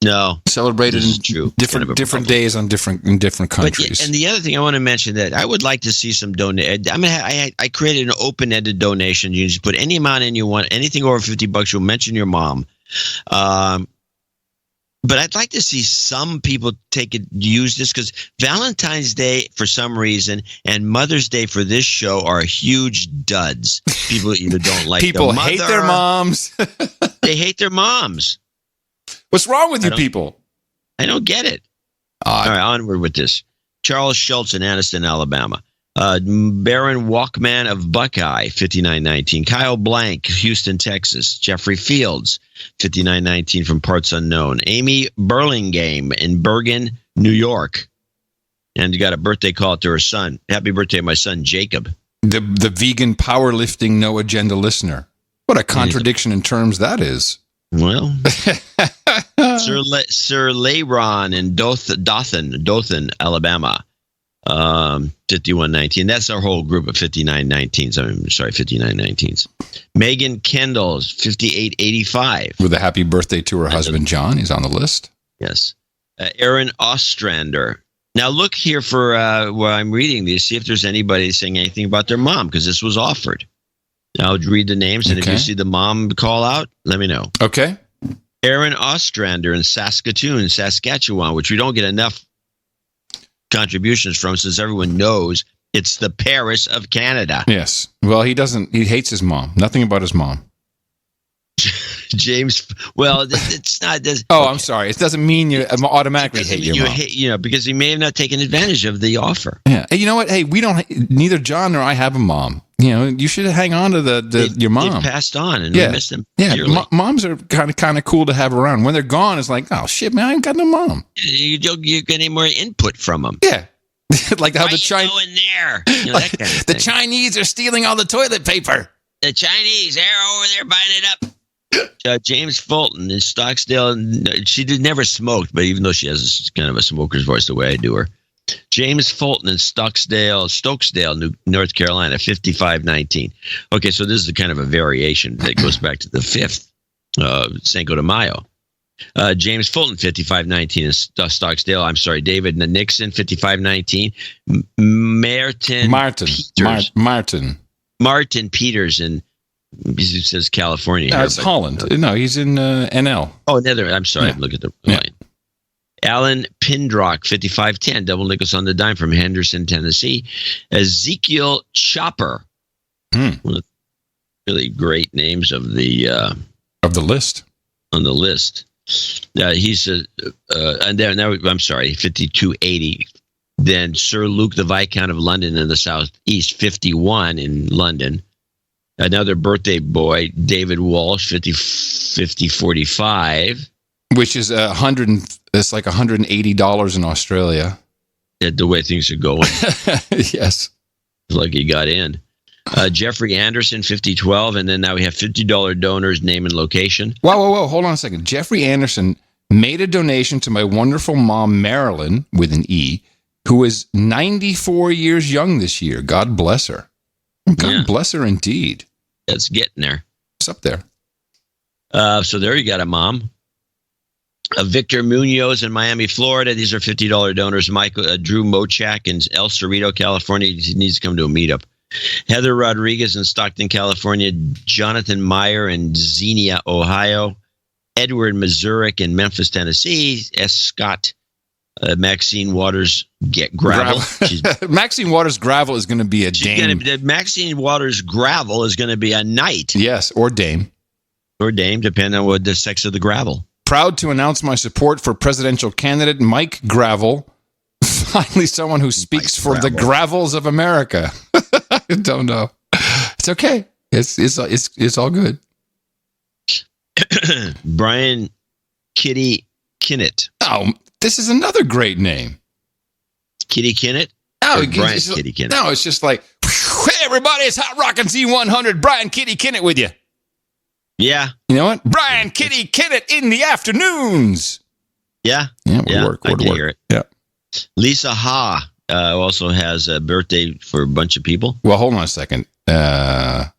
No, celebrated in different days in different countries. And the other thing I want to mention that I would like to see some donate. I created an open-ended donation. You just put any amount in you want, anything over $50. You'll mention your mom. But I'd like to see some people use this because Valentine's Day for some reason and Mother's Day for this show are huge duds. People either don't like people hate their moms. They hate their moms. What's wrong with you people? I don't get it. All right, onward with this. Charles Schultz in Anniston, Alabama. Baron Walkman of Buckeye, 5919. Kyle Blank, Houston, Texas. Jeffrey Fields, 5919 from parts unknown. Amy Burlingame in Bergen, New York. And you got a birthday call to her son. Happy birthday, my son, Jacob. The vegan powerlifting No Agenda listener. What a contradiction in terms that is. Well, Sir Leiron in Dothan, Alabama. 5119. That's our whole group of 5919s. I'm sorry, 5919s. Megan Kendall, 5885. With a happy birthday to her husband, John. He's on the list. Yes. Aaron Ostrander. Now look here for where I'm reading these. See if there's anybody saying anything about their mom, because this was offered. I'll read the names, and if you see the mom call out, let me know. Okay. Aaron Ostrander in Saskatchewan, which we don't get enough contributions from, since everyone knows it's the Paris of Canada. Yes. Well, he hates his mom. Nothing about his mom. James, well, it's not. I'm sorry. It doesn't mean you automatically hate your mom. Because he may have not taken advantage of the offer. Yeah. Hey, you know what? Hey, neither John nor I have a mom. You should hang on to your mom. They passed on, and we miss them. Yeah, moms are kind of cool to have around. When they're gone, it's like, oh shit, man, I ain't got no mom. You get any more input from them? Yeah, like how the Chinese in there. That kind of the Chinese are stealing all the toilet paper. The Chinese, they're over there buying it up. James Fulton in Stocksdale. She never smoked, but even though she has kind of a smoker's voice the way I do her. James Fulton in Stokesdale, North Carolina, 5519. Okay, so this is kind of a variation that goes back to the 5th, Cinco de Mayo. James Fulton, 5519 in Stokesdale. I'm sorry, David Nixon, 5519. Martin Peters in, he says California. No, it's Holland. No, he's in NL. Oh, Netherlands. I'm sorry. I'm looking at the line. Alan Pindrock, 5510, double nickels on the dime from Henderson, Tennessee. Ezekiel Chopper. One of the really great names of the list. On the list. He's and there now. I'm sorry, 5280. Then Sir Luke, the Viscount of London in the southeast, 51 in London. Another birthday boy, David Walsh, 5045. Which is it's like $180 in Australia. The way things are going. Yes. Like he got in. Jeffrey Anderson, 5012. And then now we have $50 donors, name and location. Whoa. Hold on a second. Jeffrey Anderson made a donation to my wonderful mom, Marilyn, with an E, who is 94 years young this year. God bless her. God bless her indeed. That's getting there. It's up there. So there you got a mom. Victor Munoz in Miami, Florida. These are $50 donors. Drew Mochak in El Cerrito, California. He needs to come to a meetup. Heather Rodriguez in Stockton, California. Jonathan Meyer in Xenia, Ohio. Edward Mazurek in Memphis, Tennessee. S. Scott. Maxine Waters Gravel. Maxine Waters Gravel is going to be a dame. Maxine Waters Gravel is going to be a knight. Yes, or dame. Or dame, depending on what the sex of the gravel. Proud to announce my support for presidential candidate Mike Gravel. Finally, someone who speaks for the Gravels of America. I don't know. It's okay. It's all good. Brian Kitty Kinnett. Oh, this is another great name. Kitty Kinnett? No, Brian Kitty Kinnett. No, it's just like, hey, everybody, it's Hot Rockin' Z100. Brian Kitty Kinnett with you. Yeah. You know what? Brian Kitty Kinnett in the afternoons. Yeah. Yeah, would I work. hear it. Yeah. Lisa Ha also has a birthday for a bunch of people. Well, hold on a second. All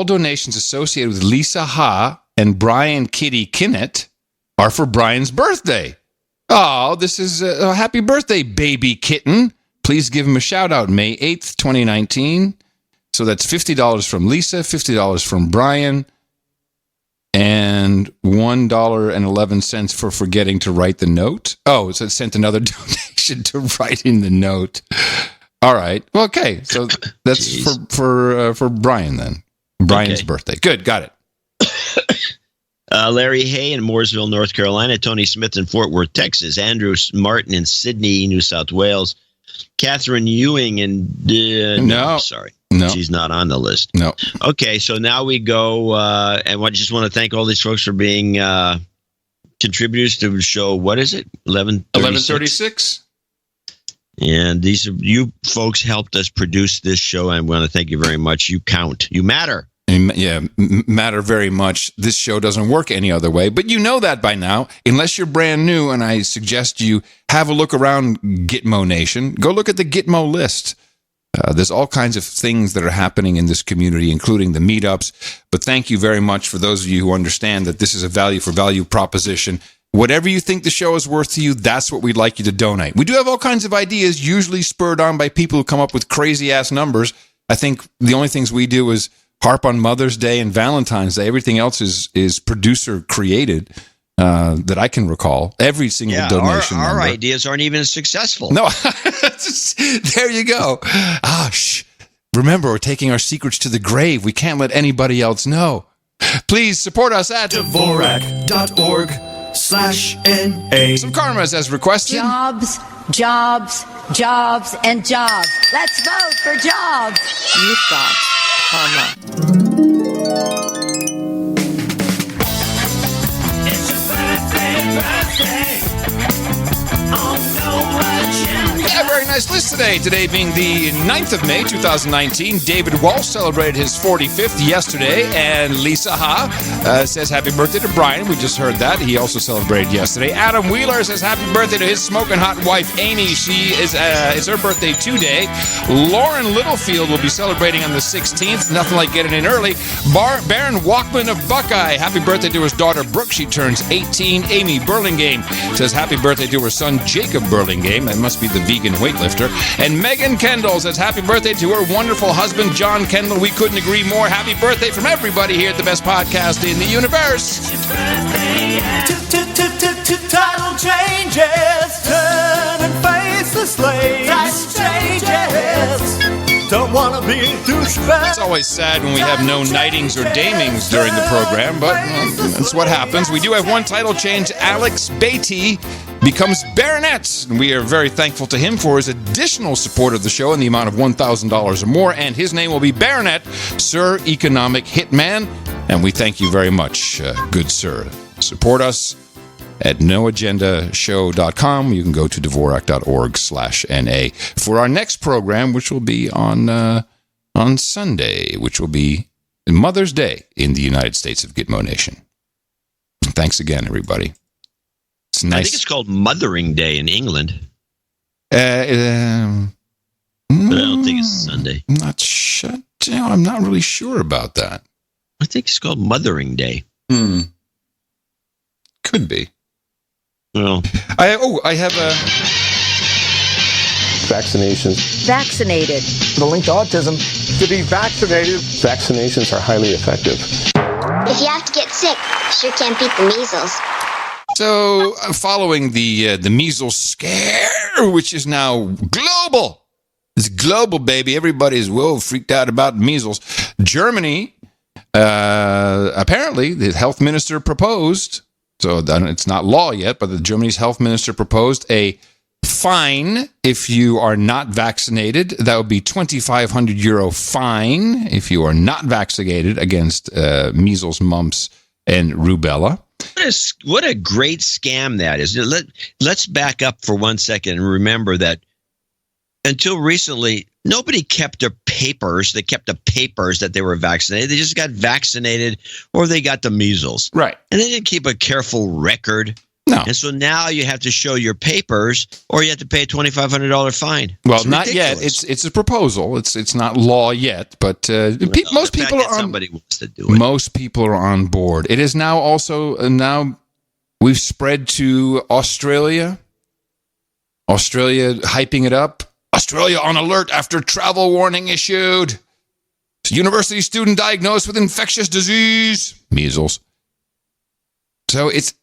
donations associated with Lisa Ha and Brian Kitty Kinnett are for Brian's birthday. Oh, this is a happy birthday, baby kitten. Please give him a shout out. May 8th, 2019. So that's $50 from Lisa, $50 from Brian, and $1.11 for forgetting to write the note. Oh, so it sent another donation to writing the note. All right. Well, okay. So that's for Brian then. Brian's birthday. Good. Got it. Larry Hay in Mooresville, North Carolina. Tony Smith in Fort Worth, Texas. Andrew Martin in Sydney, New South Wales. Catherine Ewing in... No, she's not on the list. No. Okay, so now we go, and I just want to thank all these folks for being contributors to the show. What is it? 1136. And you folks helped us produce this show, and I want to thank you very much. You count. You matter. Yeah, matter very much. This show doesn't work any other way, but you know that by now. Unless you're brand new, and I suggest you have a look around Gitmo Nation. Go look at the Gitmo list. There's all kinds of things that are happening in this community, including the meetups. But thank you very much for those of you who understand that this is a value for value proposition. Whatever you think the show is worth to you, that's what we'd like you to donate. We do have all kinds of ideas, usually spurred on by people who come up with crazy-ass numbers. I think the only things we do is harp on Mother's Day and Valentine's Day. Everything else is producer-created that I can recall. Every single donation our ideas aren't even successful. No, there you go. Remember, we're taking our secrets to the grave. We can't let anybody else know. Please support us at Dvorak.org/NA. Some karmas as requested. Jobs, jobs, jobs, and jobs. Let's vote for jobs. You've got karma. It's your birthday. On no agenda. Yeah, very nice list today. Today being the 9th of May, 2019. David Walsh celebrated his 45th yesterday, and Lisa Ha says happy birthday to Brian. We just heard that. He also celebrated yesterday. Adam Wheeler says happy birthday to his smoking hot wife, Amy. It's her birthday today. Lauren Littlefield will be celebrating on the 16th. Nothing like getting in early. Baron Walkman of Buckeye. Happy birthday to his daughter, Brooke. She turns 18. Amy Burlingame says happy birthday to her son, Jacob Burlingame. That must be the vegan weightlifter. And Megan Kendall says happy birthday to her wonderful husband, John Kendall. We couldn't agree more. Happy birthday from everybody here at the best podcast in the universe. Title changes, turn and face the slaves. Title changes. Don't want to be a douchebag. It's always sad when we have no knightings or damings during the program, but that's what happens. We do have one title change. Alex Beatty becomes baronet. We are very thankful to him for his additional support of the show in the amount of $1,000 or more, and his name will be Baronet, Sir Economic Hitman, and we thank you very much, good sir. Support us at noagendashow.com. You can go to Dvorak.org/NA for our next program, which will be on Sunday, which will be Mother's Day in the United States of Gitmo Nation. Thanks again, everybody. It's nice. I think it's called Mothering Day in England. But I don't think it's Sunday. I'm not really sure about that. I think it's called Mothering Day. Could be. Well, I have a vaccinations. Vaccinated. The link to autism. To be vaccinated, vaccinations are highly effective. If you have to get sick, sure can't beat the measles. So, following the measles scare, which is now global. It's global, baby. Everybody's freaked out about measles. Germany, apparently, the health minister proposed. So it's not law yet, but the Germany's health minister proposed a fine if you are not vaccinated. That would be €2,500 fine if you are not vaccinated against measles, mumps, and rubella. What a great scam that is. Let's back up for 1 second and remember that until recently, nobody kept their papers. They kept the papers that they were vaccinated. They just got vaccinated or they got the measles. Right. And they didn't keep a careful record. No. And so now you have to show your papers or you have to pay a $2,500 fine. Well, not yet. It's a proposal. It's not law yet, but most people are somebody wants to do it. Most people are on board. It is now also now we've spread to Australia. Australia hyping it up. Australia on alert after travel warning issued. University student diagnosed with infectious disease, measles. So if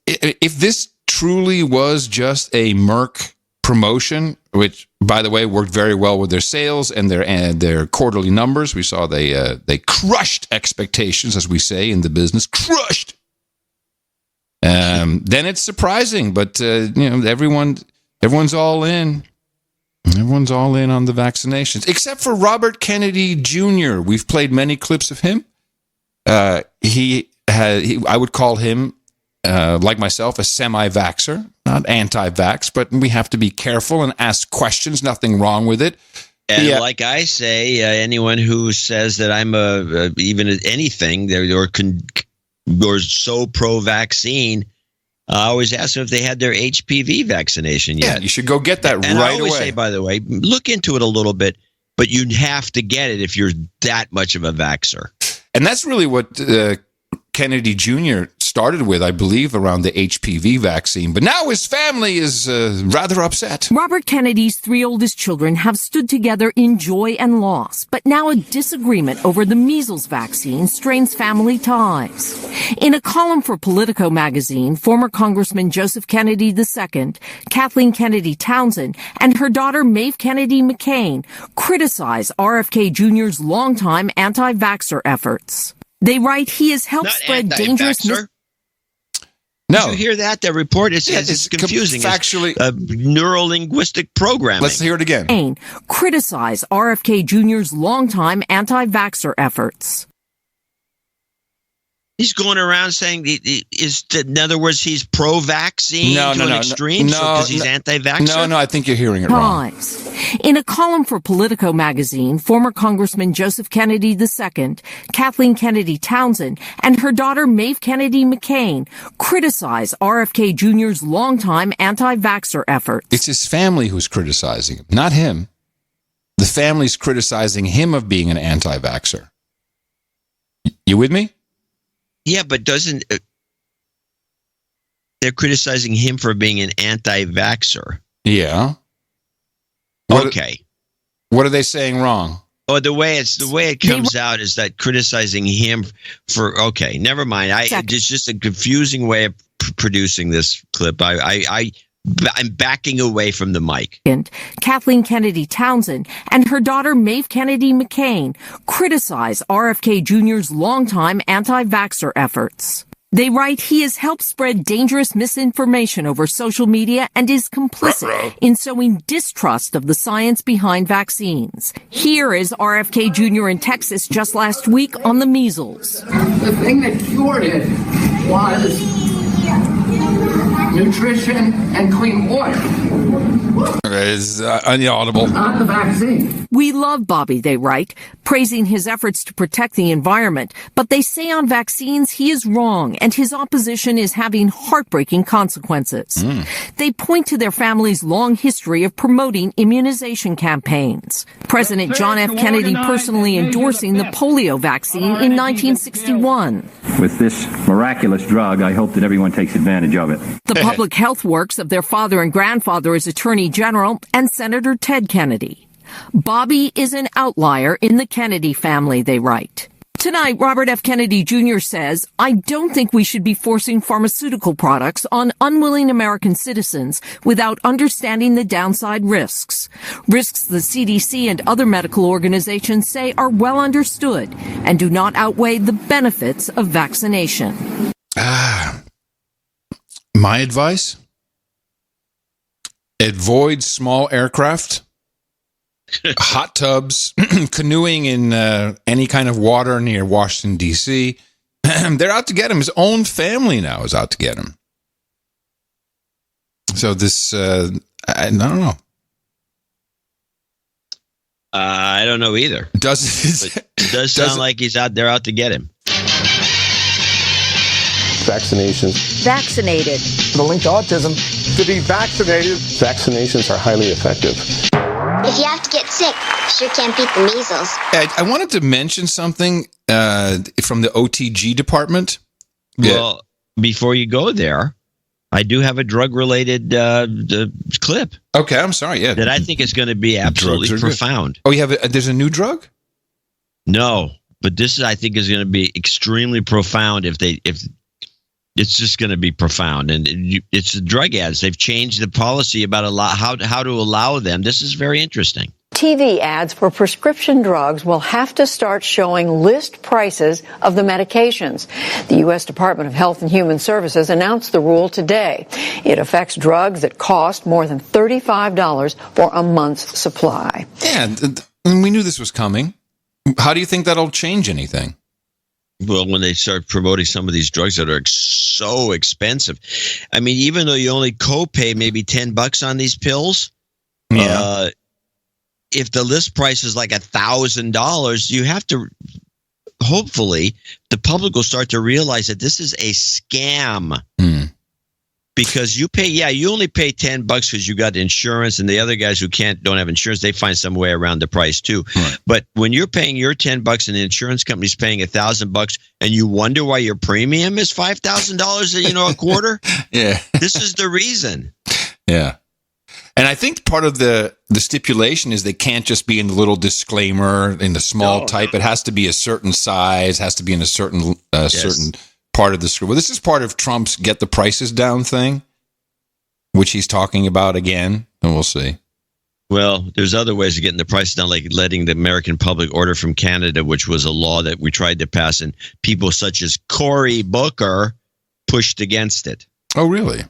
this truly was just a Merck promotion, which by the way worked very well with their sales and their quarterly numbers, we saw they crushed expectations, as we say in the business, crushed. Then it's surprising, but everyone's all in. Everyone's all in on the vaccinations, except for Robert Kennedy Jr. We've played many clips of him. I would call him, like myself, a semi-vaxxer, not anti-vax, but we have to be careful and ask questions. Nothing wrong with it. And like I say, anyone who says that I'm even anything or so pro-vaccine, I always ask them if they had their HPV vaccination yet. Yeah, you should go get that and right I always away. say, by the way, look into it a little bit, but you have to get it if you're that much of a vaxxer. And that's really what Kennedy Jr. started with, I believe, around the HPV vaccine. But now his family is rather upset. Robert Kennedy's three oldest children have stood together in joy and loss, but now a disagreement over the measles vaccine strains family ties. In a column for Politico magazine, former Congressman Joseph Kennedy II, Kathleen Kennedy Townsend, and her daughter Maeve Kennedy McCain criticize RFK Jr.'s longtime anti-vaxxer efforts. They write he has helped spread dangerous... No. Did you hear that? The report, it says it's confusing. Factually, neuro-linguistic programming. Let's hear it again. Criticize RFK Jr.'s longtime anti-vaxxer efforts. He's going around saying, in other words, he's pro-vaccine to an extreme because he's anti-vaxxer? No, I think you're hearing it wrong. In a column for Politico magazine, former Congressman Joseph Kennedy II, Kathleen Kennedy Townsend, and her daughter Maeve Kennedy McCain criticize RFK Jr.'s longtime anti-vaxxer efforts. It's his family who's criticizing him, not him. The family's criticizing him of being an anti-vaxxer. You with me? Yeah, but doesn't they're criticizing him for being an anti-vaxxer? Yeah. Okay. What are they saying wrong? Oh, the way it comes out is that criticizing him for never mind. It's just a confusing way of producing this clip. I'm backing away from the mic. Kathleen Kennedy Townsend and her daughter Maeve Kennedy McCain criticize RFK Jr.'s longtime anti-vaxxer efforts. They write he has helped spread dangerous misinformation over social media and is complicit in sowing distrust of the science behind vaccines. Here is RFK Jr. in Texas just last week on the measles. The thing that cured it was nutrition and clean water. It's inaudible. Not the vaccine. We love Bobby, they write, praising his efforts to protect the environment. But they say on vaccines he is wrong and his opposition is having heartbreaking consequences. They point to their family's long history of promoting immunization campaigns. President John F. Kennedy personally endorsing the polio vaccine in 1961. With this miraculous drug, I hope that everyone takes advantage of it. The public health works of their father and grandfather as Attorney General and Senator Ted Kennedy. Bobby is an outlier in the Kennedy family, they write. Tonight, Robert F. Kennedy Jr. says, I don't think we should be forcing pharmaceutical products on unwilling American citizens without understanding the downside risks. Risks the CDC and other medical organizations say are well understood and do not outweigh the benefits of vaccination. My advice? Avoid small aircraft, hot tubs, canoeing in any kind of water near Washington, D.C. They're out to get him. His own family now is out to get him. So this, I don't know. I don't know either. It does sound like he's out there out to get him. Vaccinations. Vaccinated. The link to autism. To be vaccinated. Vaccinations are highly effective. If you have to get sick, sure can't beat the measles. I wanted to mention something from the OTG department. Well, before you go there, I do have a drug-related clip. Okay, I'm sorry. Yeah, that I think is going to be absolutely profound. Good. Oh, you have there's a new drug? No, but this I think is going to be extremely profound. If it's just going to be profound, and it's the drug ads. They've changed the policy about how to allow them. This is very interesting. TV ads for prescription drugs will have to start showing list prices of the medications. The U.S. Department of Health and Human Services announced the rule today. It affects drugs that cost more than $35 for a month's supply. Yeah, we knew this was coming. How do you think that'll change anything? Well, when they start promoting some of these drugs that are so expensive. I mean, even though you only copay maybe $10 on these pills, if the list price is like $1,000, you have to, hopefully, the public will start to realize that this is a scam. Because you only pay $10 because you got insurance, and the other guys who don't have insurance, they find some way around the price too. Right. But when you're paying your $10 and the insurance company's paying $1,000, and you wonder why your premium is $5,000, a quarter. Yeah, this is the reason. Yeah, and I think part of the stipulation is they can't just be in the little disclaimer in the small type. It has to be a certain size, has to be in a certain certain part of the script. Well, this is part of Trump's get the prices down thing, which he's talking about again, and we'll see. Well, there's other ways of getting the prices down, like letting the American public order from Canada, which was a law that we tried to pass, and people such as Cory Booker pushed against it. Oh, really?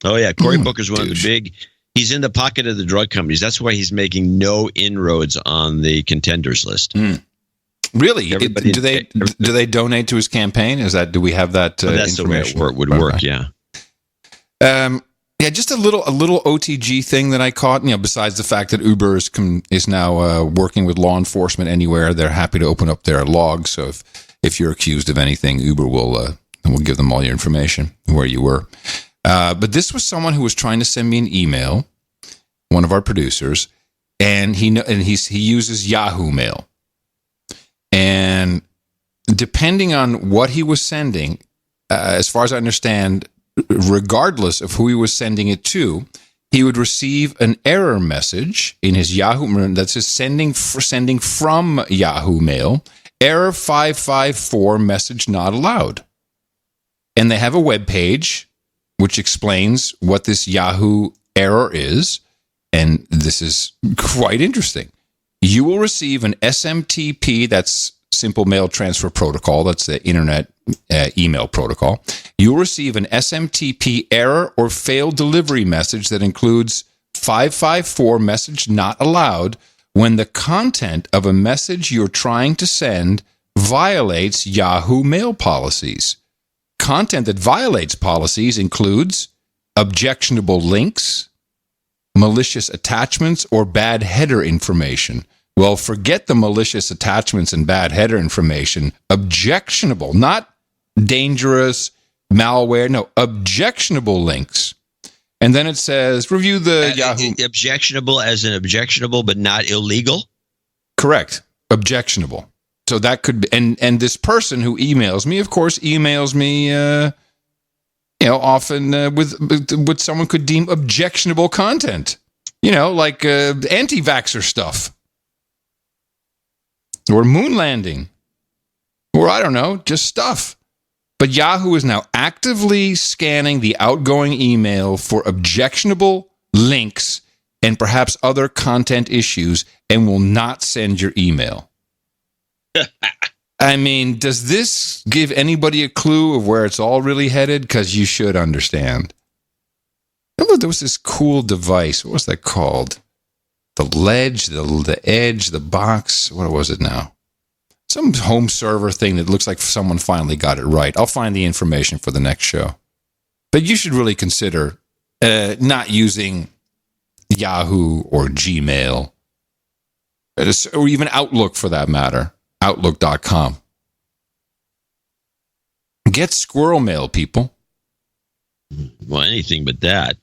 Oh, yeah. Cory Booker's one of the big... He's in the pocket of the drug companies. That's why he's making no inroads on the contenders list. Really? Do they donate to his campaign? Do we have that that's information? The way it would work, yeah. Yeah, just a little OTG thing that I caught. Besides the fact that Uber is now working with law enforcement anywhere, they're happy to open up their logs. So if you're accused of anything, Uber will give them all your information where you were. But this was someone who was trying to send me an email, one of our producers, and he uses Yahoo Mail. And depending on what he was sending, as far as I understand, regardless of who he was sending it to, he would receive an error message in his Yahoo that says sending from Yahoo Mail, error 554, message not allowed. And they have a web page which explains what this Yahoo error is, and this is quite interesting. You will receive an SMTP, that's Simple Mail Transfer Protocol, that's the Internet email protocol. You'll receive an SMTP error or failed delivery message that includes 554, message not allowed, when the content of a message you're trying to send violates Yahoo Mail policies. Content that violates policies includes objectionable links, malicious attachments, or bad header information. Well, forget the malicious attachments and bad header information. Objectionable, not dangerous, malware, no, objectionable links. And then it says, review the Yahoo. Objectionable as in objectionable, but not illegal? Correct. Objectionable. So that could be, and this person who emails me, of course, emails me, often with what someone could deem objectionable content. Like anti-vaxxer stuff. Or moon landing. Or I don't know, just stuff. But Yahoo is now actively scanning the outgoing email for objectionable links and perhaps other content issues and will not send your email. I mean, does this give anybody a clue of where it's all really headed? Because you should understand. Remember, there was this cool device. What was that called? The Ledge, the Edge, the Box. What was it now? Some home server thing that looks like someone finally got it right. I'll find the information for the next show. But you should really consider not using Yahoo or Gmail, or even Outlook for that matter. Outlook.com. Get squirrel mail, people. Well, anything but that.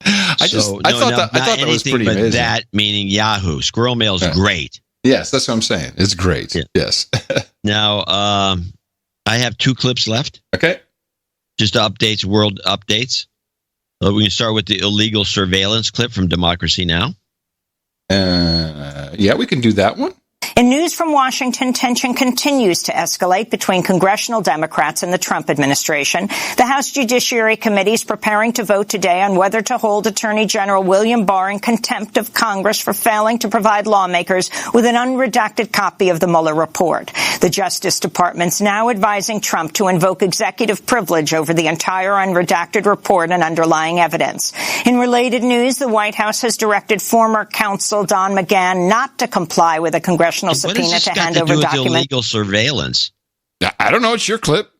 I thought that was pretty amazing. That meaning Yahoo. Squirrel mail is great. Yes, that's what I'm saying. It's great. Yeah. Yes. Now, I have 2 clips left. Okay. Just updates, world updates. We can start with the illegal surveillance clip from Democracy Now! Yeah, we can do that one. In news from Washington, tension continues to escalate between congressional Democrats and the Trump administration. The House Judiciary Committee is preparing to vote today on whether to hold Attorney General William Barr in contempt of Congress for failing to provide lawmakers with an unredacted copy of the Mueller report. The Justice Department's now advising Trump to invoke executive privilege over the entire unredacted report and underlying evidence. In related news, the White House has directed former counsel Don McGahn not to comply with a congressional subpoena to hand over documents. Illegal surveillance? I don't know. It's your clip.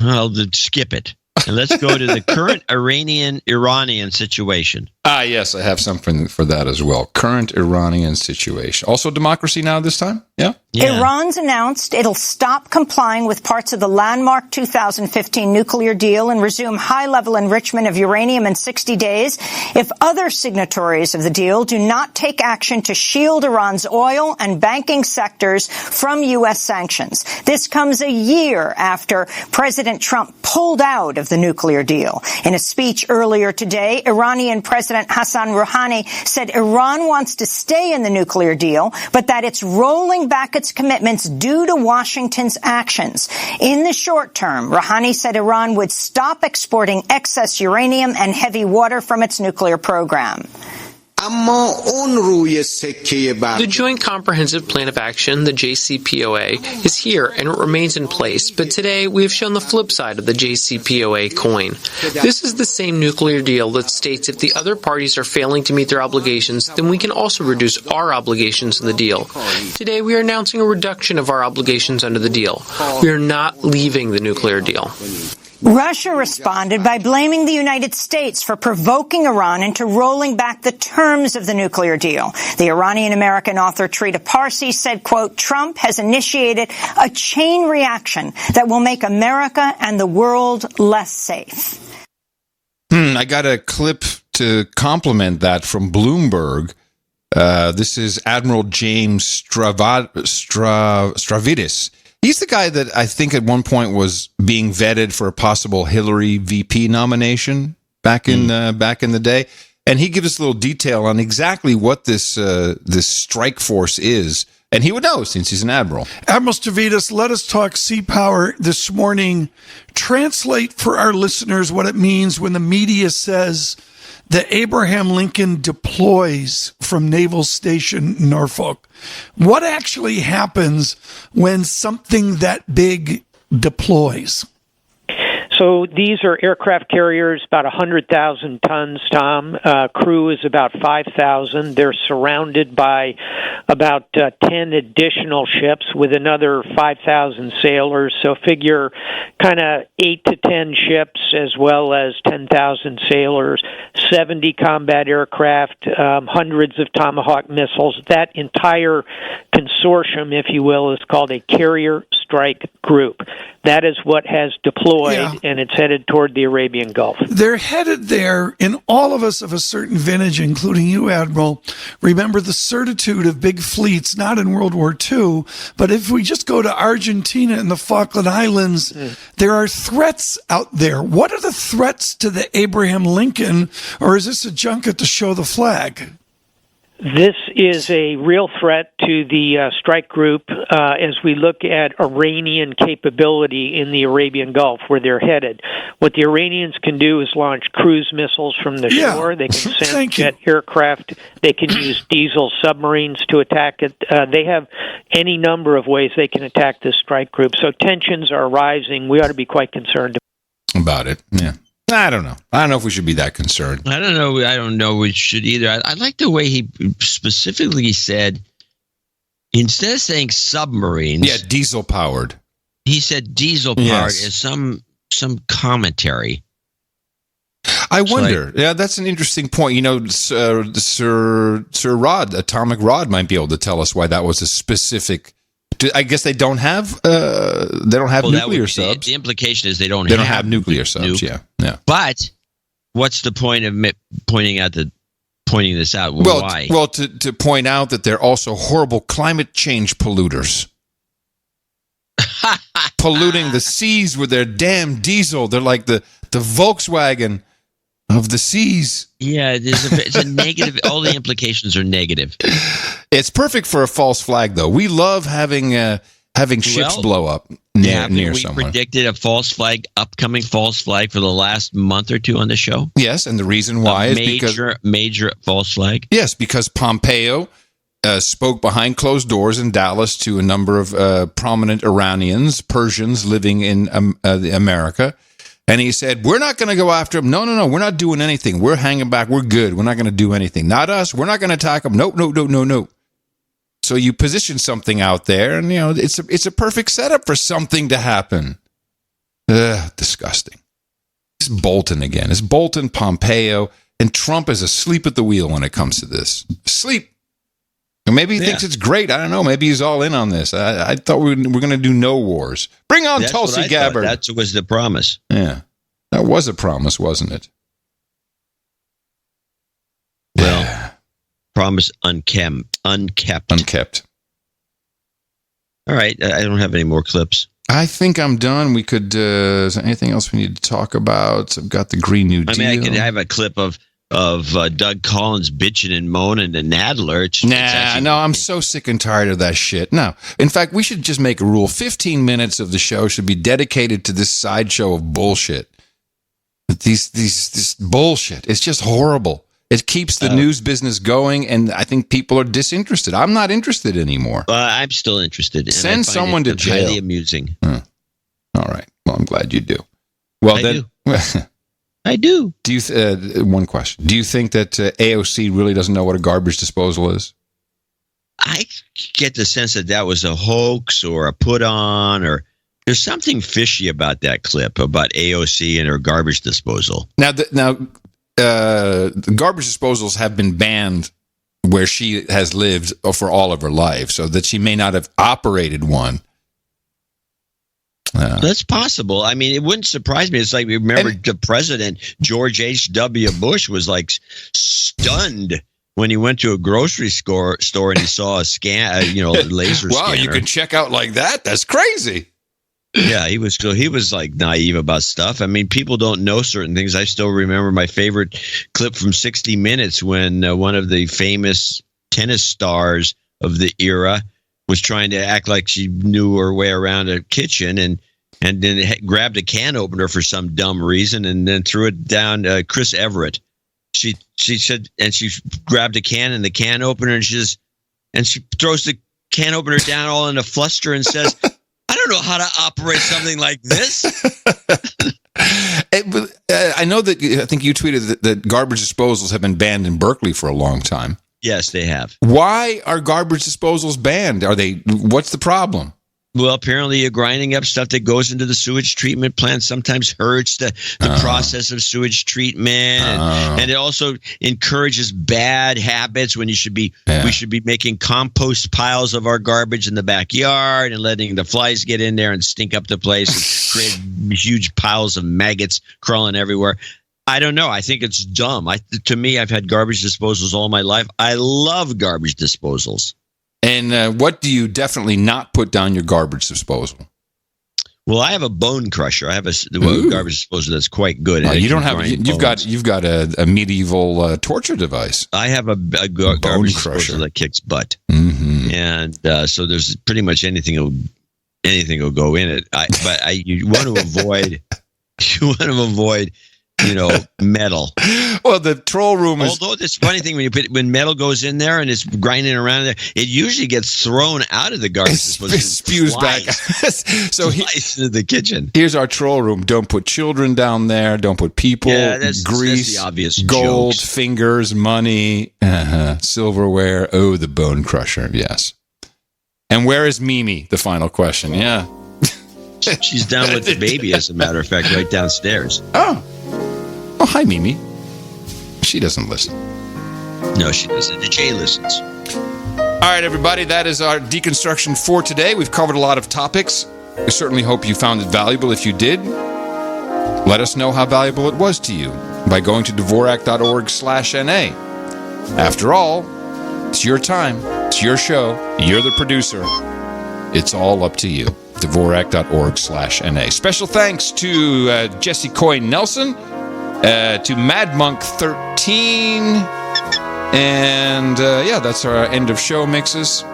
Well, then skip it. And let's go to the current Iranian situation. Yes, I have something for that as well. Current Iranian situation. Also Democracy Now! This time? Yeah. Iran's announced it'll stop complying with parts of the landmark 2015 nuclear deal and resume high-level enrichment of uranium in 60 days if other signatories of the deal do not take action to shield Iran's oil and banking sectors from U.S. sanctions. This comes a year after President Trump pulled out of the nuclear deal. In a speech earlier today, Iranian President Hassan Rouhani said Iran wants to stay in the nuclear deal, but that it's rolling back its commitments due to Washington's actions. In the short term, Rouhani said Iran would stop exporting excess uranium and heavy water from its nuclear program. The Joint Comprehensive Plan of Action, the JCPOA, is here and it remains in place, but today we have shown the flip side of the JCPOA coin. This is the same nuclear deal that states if the other parties are failing to meet their obligations, then we can also reduce our obligations in the deal. Today we are announcing a reduction of our obligations under the deal. We are not leaving the nuclear deal. Russia responded by blaming the United States for provoking Iran into rolling back the terms of the nuclear deal. The Iranian-American author Trita Parsi said, quote, Trump has initiated a chain reaction that will make America and the world less safe. I got a clip to complement that from Bloomberg. This is Admiral James Stavridis. He's the guy that I think at one point was being vetted for a possible Hillary VP nomination back in the day, and he gives us a little detail on exactly what this strike force is, and he would know since he's an admiral. Admiral Stavridis, let us talk sea power this morning. Translate for our listeners what it means when the media says that Abraham Lincoln deploys from Naval Station Norfolk. What actually happens when something that big deploys? So these are aircraft carriers, about 100,000 tons, Tom. Crew is about 5,000. They're surrounded by about 10 additional ships with another 5,000 sailors. So figure kind of 8 to 10 ships as well as 10,000 sailors, 70 combat aircraft, hundreds of Tomahawk missiles. That entire consortium, if you will, is called a carrier strike group. That is what has deployed, and it's headed toward the Arabian Gulf. They're headed there, and all of us of a certain vintage, including you, Admiral, remember the certitude of big fleets, not in World War II, but if we just go to Argentina and the Falkland Islands, there are threats out there. What are the threats to the Abraham Lincoln, or is this a junket to show the flag? This is a real threat to the strike group as we look at Iranian capability in the Arabian Gulf, where they're headed. What the Iranians can do is launch cruise missiles from the shore. They can send jet aircraft. They can use diesel submarines to attack it. They have any number of ways they can attack this strike group. So tensions are rising. We ought to be quite concerned about it. Yeah. I don't know. I don't know if we should be that concerned. I don't know. I don't know we should either. I like the way he specifically said, instead of saying submarines. Yeah, diesel powered. He said diesel powered as some commentary. I wonder. That's an interesting point. You know, Sir Rod, Atomic Rod, might be able to tell us why that was a specific. I guess they don't have nuclear subs. The implication is they don't have nuclear subs. Yeah. But what's the point of pointing this out? Why? Well, to point out that they're also horrible climate change polluters, polluting the seas with their damn diesel. They're like the Volkswagen of the seas. Yeah, it's a negative. All the implications are negative. It's perfect for a false flag, though. We love having ships blow up near somewhere. We predicted a upcoming false flag for the last month or two on the show. Yes, and the reason why is because major false flag. Yes, because Pompeo spoke behind closed doors in Dallas to a number of prominent Iranians, Persians living in America. And he said, we're not going to go after them. No, we're not doing anything. We're hanging back. We're good. We're not going to do anything. Not us. We're not going to attack them. No. So you position something out there, and it's a perfect setup for something to happen. Disgusting. It's Bolton again. It's Bolton, Pompeo, and Trump is asleep at the wheel when it comes to this. Asleep. And maybe he thinks it's great. I don't know. Maybe he's all in on this. I thought we were going to do no wars. Bring on Tulsi Gabbard. That was the promise. Yeah. That was a promise, wasn't it? Well, promise unkept. All right. I don't have any more clips. I think I'm done. We could, is there anything else we need to talk about? I've got the Green New Deal. I could have a clip of Doug Collins bitching and moaning and Nadler. I'm so sick and tired of that shit. No. In fact, we should just make a rule. 15 minutes of the show should be dedicated to this sideshow of bullshit. This bullshit. It's just horrible. It keeps the news business going, and I think people are disinterested. I'm not interested anymore. I'm still interested. And Send someone to jail. Highly amusing. All right. Well, I'm glad you do. Well, I do. Do you? One question. Do you think that AOC really doesn't know what a garbage disposal is? I get the sense that was a hoax or a put on, or there's something fishy about that clip about AOC and her garbage disposal. Now, the garbage disposals have been banned where she has lived for all of her life, so that she may not have operated one. That's possible. I mean, it wouldn't surprise me. It's like, remember the president, George H.W. Bush, was like stunned when he went to a grocery store and he saw a laser scanner. Wow, you can check out like that? That's crazy. Yeah, he was like naive about stuff. I mean, people don't know certain things. I still remember my favorite clip from 60 Minutes when one of the famous tennis stars of the era was trying to act like she knew her way around a kitchen and then grabbed a can opener for some dumb reason and then threw it down. Chris Everett. She said, and she grabbed a can and the can opener and she throws the can opener down all in a fluster and says, I don't know how to operate something like this. I know that I think you tweeted that garbage disposals have been banned in Berkeley for a long time. Yes, they have. Why are garbage disposals banned? What's the problem? Well, apparently you're grinding up stuff that goes into the sewage treatment plant. Sometimes hurts the process of sewage treatment. And it also encourages bad habits when we should be making compost piles of our garbage in the backyard and letting the flies get in there and stink up the place and create huge piles of maggots crawling everywhere. I don't know. I think it's dumb. To me, I've had garbage disposals all my life. I love garbage disposals. And what do you definitely not put down your garbage disposal? Well, I have a bone crusher. I have a garbage disposal that's quite good. You don't have. You've got a medieval torture device. I have a garbage disposal that kicks butt, and so there's pretty much anything will go in it. You want to avoid. Metal. Well, the troll room is. Although this funny thing when metal goes in there and it's grinding around there, it usually gets thrown out of the garbage disposal. It spews back. So into the kitchen. Here's our troll room. Don't put children down there. Don't put people. Yeah, that's grease, the obvious gold, jokes. fingers, money, silverware. Oh, the bone crusher. Yes. And where is Mimi? The final question. Yeah. She's down with the baby, as a matter of fact, right downstairs. Oh, hi, Mimi. She doesn't listen. No, she doesn't. The Jay listens. All right, everybody. That is our deconstruction for today. We've covered a lot of topics. We certainly hope you found it valuable. If you did, let us know how valuable it was to you by going to Dvorak.org/NA. After all, it's your time. It's your show. You're the producer. It's all up to you. Dvorak.org/NA. Special thanks to Jesse Coyne Nelson, to Mad Monk 13, and that's our end of show mixes.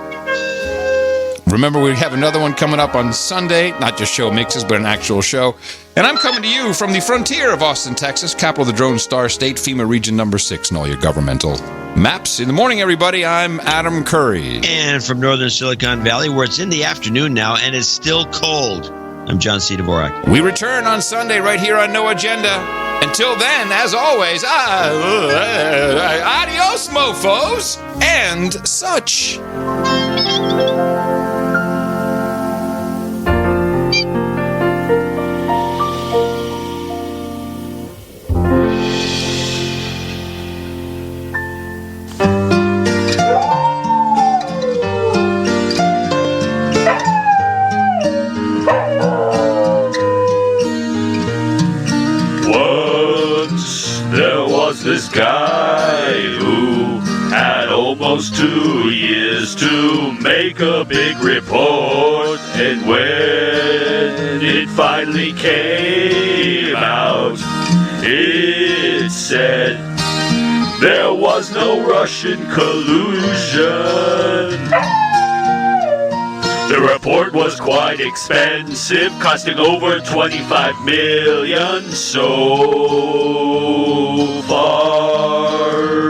Remember, we have another one coming up on Sunday, not just show mixes, but an actual show. And I'm coming to you from the frontier of Austin, Texas, capital of the Drone Star State, FEMA Region number 6, and all your governmental maps. In the morning, everybody, I'm Adam Curry. And from northern Silicon Valley, where it's in the afternoon now and it's still cold, I'm John C. Dvorak. We return on Sunday right here on No Agenda. Until then, as always, adios, mofos, and such. This guy who had almost 2 years to make a big report, and when it finally came out, it said there was no Russian collusion. The report was quite expensive, costing over $25 million so far.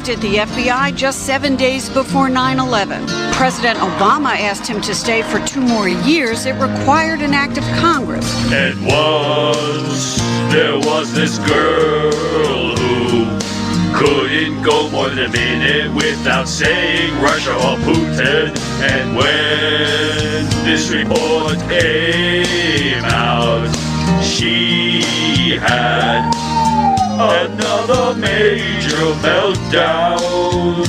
at the FBI just 7 days before 9/11. President Obama asked him to stay for 2 more years. It required an act of Congress. And once there was this girl who couldn't go more than a minute without saying Russia or Putin. And when this report came out, she had another major meltdown.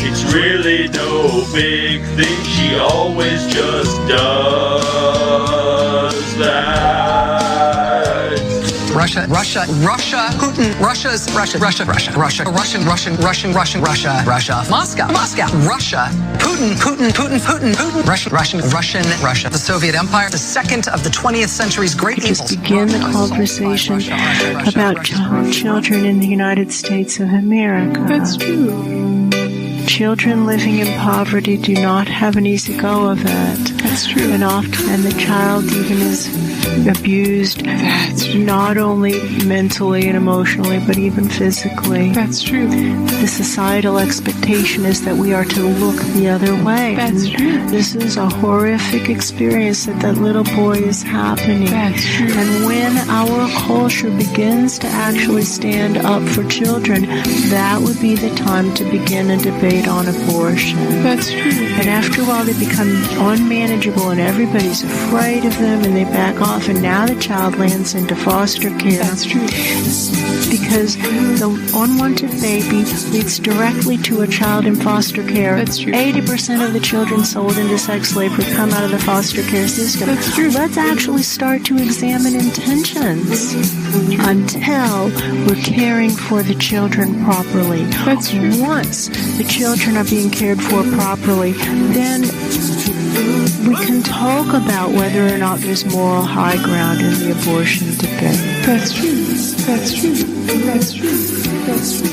It's really no big thing, she always just does that. Russia, Putin, Russian, Moscow, Russia, Putin, Russia, the Soviet Empire, the second of the 20th century's great evils. Just begin the conversation about children in the United States of America. That's true. Children living in poverty do not have an easy go of it. That's true. And often the child even is abused. That's true. Not only mentally and emotionally, but even physically. That's true. The societal expectation is that we are to look the other way. That's true. This is a horrific experience that little boy is happening. That's true. And when our culture begins to actually stand up for children, that would be the time to begin a debate on abortion. That's true. And after a while they become unmanageable and everybody's afraid of them and they back off, and now the child lands into foster care. That's true. Because the unwanted baby leads directly to a child in foster care. That's true. 80% of the children sold into sex slavery come out of the foster care system. That's true. Let's actually start to examine intentions until we're caring for the children properly. That's true. Once the children are being cared for properly, then we can talk about whether or not there's moral high ground in the abortion debate. That's true. That's true. That's true. That's true.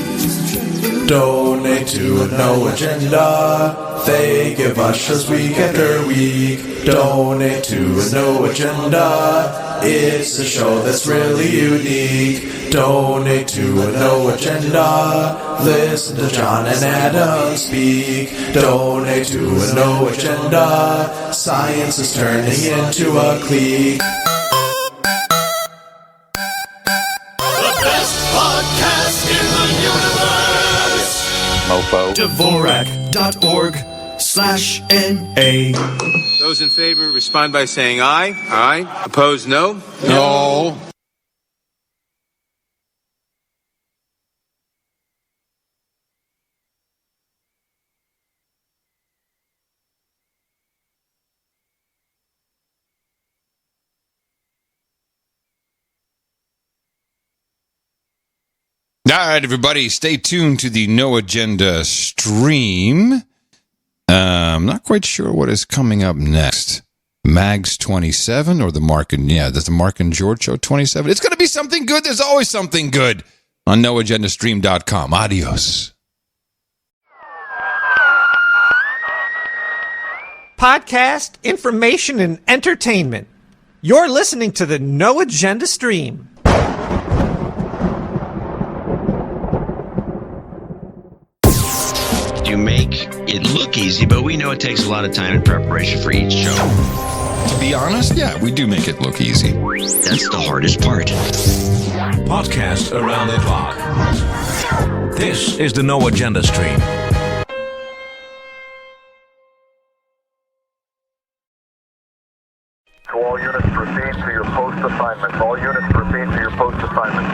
Donate to No Agenda. They give us week after week. Donate to No Agenda. It's a show that's really unique. Donate to No Agenda. Listen to John and Adam speak. Donate to No Agenda. Science is turning into a clique. Dvorak.org/NA. Those in favor respond by saying aye. Aye. Opposed, no. No. All right, everybody, stay tuned to the No Agenda stream. I'm not quite sure what is coming up next. Mags 27 or the Mark and the Mark and George Show 27. It's going to be something good. There's always something good on noagendastream.com. Adios. Podcast, information, and entertainment. You're listening to the No Agenda stream. You make it look easy, but we know it takes a lot of time and preparation for each show. To be honest, yeah, we do make it look easy. That's the hardest part. Podcast around the clock. This is the No Agenda stream. To all units, proceed to your post assignments. All units, proceed to your post assignments.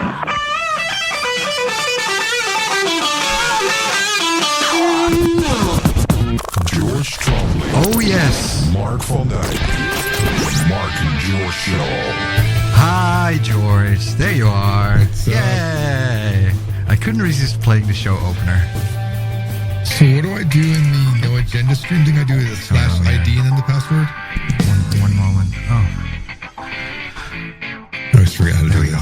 George Trombley. Oh, yes. Mark Van Dyke. Mark and George Show. Hi, George. There you are. Yay. I couldn't resist playing the show opener. So what do I do in the No Agenda stream thing? I do the /ID and then the password? One moment. Oh. I always forget how to do this.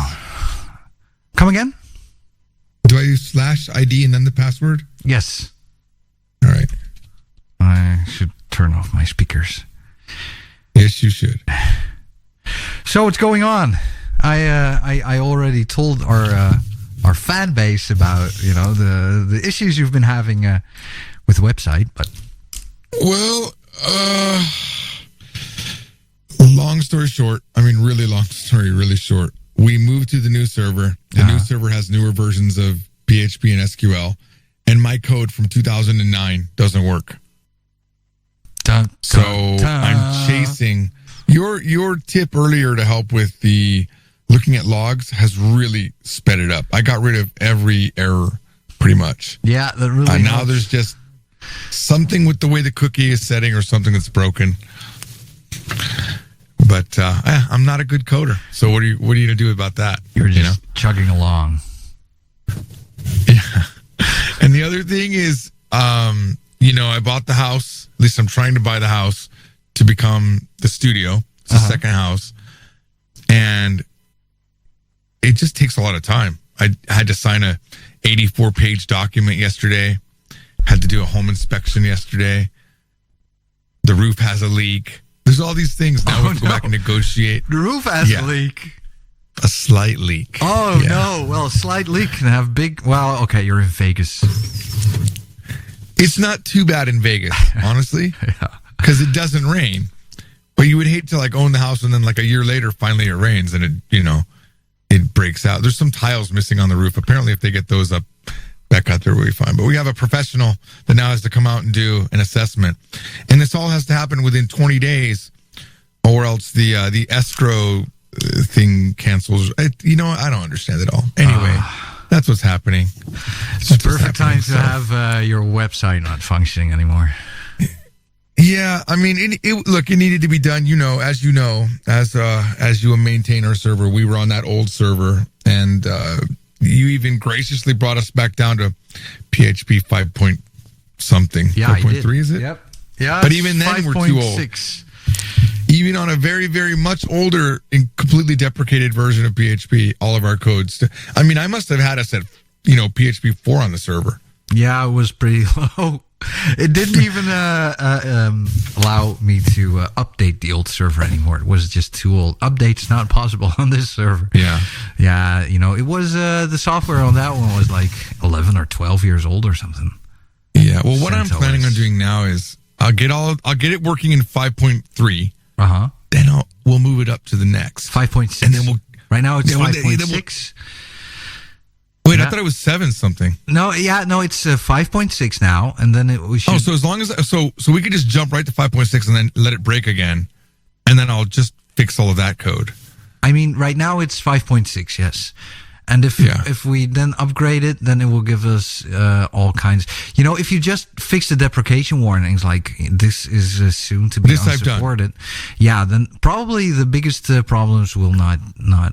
Come again? Do I do /ID and then the password? Yes. All right. I should turn off my speakers. Yes, you should. So what's going on? I already told our our fan base about the issues you've been having with the website. But well, long story short, really long story, really short. We moved to the new server. The new server has newer versions of PHP and SQL, and my code from 2009 doesn't work. So I'm chasing your tip earlier to help with the looking at logs has really sped it up. I got rid of every error pretty much. Yeah, that really now there's just something with the way the cookie is setting or something that's broken. But I'm not a good coder. So what are you going to do about that? You're just chugging along. Yeah. And the other thing is I bought the house, at least I'm trying to buy the house to become the studio. It's the second house. And it just takes a lot of time. I had to sign a 84-page document yesterday. Had to do a home inspection yesterday. The roof has a leak. There's all these things. Now we have to go back and negotiate. The roof has a leak. A slight leak. Oh, no. Well, a slight leak can have big... Well, okay, you're in Vegas. It's not too bad in Vegas, honestly, because it doesn't rain. But you would hate to own the house and then a year later, finally it rains and it breaks out. There's some tiles missing on the roof. Apparently, if they get those up, back out there, we'll be fine. But we have a professional that now has to come out and do an assessment. And this all has to happen within 20 days or else the escrow thing cancels. I don't understand it all. Anyway, that's what's happening. It's the perfect time to have your website not functioning anymore. Yeah, it needed to be done. As you maintain our server, we were on that old server, and you even graciously brought us back down to PHP 5 point something. Yeah, 5.3 is it? Yep. Yeah, but even then we're too old. 5.6. Even on a very, very much older and completely deprecated version of PHP, all of our codes. I must have had us at PHP 4 on the server. Yeah, it was pretty low. It didn't even allow me to update the old server anymore. It was just too old. Update's not possible on this server. Yeah. Yeah, it was the software on that one was 11 or 12 years old or something. Yeah. Well, what I'm planning on doing now is I'll get it working in 5.3. Uh-huh. Then we'll move it up to the next 5.6. And then right now it's 5.6. Wait, I thought it was 7 something. No, it's 5.6 now, and then we should... Oh, so as long as so we could just jump right to 5.6 and then let it break again, and then I'll just fix all of that code. Right now it's 5.6, yes. And if we then upgrade it, then it will give us all kinds... if you just fix the deprecation warnings, this is soon to be unsupported, then probably the biggest problems will not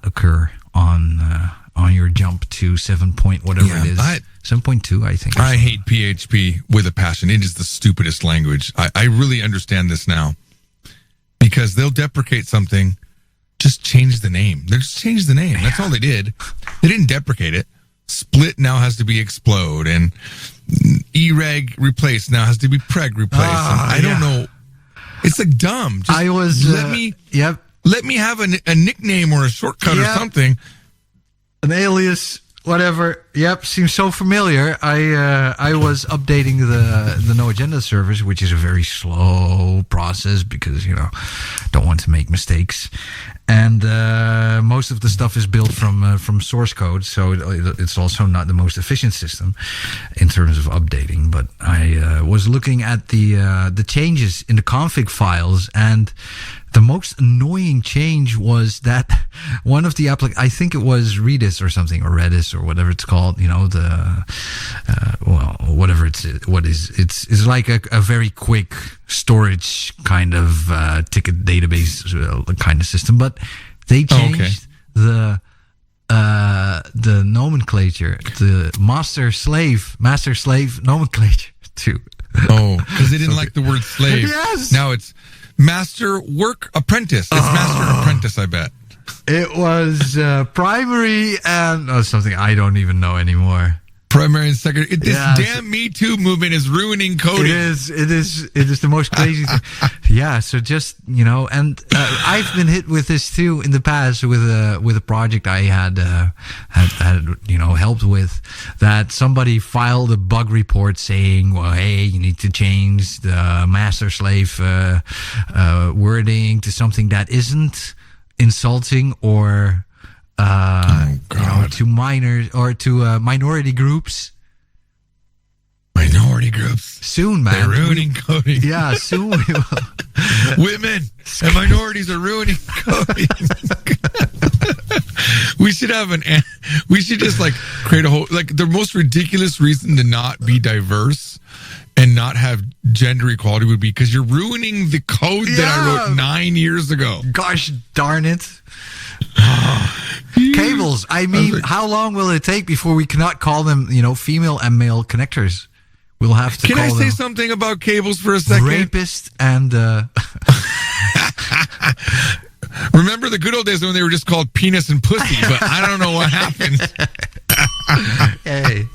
occur on your jump to 7 point whatever it is. 7.2, I think. I hate PHP with a passion. It is the stupidest language. I really understand this now. Because they'll deprecate something, just change the name. They just changed the name. That's all they did. They didn't deprecate it. Split now has to be explode, and ereg replace now has to be preg replace. I don't know. It's dumb. Just let me have a nickname or a shortcut or something. An alias, whatever. Yep, seems so familiar. I was updating the No Agenda servers, which is a very slow process because don't want to make mistakes, and most of the stuff is built from source code, so it's also not the most efficient system in terms of updating. But I was looking at the changes in the config files, and the most annoying change was that one of the I think it was Redis or something, or Redis or whatever it's called, whatever it's like a very quick storage kind of ticket database kind of system, but they changed the nomenclature, the master slave nomenclature too. Oh, because they didn't like the word slave. Yes. Now it's master work apprentice. It's master apprentice, I bet. It was primary and something I don't even know anymore. primary and secondary. This damn Me Too movement is ruining coding. It is the most crazy thing. Yeah, so just, and I've been hit with this too in the past with a project I had helped with, that somebody filed a bug report saying, well, hey, you need to change the master-slave wording to something that isn't insulting or to minors or to minority groups. Minority groups. Soon, man. They're ruining coding. Yeah, soon we will. Women and minorities are ruining coding. We should just create a whole, the most ridiculous reason to not be diverse and not have gender equality would be because you're ruining the code that I wrote 9 years ago. Gosh darn it. Cables. I mean, how long will it take before we cannot call them, female and male connectors? We'll have to. Can I say something about cables for a second? Rapist and. Remember the good old days when they were just called penis and pussy, but I don't know what happened. Hey.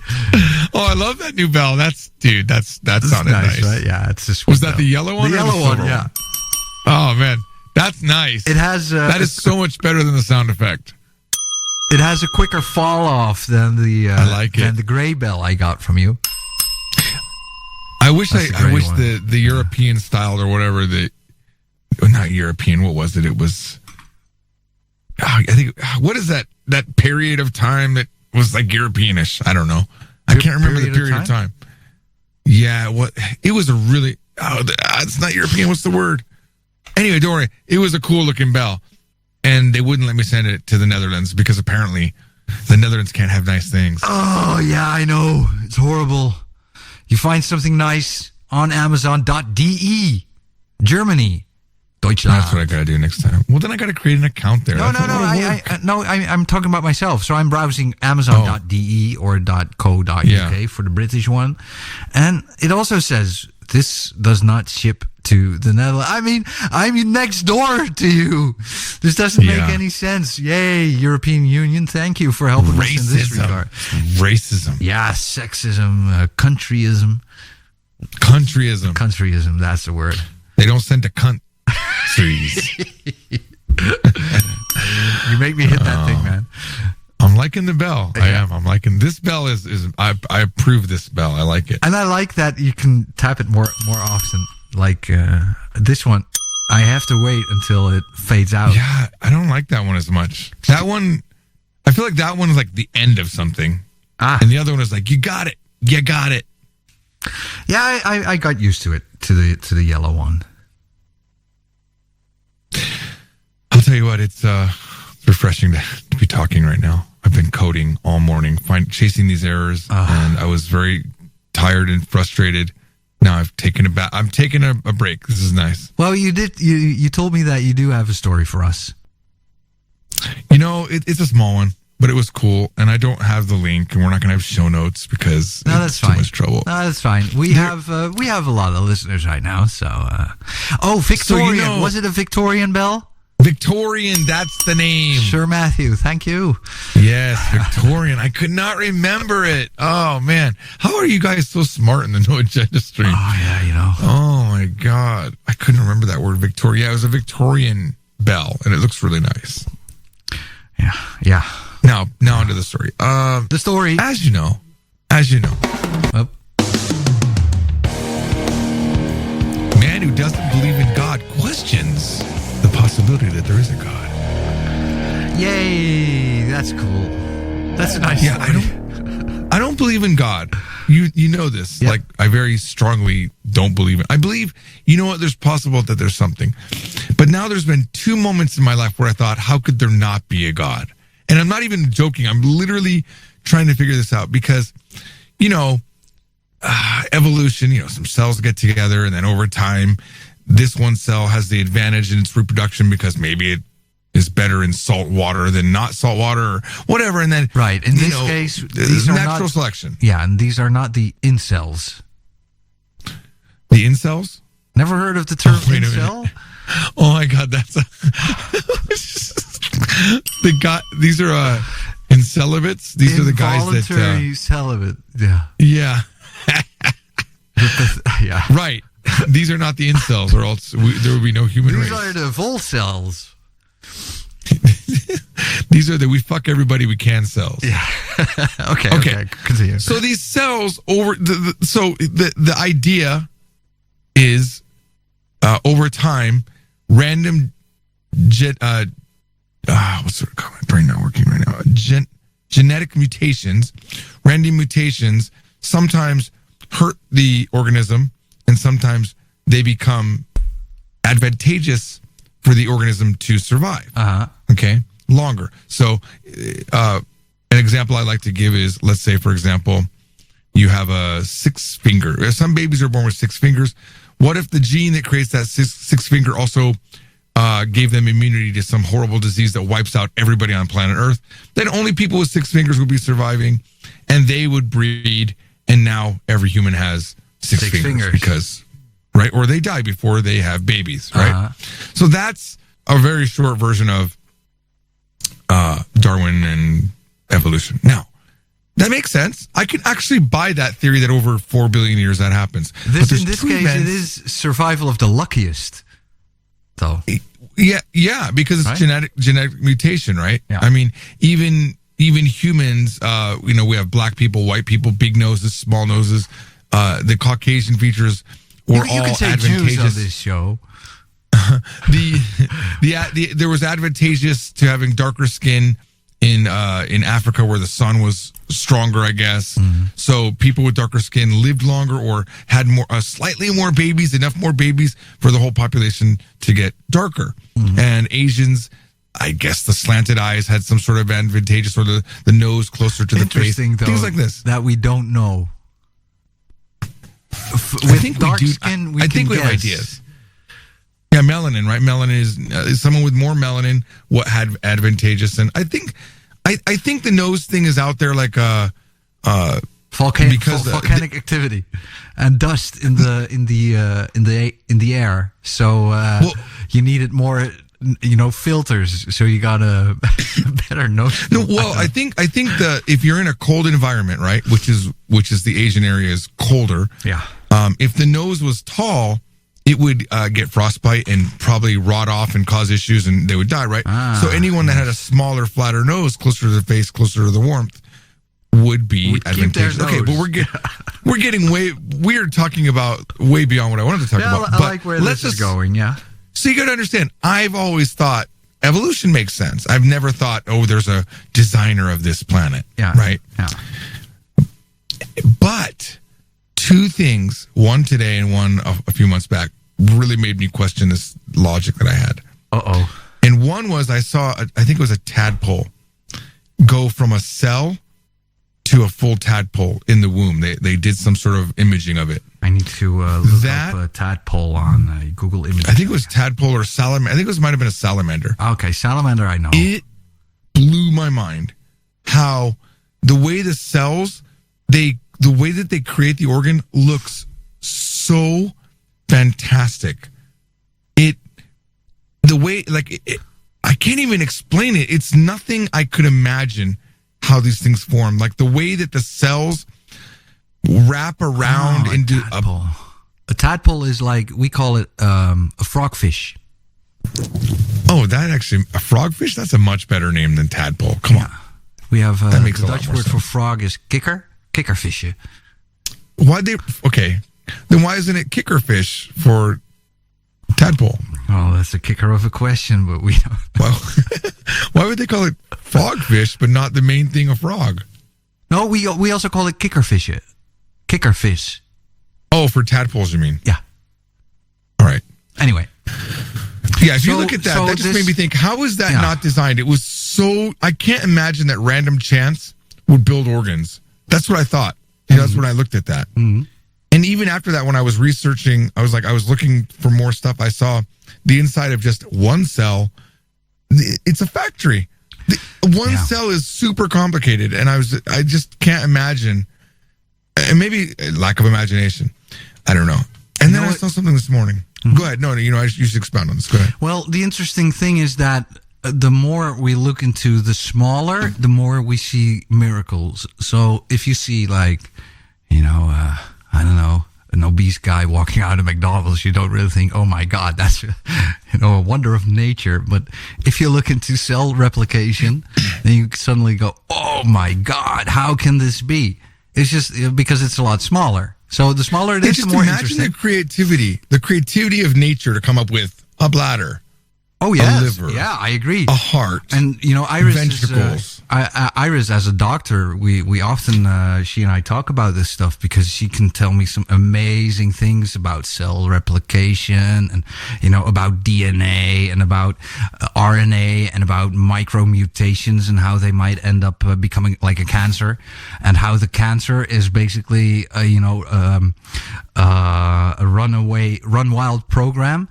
Oh, I love that new bell. That sounded nice. Right? Yeah, it's just. Was that the yellow one? The yellow one, yeah. Oh man, that's nice. It has. That is so much better than the sound effect. It has a quicker fall off than the. I like it. Than the gray bell I got from you. I wish the European style or whatever not European. What was it? It was. I think. What is that period of time that was like Europeanish? I don't know. I can't remember the period of time. Yeah. What? It was a really. It's not European. What's the word? Anyway, don't worry. It was a cool looking bell, and they wouldn't let me send it to the Netherlands because apparently the Netherlands can't have nice things. Oh yeah, I know. It's horrible. You find something nice on Amazon.de, Germany, Deutschland. That's what I gotta do next time. Well, then I gotta create an account there. No. I'm talking about myself. So I'm browsing Amazon.de or .co.uk for the British one, and it also says this does not ship to the Netherlands. I mean, I'm next door to you. This doesn't make any sense. Yay, European Union! Thank you for helping us in this regard. Racism. Yeah, sexism, countryism. Countryism. That's the word. They don't send to countries. You make me hit that thing, man. I'm liking the bell. Yeah. I am. I'm liking this bell. I approve this bell. I like it. And I like that you can tap it more often. Like this one, I have to wait until it fades out. Yeah, I don't like that one as much. That one, I feel like that one is like the end of something. And the other one is like, you got it. You got it. Yeah, I got used to it, to the yellow one. I'll tell you what, it's refreshing to be talking right now. I've been coding all morning, chasing these errors, and I was very tired and frustrated. Now I'm taking a break. This is nice. Well, you did. You told me that you do have a story for us. It's a small one, but it was cool, and I don't have the link, and we're not going to have show notes because it's too much trouble. No, that's fine. We have a lot of listeners right now. So, Victorian. So was it a Victorian bell? Victorian, that's the name. Sure, Matthew. Thank you. Yes, Victorian. I could not remember it. Oh, man. How are you guys so smart in the No Agenda stream? Oh, yeah, Oh, my God. I couldn't remember that word, Victoria. Yeah, it was a Victorian bell, and it looks really nice. Yeah. Now onto the story. The story. As you know. Man who doesn't believe in God questions the possibility that there is a God. Yay, that's cool. That's a nice story. I don't believe in God. You know this. Yep. Like, I very strongly don't believe it. I believe, there's possible that there's something. But now there's been 2 moments in my life where I thought, how could there not be a God? And I'm not even joking. I'm literally trying to figure this out because, evolution, some cells get together and then over time, this one cell has the advantage in its reproduction because maybe it is better in salt water than not salt water or whatever. And then, right. In this case, these are natural selection. Yeah. And these are not the incels. The incels? Never heard of the term incel? Oh my God. That's these are, celibates. These are the guys that involuntary celibate. Yeah. Yeah. Yeah. Right. These are not the incels, or else there would be no human race. These are the volcells. These are the we fuck everybody we can cells. Yeah. Okay. Continue. So these cells over the idea is over time random what's the brain not working right now? Genetic mutations, random mutations sometimes hurt the organism, and sometimes they become advantageous for the organism to survive. Okay, longer. So, an example I like to give is, let's say, for example, you have a 6 finger. Some babies are born with 6 fingers. What if the gene that creates that six finger also gave them immunity to some horrible disease that wipes out everybody on planet Earth? Then only people with 6 fingers would be surviving, and they would breed. And now every human has 6 fingers because, right? Or they die before they have babies, right? So that's a very short version of Darwin and evolution. Now, that makes sense. I can actually buy that theory that over 4 billion years that happens. In this case, it is survival of the luckiest, though. Yeah, because it's genetic mutation, right? Yeah. I mean, even humans, we have black people, white people, big noses, small noses. The Caucasian features were all can say advantageous. Jews on this show. There was advantageous to having darker skin in Africa where the sun was stronger, I guess. Mm-hmm. So people with darker skin lived longer or had slightly more babies, enough more babies for the whole population to get darker. Mm-hmm. And Asians, I guess the slanted eyes had some sort of advantageous, or the nose closer to the face. Interesting, though, things like this that we don't know. I think dark skin, I think we have ideas. Yeah, melanin, right? Melanin is someone with more melanin. What had advantageous, and I think the nose thing is out there like volcanic activity and dust in the air. So you needed more, filters. So you got a better nose. No, well, I think that if you're in a cold environment, right, which is the Asian area is colder. Yeah. If the nose was tall, it would get frostbite and probably rot off and cause issues, and they would die, right? So anyone that had a smaller, flatter nose, closer to the face, closer to the warmth, would be advantageous. Okay, but we're getting we're talking about way beyond what I wanted to talk about. I like where this is going. Yeah. So you got to understand, I've always thought evolution makes sense. I've never thought, there's a designer of this planet. Yeah. Right. Yeah. But 2 things, one today and one a few months back, really made me question this logic that I had. And one was I saw, I think it was a tadpole go from a cell to a full tadpole in the womb. They did some sort of imaging of it. I need to look up a tadpole on Google Images. I think it was tadpole or salamander. I think it might have been a salamander. Okay, salamander I know. It blew my mind how the way the cells, the way that they create the organ looks so fantastic. I can't even explain it. It's nothing I could imagine how these things form. Like the way that the cells wrap around into a tadpole is like, we call it a frogfish. Oh, that actually, a frogfish? That's a much better name than tadpole. Come on. We have that makes the a lot Dutch more word sense. for frog is kikkervisje. Then why isn't it kickerfish for tadpole? Oh, that's a kicker of a question, but we don't. Well, why would they call it frogfish, but not the main thing, a frog? No, we also call it kikkervisje. Kikkervis. Oh, for tadpoles, you mean? Yeah. All right. Anyway. Yeah, if you look at that, that just made me think, how is that not designed? It was so, I can't imagine that random chance would build organs. That's what I thought. That's when I looked at that. Mm-hmm. And even after that, when I was researching, I was looking for more stuff. I saw the inside of just one cell. It's a factory. One cell is super complicated, and I just can't imagine. And maybe lack of imagination. I don't know. And then I saw something this morning. Mm-hmm. Go ahead. No, you should expound on this. Go ahead. Well, the interesting thing is that the more we look into the smaller, the more we see miracles. So if you see like, I don't know, an obese guy walking out of McDonald's, you don't really think, oh my God, that's a wonder of nature. But if you look into cell replication, then you suddenly go, oh my God, how can this be? It's just because it's a lot smaller. So the smaller it is, the more interesting. Imagine the creativity of nature to come up with a bladder. Oh yeah, a liver, I agree. A heart, and Iris ventricles. Iris, as a doctor, we often she and I talk about this stuff because she can tell me some amazing things about cell replication and about DNA and about RNA and about micromutations and how they might end up becoming like a cancer, and how the cancer is basically a run wild program.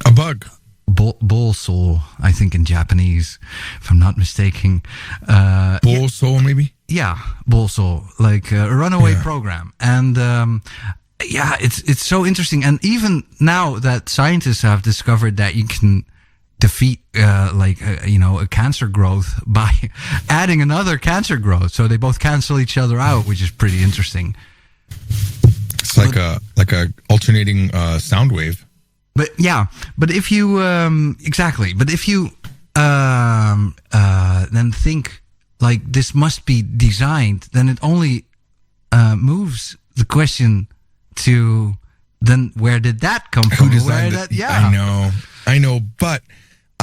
A bug. Bolso, I think in Japanese, if I'm not mistaken. Bolso, maybe? Yeah, Bolso, like a runaway program. And it's so interesting. And even now that scientists have discovered that you can defeat a cancer growth by adding another cancer growth, so they both cancel each other out, which is pretty interesting. It's like a alternating sound wave. But if you but if you then think like this must be designed, then it only moves the question to then where did that come from? Who designed it? I know, but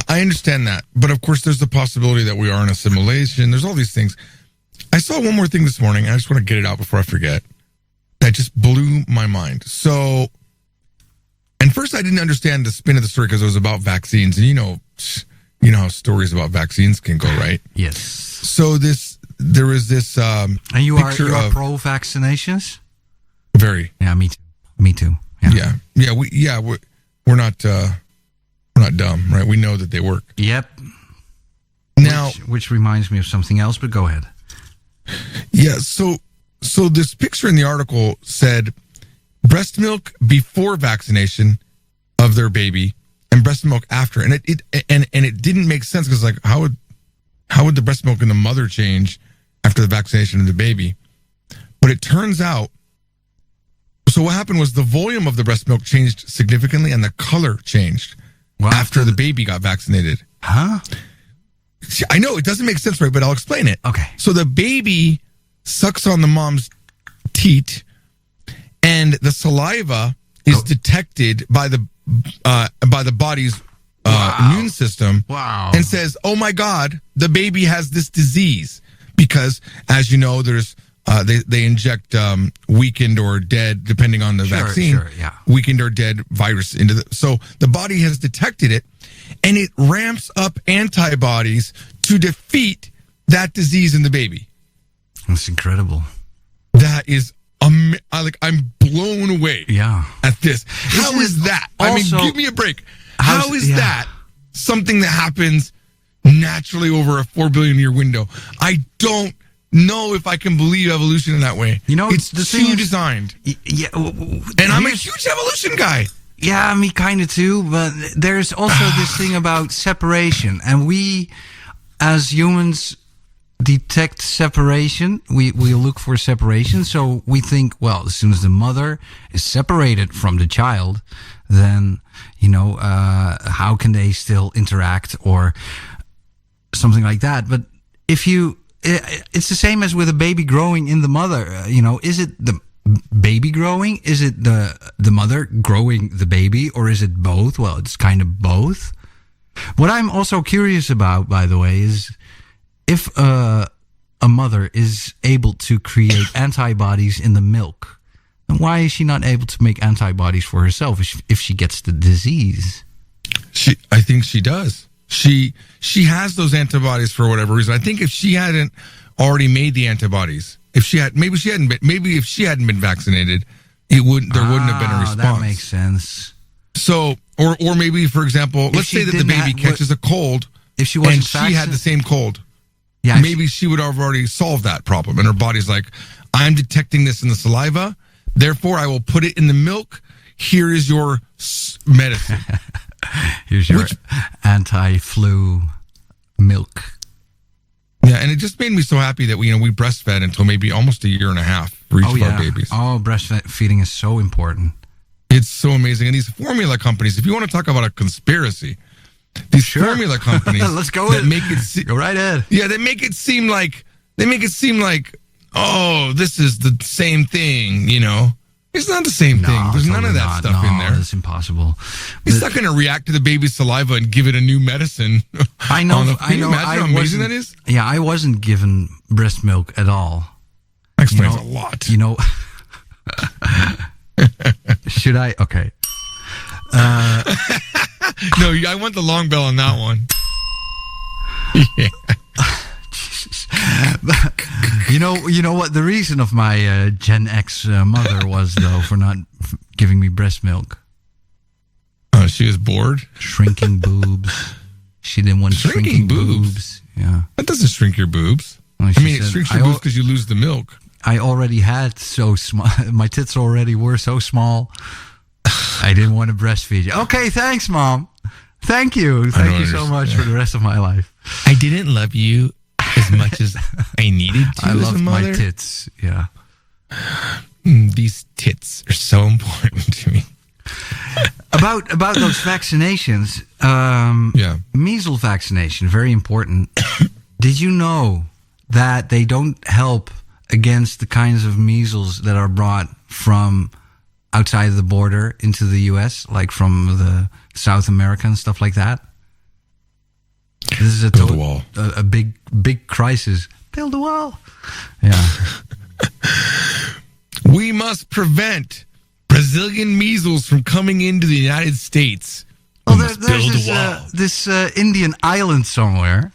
I understand that. But of course, there's the possibility that we are in a simulation. There's all these things. I saw one more thing this morning, and I just want to get it out before I forget. That just blew my mind. So. And first, I didn't understand the spin of the story because it was about vaccines, and you know how stories about vaccines can go, right? Yes. So there is this. And you are pro vaccinations? Very. Yeah, me too. Yeah. We're not dumb, right? We know that they work. Yep. Now, which reminds me of something else, but go ahead. Yeah. So this picture in the article said. Breast milk before vaccination of their baby and breast milk after, and it didn't make sense because like how would the breast milk in the mother change after the vaccination of the baby? But it turns out, so what happened was the volume of the breast milk changed significantly and the color changed after the baby got vaccinated. Huh? See, I know it doesn't make sense, right? But I'll explain it. Okay. So the baby sucks on the mom's teat. And the saliva is detected by the body's immune system, and says, "Oh my God, the baby has this disease." Because, as you know, there's they inject weakened or dead, depending on the vaccine, weakened or dead virus into the. So the body has detected it, and it ramps up antibodies to defeat that disease in the baby. That's incredible. That is. I'm blown away at this. How is that? Also, I mean, give me a break. How is that something that happens naturally over a 4 billion year window? I don't know if I can believe evolution in that way. It's too designed. Yeah, and I'm a huge evolution guy. Yeah, me kind of too. But there's also this thing about separation, and we, as humans, detect separation. We look for separation. So we think, well, as soon as the mother is separated from the child, then, how can they still interact or something like that? But it's the same as with a baby growing in the mother. Is it the baby growing? Is it the mother growing the baby? Or is it both? Well, it's kind of both. What I'm also curious about, by the way, is if a mother is able to create antibodies in the milk, then why is she not able to make antibodies for herself if she gets the disease? I think she does. She has those antibodies for whatever reason. I think if she hadn't already made the antibodies, if she hadn't been vaccinated, there wouldn't have been a response. That makes sense. So, or maybe, for example, let's say that the baby catches a cold, if she wasn't she had the same cold. Yeah, maybe she would have already solved that problem. And her body's like, I'm detecting this in the saliva. Therefore, I will put it in the milk. Here is your medicine. Here's your anti-flu milk. Yeah, and it just made me so happy that we breastfed until maybe almost a year and a half for each of our babies. Oh, breastfeeding is so important. It's so amazing. And these formula companies, if you want to talk about a conspiracy, these formula companies Let's go that make it go right ahead. Yeah, they make it seem like oh, this is the same thing, It's not the same thing. There's none of that stuff in there. It's impossible. It's not going to react to the baby's saliva and give it a new medicine. I know. Can you imagine how amazing that is? Yeah, I wasn't given breast milk at all. That explains a lot. Should I? Okay. No, I want the long bell on that one. Yeah. You know what the reason of my Gen X mother was, though, for not giving me breast milk? Oh, she was bored? Shrinking boobs. She didn't want shrinking boobs. Yeah. That doesn't shrink your boobs. Well, it shrinks your boobs because you lose the milk. I already had so small. My tits already were so small. I didn't want to breastfeed you. Okay, thanks, Mom. Thank you. Thank you so much for the rest of my life. I didn't love you as much as I needed to. I loved my tits. Yeah. These tits are so important to me. About those vaccinations. Measles vaccination, very important. Did you know that they don't help against the kinds of measles that are brought from outside of the border into the U.S., like from the South America and stuff like that? This is a big crisis. Build a wall. Yeah. We must prevent Brazilian measles from coming into the United States. Well, there's this Indian island somewhere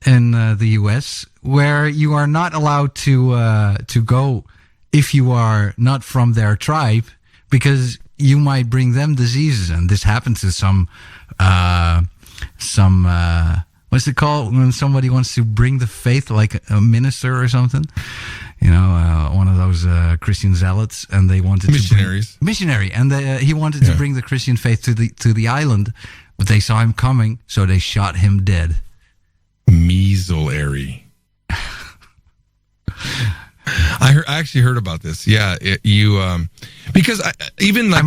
in the U.S. where you are not allowed to go if you are not from their tribe, because you might bring them diseases. And this happens to some what's it called when somebody wants to bring the faith, like a minister or something? One of those Christian zealots, and they wanted missionary, and he wanted to bring the Christian faith to the island, but they saw him coming, so they shot him dead. Measleary. I actually heard about this. Yeah, because even like